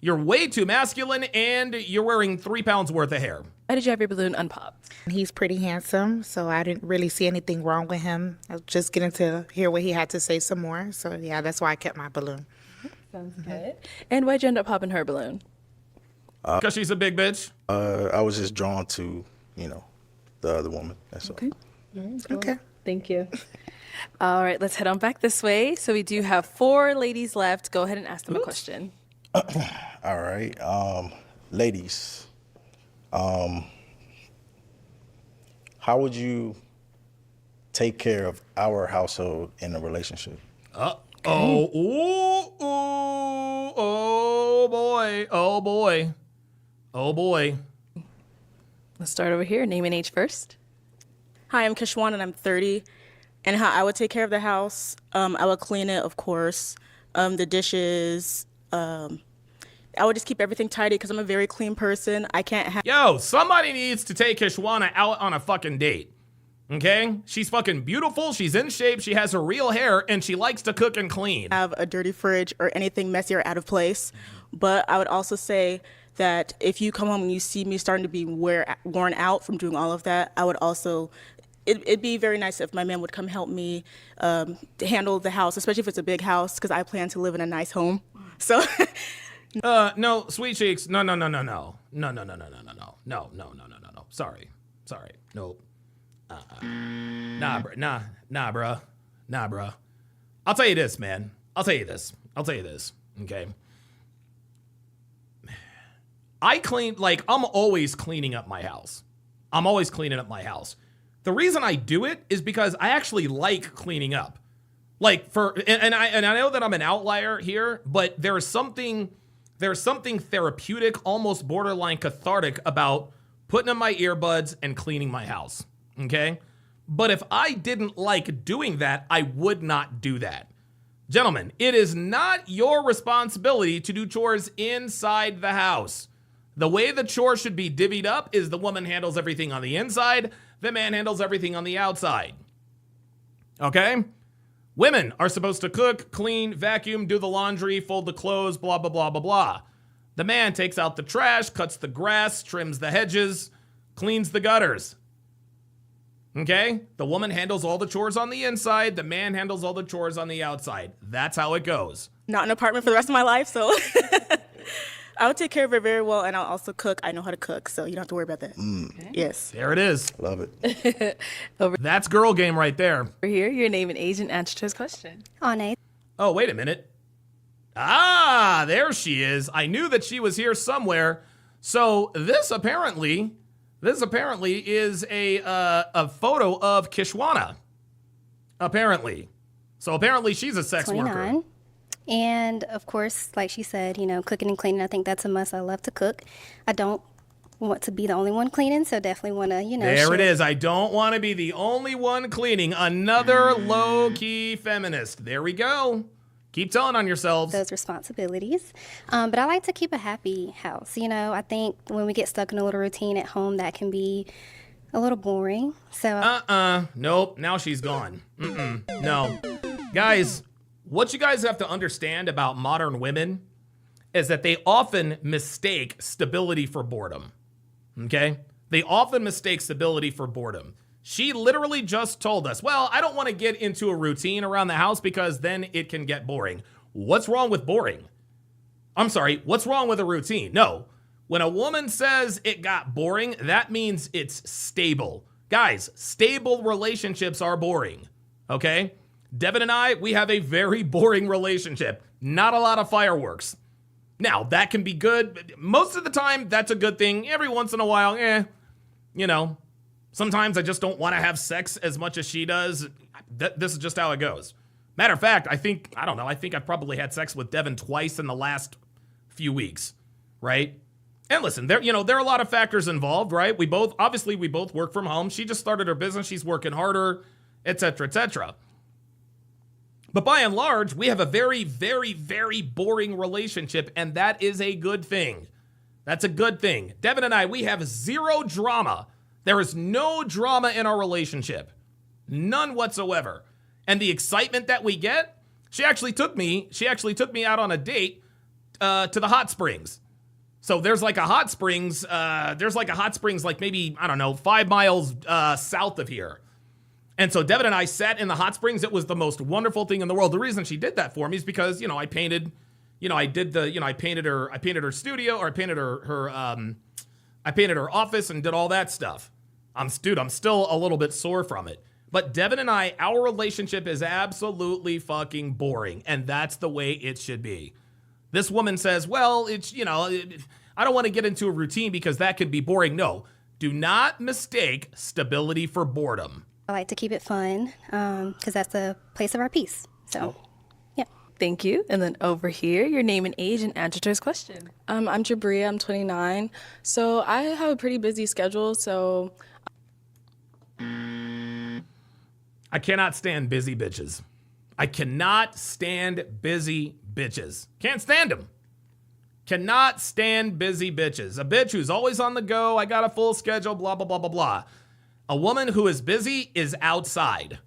you're way too masculine, and you're wearing 3 pounds worth of hair. why did you have your balloon unpopped? He's pretty handsome, so I didn't really see anything wrong with him. I was just getting to hear what he had to say some more. So, yeah, that's why I kept my balloon. Sounds good. And why'd you end up popping her balloon? Because she's a big bitch. I was just drawn to, you know, the other woman. That's all. Okay. Thank you. All right, let's head on back this way. So we do have 4 ladies left. Go ahead and ask them a question. All right. Ladies, how would you take care of our household in a relationship? Oh boy. Let's start over here. Name and age first. Hi, I'm Kishwan and I'm 30. And how I would take care of the house, I would clean it, of course. The dishes. I would just keep everything tidy because I'm a very clean person. I can't have. Yo, somebody needs to take Kishwana out on a fucking date. Okay? She's fucking beautiful. She's in shape. She has her real hair and she likes to cook and clean. Have a dirty fridge or anything messy or out of place. But I would also say that if you come home and you see me starting to be worn out from doing all of that, I would also. It'd be very nice if my man would come help me to handle the house, especially if it's a big house, because I plan to live in a nice home. So. No, sweet cheeks. No. Sorry. Nope. Nah, bruh. I'll tell you this, man. I'll tell you this. Okay. I'm always cleaning up my house. The reason I do it is because I actually like cleaning up. And I know that I'm an outlier here, but there's something therapeutic, almost borderline cathartic about putting in my earbuds and cleaning my house. Okay? But if I didn't like doing that, I would not do that. Gentlemen, it is not your responsibility to do chores inside the house. The way the chore should be divvied up is the woman handles everything on the inside, the man handles everything on the outside. Okay? Women are supposed to cook, clean, vacuum, do the laundry, fold the clothes, blah, blah, blah, blah, blah. The man takes out the trash, cuts the grass, trims the hedges, cleans the gutters. Okay? The woman handles all the chores on the inside. The man handles all the chores on the outside. That's how it goes. Not an apartment for the rest of my life, so I would take care of it very well, and I'll also cook. I know how to cook, so you don't have to worry about that. Yes. There it is. Love it. That's girl game right there. Over here, your name and age and answer to his question. Ane. Oh, wait a minute. Ah, there she is. I knew that she was here somewhere. So this apparently is a photo of Kishwana. Apparently. So apparently she's a sex 29. worker. And of course, like she said, you know, cooking and cleaning, I think that's a must. I love to cook. I don't want to be the only one cleaning, so definitely want to, you know. There it is. I don't want to be the only one cleaning. Another low-key feminist. There we go. Keep telling on yourselves. Those responsibilities. But I like to keep a happy house. You know, I think when we get stuck in a little routine at home, that can be a little boring. So Nope. Now she's gone. No. Guys, what you guys have to understand about modern women is that they often mistake stability for boredom. Okay? They often mistake stability for boredom. She literally just told us, well, I don't want to get into a routine around the house because then it can get boring. What's wrong with boring? I'm sorry, what's wrong with a routine? No. When a woman says it got boring, that means it's stable. Guys, stable relationships are boring. Okay? Devin and I, we have a very boring relationship. Not a lot of fireworks. Now, that can be good. Most of the time, that's a good thing. Every once in a while, you know, sometimes I just don't want to have sex as much as she does. This is just how it goes. Matter of fact, I think I've probably had sex with Devin twice in the last few weeks, right? And listen, there are a lot of factors involved, right? We both work from home. She just started her business. She's working harder, et cetera, et cetera. But by and large, we have a very, very, very boring relationship, and that is a good thing. That's a good thing. Devin and I, we have zero drama. There is no drama in our relationship. None whatsoever. And the excitement that we get, she actually took me out on a date to the hot springs. So there's like a hot springs, like maybe, I don't know, 5 miles south of here. And so Devin and I sat in the hot springs. It was the most wonderful thing in the world. The reason she did that for me is because, I painted her studio, or I painted her office and did all that stuff. I'm still a little bit sore from it. But Devin and I, our relationship is absolutely fucking boring. And that's the way it should be. This woman says, well, I don't want to get into a routine because that could be boring. No, do not mistake stability for boredom. I like to keep it fun because that's the place of our peace. So, yeah. Thank you. And then over here, your name and age and answer to his question. I'm Jabria. I'm 29. So I have a pretty busy schedule. So I cannot stand busy bitches. I cannot stand busy bitches. Can't stand them. Cannot stand busy bitches. A bitch who's always on the go. I got a full schedule, blah, blah, blah, blah, blah. A woman who is busy is outside.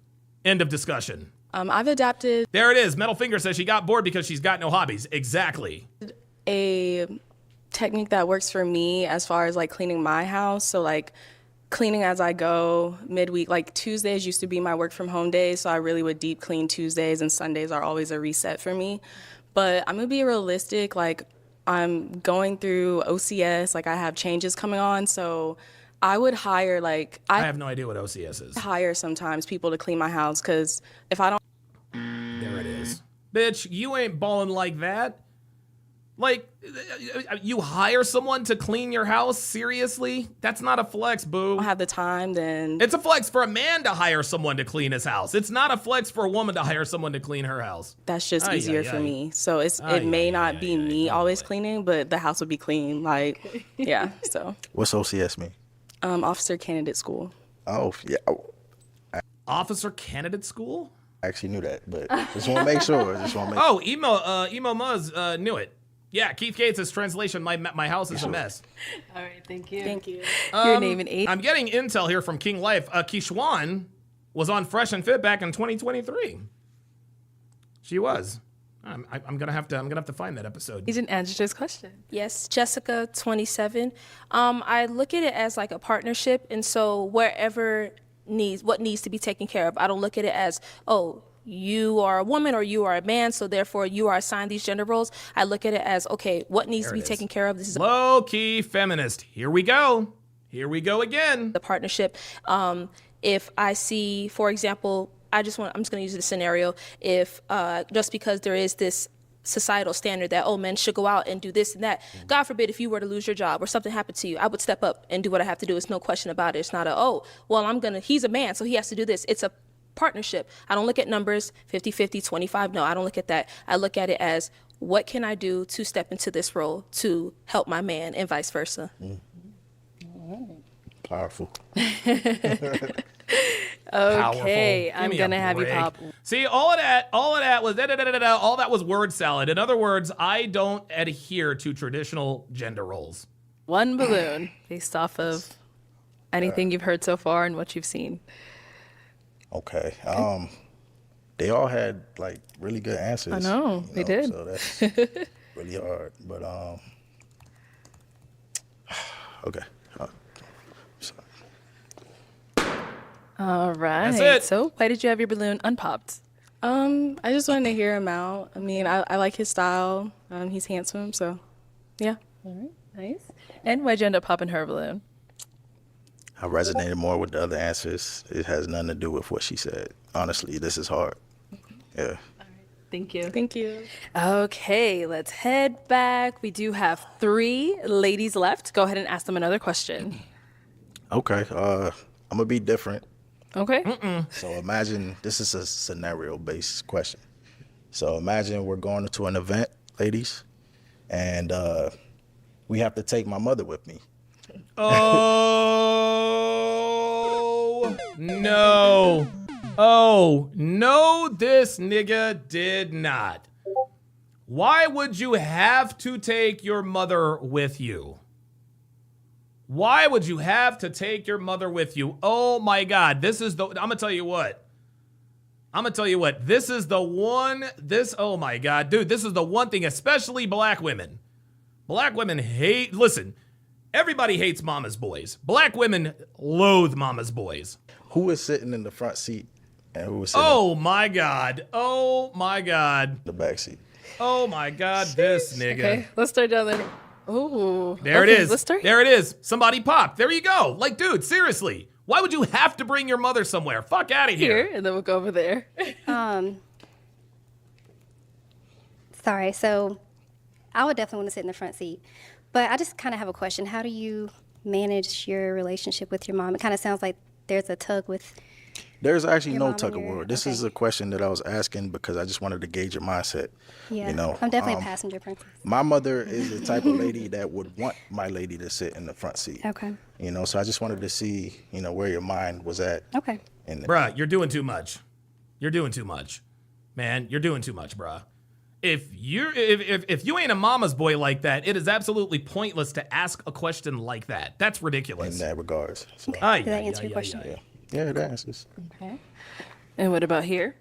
End of discussion. I've adapted. There it is. Metal Finger says she got bored because she's got no hobbies. Exactly. A technique that works for me as far as like cleaning my house. So like cleaning as I go midweek. Like Tuesdays used to be my work from home days. So I really would deep clean Tuesdays, and Sundays are always a reset for me. But I'm going to be realistic. Like I'm going through OCS. Like I have changes coming on. So I would hire I have no idea what OCS is. Hire sometimes people to clean my house because if I don't. There it is. Bitch, you ain't balling like that. Like, you hire someone to clean your house? Seriously? That's not a flex, boo. I don't have the time, then. It's a flex for a man to hire someone to clean his house. It's not a flex for a woman to hire someone to clean her house. That's just easier for me. So it may not be me always cleaning, but the house would be clean. Like, yeah, so. What's OCS mean? Officer Candidate School. Oh, yeah. Officer Candidate School? I actually knew that, but just want to make sure. Oh, Emo Muzz knew it. Yeah, Keith Gates' translation, my house is a mess. All right, thank you. Thank you. Your name and age. I'm getting intel here from King Life. Kishwan was on Fresh and Fit back in 2023. She was. I'm gonna have to find that episode. He didn't answer his question. Yes, Jessica, 27. I look at it as like a partnership, and so wherever what needs to be taken care of, I don't look at it as, oh, you are a woman or you are a man, so therefore you are assigned these gender roles. I look at it as, okay, what needs to be taken care of? This is low-key feminist. Here we go. Here we go again. The partnership. If I see, for example, I'm just going to use the scenario. If just because there is this societal standard that, oh, men should go out and do this and that, God forbid if you were to lose your job or something happened to you, I would step up and do what I have to do. It's no question about it. It's not he's a man, so he has to do this. It's a partnership. I don't look at numbers, 50-50, 25. No, I don't look at that. I look at it as, what can I do to step into this role to help my man and vice versa. Powerful. Okay, I'm gonna have you pop. See, all of that was all that was word salad. In other words, I don't adhere to traditional gender roles. One balloon based off of anything you've heard so far and what you've seen. Okay. They all had like really good answers. I know, they did. So that's really hard. But okay. All right. That's it. So why did you have your balloon unpopped? I just wanted to hear him out. I mean, I like his style. He's handsome, so yeah. All right, nice. And why'd you end up popping her balloon? I resonated more with the other answers. It has nothing to do with what she said. Honestly, this is hard. Yeah. Thank you. Thank you. Okay, let's head back. We do have 3 ladies left. Go ahead and ask them another question. Okay. I'm gonna be different. Okay. So imagine, this is a scenario-based question. So imagine we're going to an event, ladies, and we have to take my mother with me. Oh, no. Oh, no, this nigga did not. Why would you have to take your mother with you? Why would you have to take your mother with you? Oh my God, I'm gonna tell you what. This is the one, oh my God, dude, this is the one thing, especially black women. Black women listen, everybody hates mama's boys. Black women loathe mama's boys. Who was sitting in the front seat and who was sitting my God. Oh my God. in the back seat? Oh my God, this nigga. Okay, let's start down there. Oh, There it is. Let's start. There it is. Somebody popped. There you go. Like, dude, seriously. Why would you have to bring your mother somewhere? Fuck out of here. And then we'll go over there. Sorry, so I would definitely want to sit in the front seat. But I just kind of have a question. How do you manage your relationship with your mom? It kind of sounds like there's a tug with... There's actually Your no mom and tug of war. This is a question that I was asking because I just wanted to gauge your mindset. Yeah, You know, I'm definitely a passenger princess. my mother is the type of lady that would want my lady to sit in the front seat. Okay. You know, so I just wanted to see, where your mind was at. Okay. Bruh, you're doing too much. You're doing too much. Man, you're doing too much, bruh. If you ain't a mama's boy like that, it is absolutely pointless to ask a question like that. That's ridiculous. In that regards. So. Did that answer your question? Yeah, it answers. Okay. And what about here?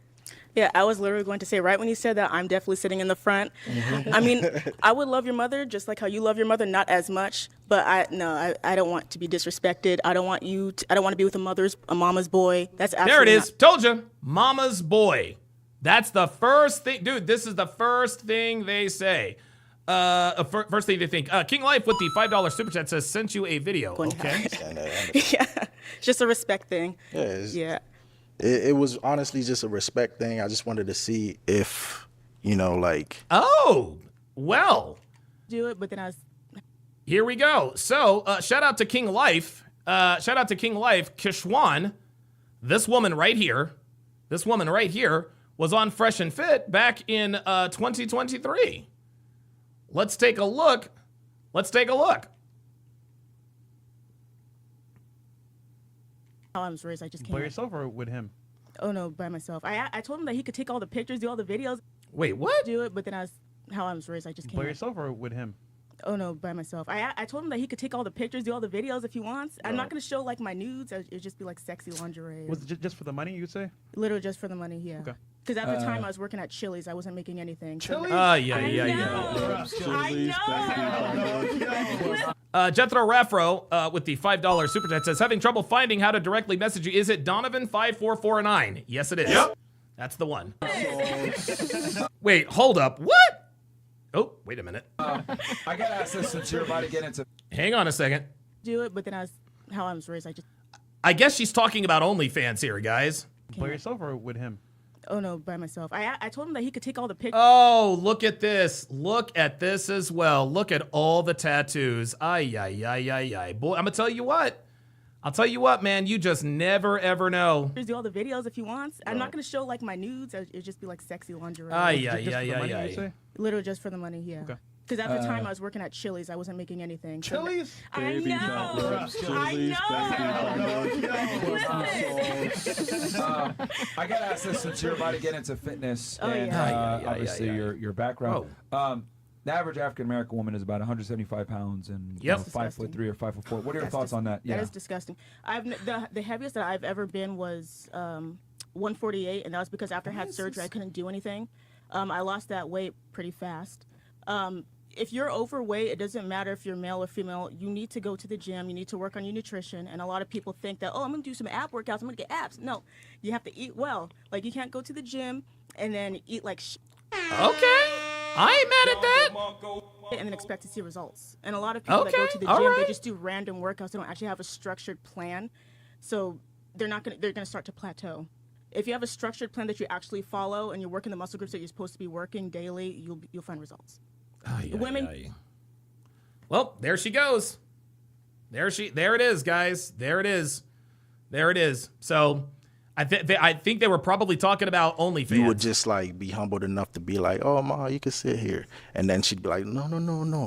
Yeah, I was literally going to say right when you said that, I'm definitely sitting in the front. I mean, I would love your mother just like how you love your mother, not as much, but I don't want to be disrespected. I don't want to be with a mama's boy. That's absolutely There it is. Told you. Mama's boy. That's the first thing. Dude, this is the first thing they say. First thing they think. King Life with the $5 super chat says, sent you a video. Okay. Yeah, it's just a respect thing. Yeah. It was honestly just a respect thing. I just wanted to see if, Oh, well. Do it, but then I was... Here we go. So, shout out to King Life. Kishwan. This woman right here was on Fresh and Fit back in 2023. Let's take a look. How I was raised, I just can't. By yourself or with him? Oh no, by myself. I told him that he could take all the pictures, do all the videos. Wait, what? Do it, but then how I was raised, I just can't. By yourself or with him? Oh no, by myself. I told him that he could take all the pictures, do all the videos if he wants. I'm not gonna show like my nudes. It'd just be like sexy lingerie. Was it just for the money, you'd say? Literally just for the money, yeah. Okay. Because at the time I was working at Chili's, I wasn't making anything. Yeah. Jethro Raffro with the $5 super chat says, having trouble finding how to directly message you. Is it Donovan54409? Yes, it is. Yep. That's the one. Wait, hold up. What? Oh, wait a minute. I gotta ask this since you're about to get into. Hang on a second. Do it, but then how I was raised, I guess she's talking about OnlyFans here, guys. By yourself or with him? Oh no, by myself. I told him that he could take all the pictures. Oh, look at this. Look at this as well. Look at all the tattoos. Ay, ay, ay, ay, ay. Boy, I'm gonna tell you what. I'll tell you what, man. You just never, ever know. Do all the videos if he wants. I'm not gonna show like my nudes. It'd just be like sexy lingerie. Ay, ay, ay, ay, ay. Literally just for the money, yeah. Okay. Because at the time I was working at Chili's, I wasn't making anything. Chili's? I know. I gotta ask this since you're about to get into fitness and obviously your background. The average African American woman is about 175 pounds and 5'3" or 5'4". What are your thoughts on that? That is disgusting. The heaviest that I've ever been was 148, and that was because after I had surgery, I couldn't do anything. I lost that weight pretty fast. If you're overweight, it doesn't matter if you're male or female. You need to go to the gym. You need to work on your nutrition. And a lot of people think that, oh, I'm going to do some ab workouts. I'm going to get abs. No, you have to eat well. Like, you can't go to the gym and then eat like Okay. I ain't mad at that. And then expect to see results. And a lot of people that go to the gym, they just do random workouts. They don't actually have a structured plan. So they're going to start to plateau. If you have a structured plan that you actually follow and you're working the muscle groups that you're supposed to be working daily, you'll find results. Women. Well, there she goes. There it is, guys. There it is. So I think they were probably talking about OnlyFans. You would just like be humbled enough to be like, "Oh, ma, you can sit here," and then she'd be like, "No,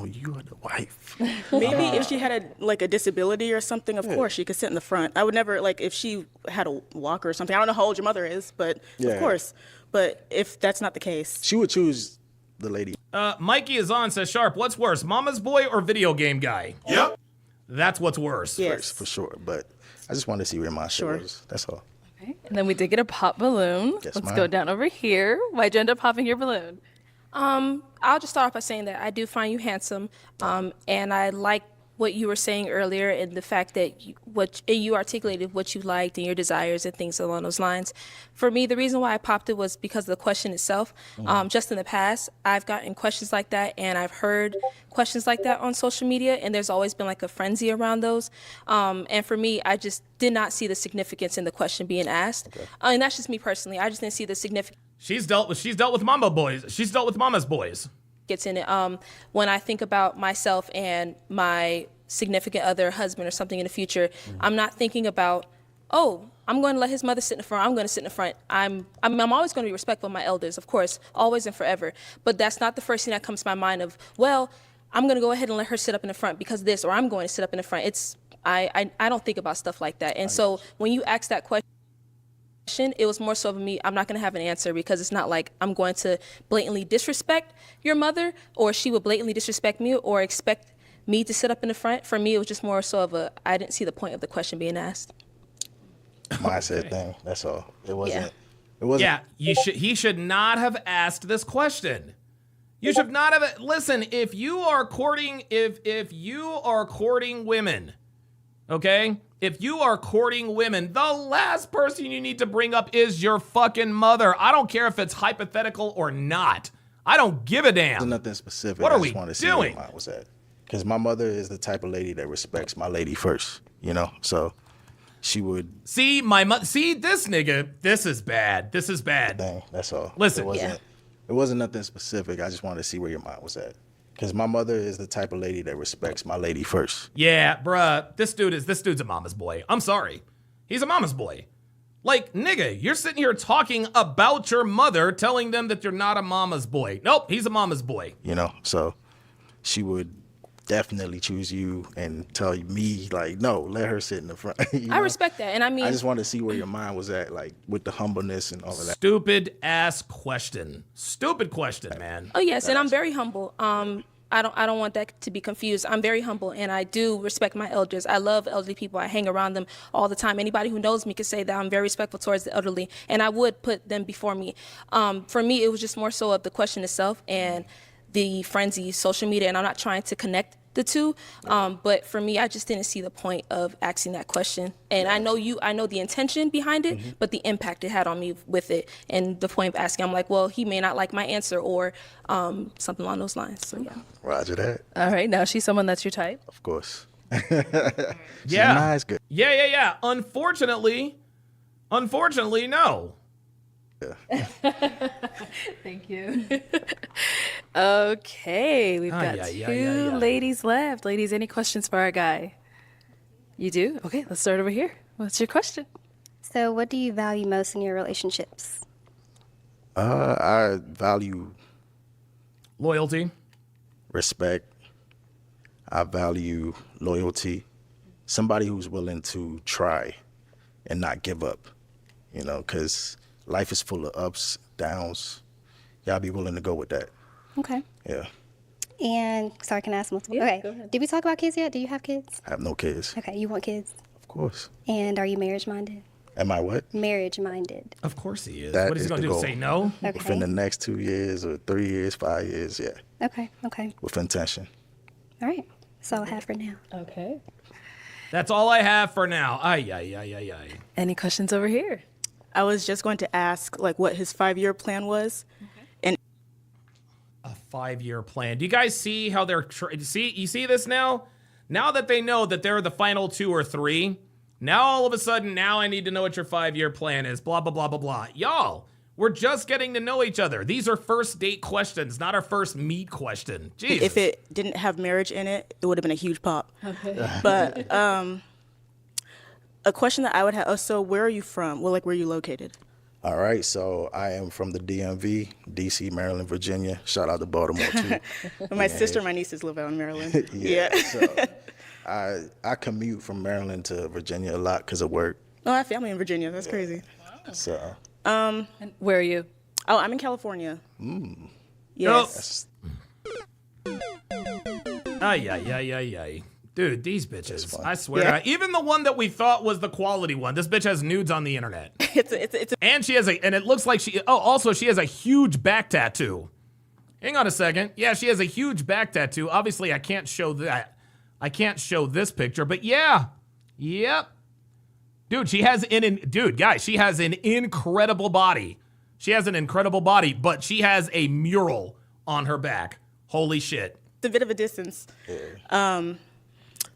you are the wife." Maybe if she had a disability or something, of course she could sit in the front. I would never if she had a walker or something. I don't know how old your mother is, but of course. But if that's not the case, she would choose the lady. Mikey is on, says, Sharp, what's worse, mama's boy or video game guy? Yep. That's what's worse. Yes. For sure. But I just wanted to see where my shit was. That's all. Okay. And then we did get a pop balloon. Yes, Let's go down over here. Why'd you end up popping your balloon? I'll just start off by saying that I do find you handsome, and I like what you were saying earlier and the fact that you articulated what you liked and your desires and things along those lines. For me, the reason why I popped it was because of the question itself. Just in the past, I've gotten questions like that, and I've heard questions like that on social media, and there's always been like a frenzy around those. And for me, I just did not see the significance in the question being asked. Okay. And that's just me personally. I just didn't see the significance. She's dealt with mama boys. She's dealt with mama's boys. Gets in it. When I think about myself and my significant other, husband or something in the future, I'm not thinking about, oh, I'm going to let his mother sit in the front. I'm going to sit in the front. I'm always going to be respectful of my elders, of course, always and forever. But that's not the first thing that comes to my mind of, well, I'm going to go ahead and let her sit up in the front because this, or I'm going to sit up in the front. I don't think about stuff like that. And so when you ask that question, it was more so of me, I'm not going to have an answer because it's not like I'm going to blatantly disrespect your mother or she would blatantly disrespect me or expect me to sit up in the front. For me, it was just more so of I didn't see the point of the question being asked. Mindset thing, that's all. It wasn't. Yeah. It wasn't. Yeah, he should not have asked this question. You should not have. Listen, if you are courting, if you are courting women, okay? If you are courting women, the last person you need to bring up is your fucking mother. I don't care if it's hypothetical or not. I don't give a damn. There's nothing specific. What are I we just wanted to see doing? where mine was at. Because my mother is the type of lady that respects my lady first, you know? So she would. See, see, this nigga, this is bad. This is bad. Dang, that's all. Listen. It wasn't nothing specific. I just wanted to see where your mind was at. Because my mother is the type of lady that respects my lady first. Yeah, bruh, this dude's a mama's boy. I'm sorry. He's a mama's boy. Like, nigga, you're sitting here talking about your mother, telling them that you're not a mama's boy. Nope, he's a mama's boy. You know, so she would definitely choose you and tell me, like, no, let her sit in the front. You know? I respect that. And I mean, I just wanted to see where your mind was at, like, with the humbleness and all of that. Stupid ass question. Stupid question, man. Oh, yes, and I'm very humble. I don't want that to be confused. I'm very humble and I do respect my elders. I love elderly people. I hang around them all the time. Anybody who knows me can say that I'm very respectful towards the elderly, and I would put them before me. For me, it was just more so of the question itself and the frenzy, social media, and I'm not trying to connect the two, but for me, I just didn't see the point of asking that question. And I know the intention behind it, but the impact it had on me with it, and the point of asking, I'm like, well, he may not like my answer, or something along those lines. So yeah. Roger that. All right, now she's someone that's your type. Of course. Yeah. Nice, good. Yeah. Unfortunately, no. Thank you. Okay, we've got two ladies left. Ladies, any questions for our guy? You do? Okay, let's start over here. What's your question? So, what do you value most in your relationships? I value loyalty, respect. I value loyalty. Somebody who's willing to try and not give up, you know, because life is full of ups, downs. Y'all be willing to go with that. Okay. Yeah. And, sorry, can I ask multiple? Yeah, okay. go ahead. Did we talk about kids yet? Do you have kids? I have no kids. Okay, you want kids? Of course. And are you marriage-minded? Am I what? Marriage-minded. Of course he is. That What is he is going to the do? goal. Say no? Okay. Within the next 2 years or 3 years, 5 years, yeah. Okay. With intention. All right. That's all I have for now. Okay. That's all I have for now. Ay. Any questions over here? I was just going to ask, like, what his 5-year plan was. And A 5-year plan. Do you guys see how they're you see this now? Now that they know that they're the final 2 or 3, now all of a sudden, now I need to know what your 5-year plan is. Blah, blah, blah, blah, blah. Y'all, we're just getting to know each other. These are first date questions, not our first meet question. Jesus. if it didn't have marriage in it, it would have been a huge pop. Okay. But a question that I would have, so where are you from? Well, like, where are you located? All right, so I am from the DMV, DC, Maryland, Virginia. Shout out to Baltimore, too. My sister and my nieces live out in Maryland. Yeah. So I commute from Maryland to Virginia a lot because of work. Oh, I have family in Virginia. That's crazy. So. And where are you? Oh, I'm in California. Yes. Ay. Dude, these bitches. I swear. Yeah. Even the one that we thought was the quality one. This bitch has nudes on the internet. And she has and it looks like also she has a huge back tattoo. Hang on a second. Yeah, she has a huge back tattoo. Obviously, I can't show that. I can't show this picture, but yeah. Yep. Dude, she has guys, she has an incredible body. She has an incredible body, but she has a mural on her back. Holy shit. It's a bit of a distance.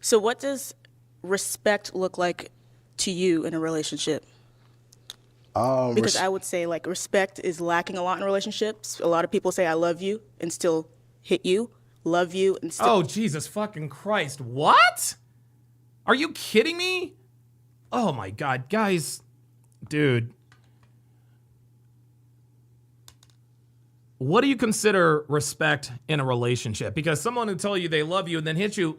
So what does respect look like to you in a relationship? Because I would say, like, respect is lacking a lot in relationships. A lot of people say I love you and still hit you, love you and still... Oh, Jesus fucking Christ. What? Are you kidding me? Oh my God, guys. Dude. What do you consider respect in a relationship? Because someone who tell you they love you and then hit you...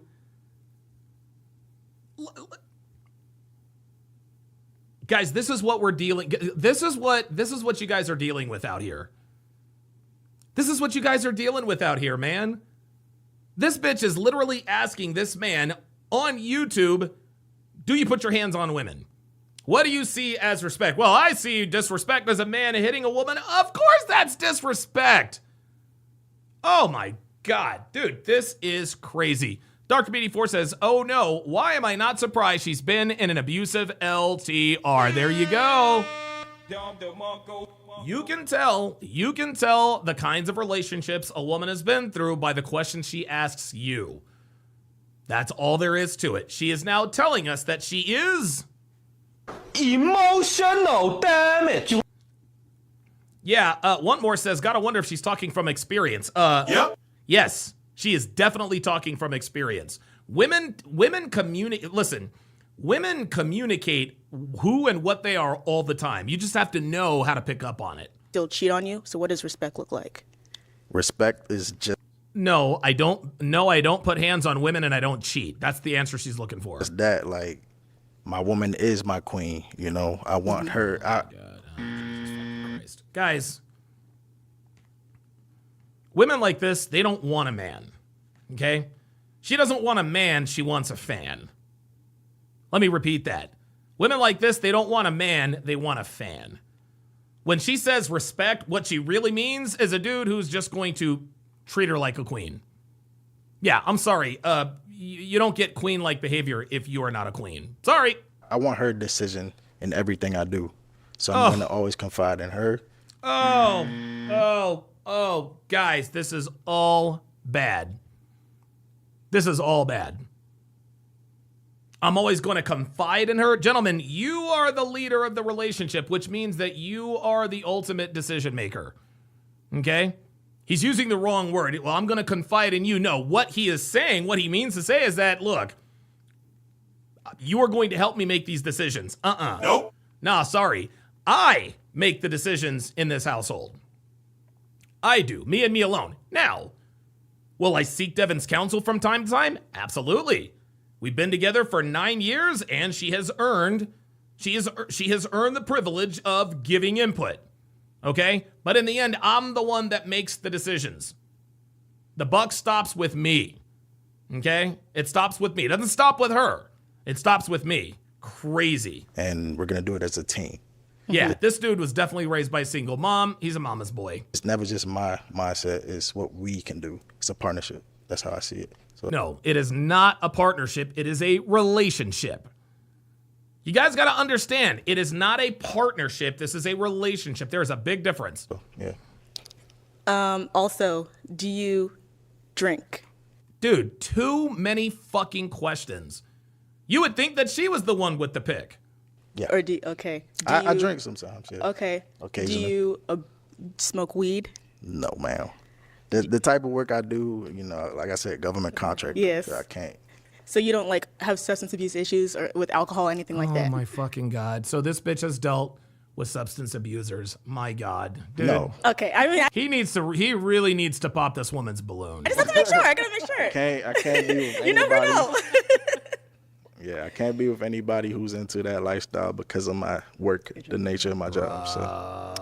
Guys, this is what we're dealing... This is what you guys are dealing with out here. This is what you guys are dealing with out here, man. This bitch is literally asking this man on YouTube, do you put your hands on women? What do you see as respect? Well, I see disrespect as a man hitting a woman. Of course that's disrespect. Oh my God. Dude, this is crazy. Dr. BD4 says, oh no, why am I not surprised she's been in an abusive LTR? There you go. You can tell the kinds of relationships a woman has been through by the questions she asks you. That's all there is to it. She is now telling us that she is emotional damage. Yeah, one more says, gotta wonder if she's talking from experience. Yep. Yes, she is definitely talking from experience. Women communicate. Listen, women communicate who and what they are all the time. You just have to know how to pick up on it. Still cheat on you. So what does respect look like? Respect is just... No, I don't. No, I don't put hands on women and I don't cheat. That's the answer she's looking for. It's that, like, my woman is my queen, you know? I want her... Guys, women like this, they don't want a man. Okay? She doesn't want a man, she wants a fan. Let me repeat that. Women like this, they don't want a man, they want a fan. When she says respect, what she really means is a dude who's just going to treat her like a queen. Yeah, I'm sorry. You don't get queen-like behavior if you are not a queen. Sorry. I want her decision in everything I do. So I'm going to always confide in her. Oh, guys, this is all bad. This is all bad. I'm always going to confide in her. Gentlemen, you are the leader of the relationship, which means that you are the ultimate decision maker. Okay? He's using the wrong word. Well, I'm going to confide in you. No, what he is saying, what he means to say is that, look, you are going to help me make these decisions. Nope. Nah, sorry. I make the decisions in this household. I do. Me and me alone. Now, will I seek Devin's counsel from time to time? Absolutely. We've been together for 9 years, and she has earned the privilege of giving input. Okay? But in the end, I'm the one that makes the decisions. The buck stops with me. Okay? It stops with me. It doesn't stop with her. It stops with me. Crazy. And we're going to do it as a team. Yeah, this dude was definitely raised by a single mom. He's a mama's boy. It's never just my mindset. It's what we can do. It's a partnership. That's how I see it. So. No, it is not a partnership. It is a relationship. You guys got to understand, it is not a partnership. This is a relationship. There is a big difference. Yeah. Also, do you drink? Dude, too many fucking questions. You would think that she was the one with the pick. Yeah. Or okay. I drink sometimes. Yeah. Okay. Occasionally. Do you smoke weed? No, ma'am. The type of work I do, like I said, government contract. Yes. I can't. So you don't have substance abuse issues or with alcohol, anything like that? Oh my fucking God. So this bitch has dealt with substance abusers. My God. Dude. No. Okay. I mean, he really needs to pop this woman's balloon. I just have to make sure. I gotta make sure. I can't be with anybody. You never know. Yeah, I can't be with anybody who's into that lifestyle because of my work, the nature of my job. So.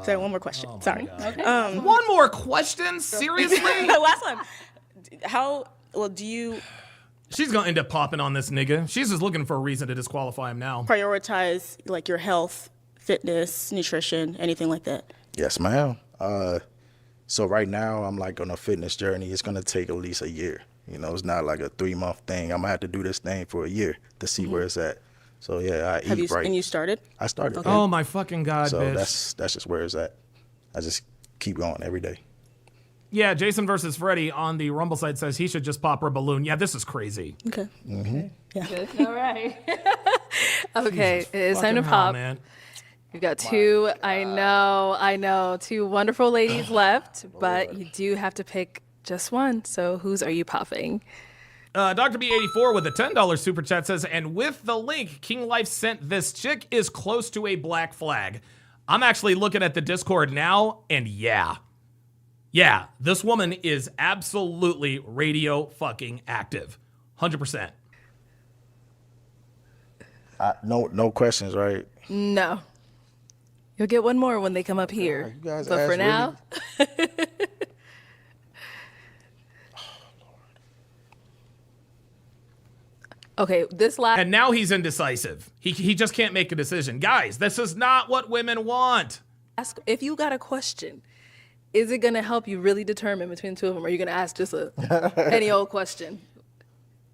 Sorry, one more question. Sorry. Okay. One more question? Seriously? The last one. Do you She's gonna end up popping on this nigga. She's just looking for a reason to disqualify him now. prioritize your health, fitness, nutrition, anything like that? Yes, ma'am. So right now I'm on a fitness journey. It's gonna take at least a year. It's not like a 3-month thing. I'm gonna have to do this thing for a year to see where it's at. So yeah, I eat right. And you started? I started. Okay. Oh my fucking God, so bitch. that's just where it's at. I just keep going every day. Yeah, Jason versus Freddy on the Rumble site says he should just pop her balloon. Yeah, this is crazy. Okay. Mm-hmm. Yeah. All right. Okay, Jesus it's time to fucking hell, pop. man. We've got two, I know, two wonderful ladies left, but you do have to pick just one. So whose are you popping? Dr. B84 with a $10 super chat says, and with the link King Life sent, this chick is close to a black flag. I'm actually looking at the Discord now, and yeah, this woman is absolutely radio fucking active. 100%. No questions, right? No. You'll get one more when they come up here. You guys But for asked now, okay, this last. And now he's indecisive. He just can't make a decision. Guys, this is not what women want. Ask if you got a question. Is it going to help you really determine between the two of them? Or are you going to ask just any old question?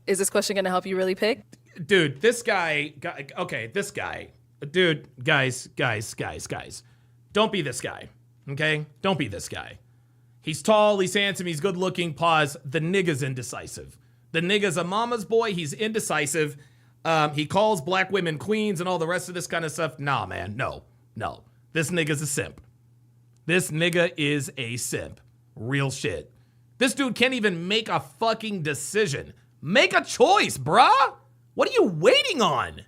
Is this question going to help you really pick? Dude, this guy. Okay, this guy. Dude, guys. Don't be this guy, okay? Don't be this guy. He's tall, he's handsome, he's good looking. Pause. The nigga's indecisive. The nigga's a mama's boy. He's indecisive. He calls black women queens and all the rest of this kind of stuff. Nah, man. No. This nigga's a simp. This nigga is a simp. Real shit. This dude can't even make a fucking decision. Make a choice, bruh. What are you waiting on?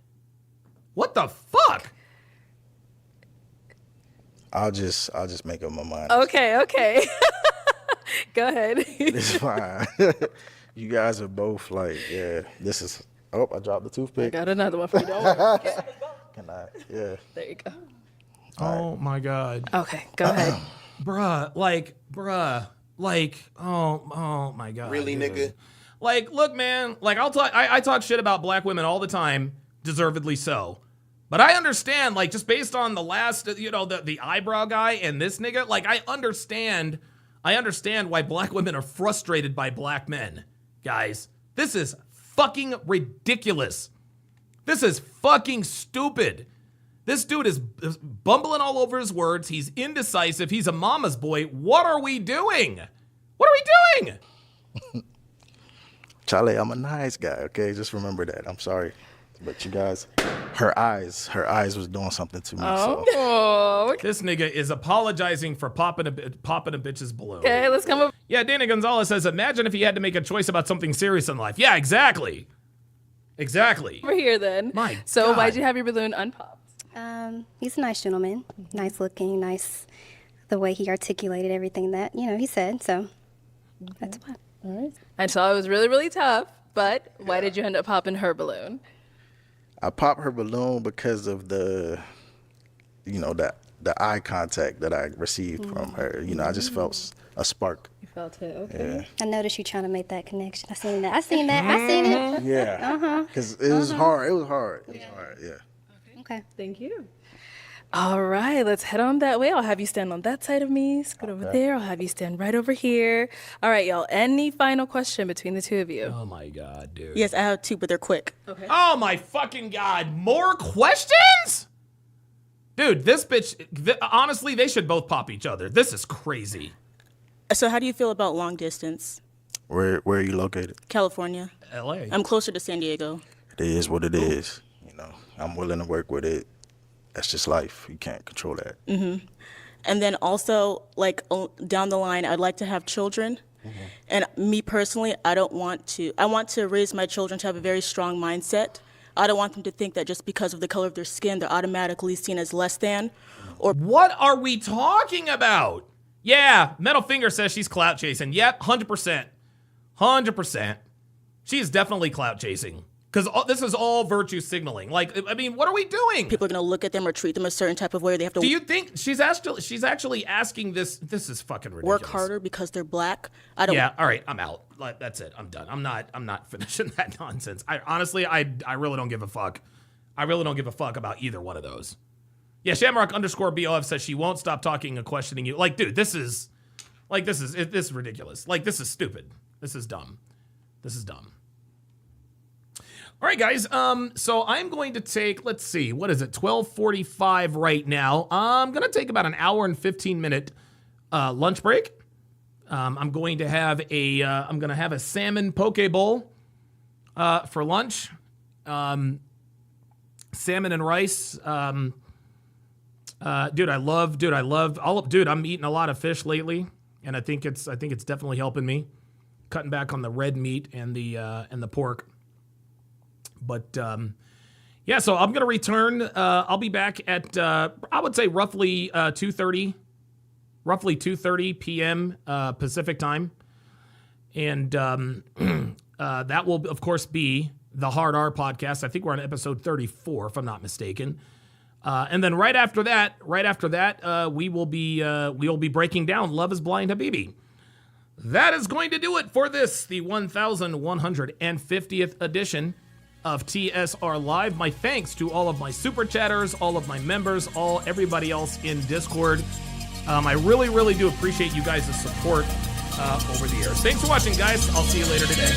What the fuck? I'll just make up my mind. Okay. Go ahead. It's fine. You guys are both this is. Oh, I dropped the toothpick. I got another one for you. Don't worry. Can I? Yeah. There you go. Oh my God. Okay, go ahead. Bruh, oh my God. Really, dude. nigga? Like, look, man, like I talk shit about black women all the time, deservedly so. But I understand, like, just based on the last, the eyebrow guy and this nigga, like, I understand why black women are frustrated by black men. Guys, this is fucking ridiculous. This is fucking stupid. This dude is bumbling all over his words. He's indecisive. He's a mama's boy. What are we doing? What are we doing? Charlie, I'm a nice guy, okay? Just remember that. I'm sorry. But you guys, her eyes was doing something to me. Oh. This nigga is apologizing for popping a bitch's balloon. Okay, let's come up. Yeah, Dana Gonzalez says, imagine if he had to make a choice about something serious in life. Yeah, exactly. Exactly. Over here then. So God. why'd you have your balloon unpopped? He's a nice gentleman, nice looking, nice the way he articulated everything that, he said. So that's why. All right. I saw it was really, really tough, but why did you end up popping her balloon? I popped her balloon because of the eye contact that I received from her. I just felt a spark. You felt it, okay. Yeah. I noticed you trying to make that connection. I seen it. Yeah. Because it was hard. It was hard. Yeah. Okay. Thank you. All right, let's head on that way. I'll have you stand on that side of me, scoot over there. I'll have you stand right over here. All right, y'all. Any final question between the two of you? Oh my God, dude. Yes, I have two, but they're quick. Okay. Oh my fucking God. More questions? Dude, this bitch, honestly, they should both pop each other. This is crazy. So how do you feel about long distance? Where are you located? California. LA. I'm closer to San Diego. It is what it is. I'm willing to work with it. That's just life. You can't control that. Mm-hmm. And then also, like, down the line, I'd like to have children. Mm-hmm. And me personally, I want to raise my children to have a very strong mindset. I don't want them to think that just because of the color of their skin, they're automatically seen as less than. Or what are we talking about? Yeah, Metal Finger says she's clout chasing. Yep, 100%. 100%. She is definitely clout chasing. Because this is all virtue signaling. Like, I mean, what are we doing? People are going to look at them or treat them a certain type of way. They have to. Do you think she's actually asking this? This is fucking ridiculous. Work harder because they're black. I don't. Yeah. All right. I'm out. Like, that's it. I'm done. I'm not finishing that nonsense. I honestly, I really don't give a fuck. I really don't give a fuck about either one of those. Yeah. Shamrock_BOF says she won't stop talking and questioning you. Like, dude, this is ridiculous. Like, this is stupid. This is dumb. This is dumb. All right, guys. So I'm going to take, let's see, what is it? 12:45 right now. I'm going to take about an hour and 15-minute lunch break. I'm going to have a salmon poke bowl for lunch. Salmon and rice. Dude, I love all of, dude, I'm eating a lot of fish lately, and I think it's definitely helping me, cutting back on the red meat and the pork. But yeah, so I'm gonna return. I'll be back at I would say roughly 2:30 p.m. Pacific time, and that will of course be the Hard R podcast. I think we're on episode 34, if I'm not mistaken. And then right after that, we will be breaking down Love Is Blind Habibi. That is going to do it for this, the 1150th edition of TSR Live. My thanks to all of my super chatters, all of my members, everybody else in Discord. I really, really do appreciate you guys' support over the years. Thanks for watching, guys. I'll see you later today.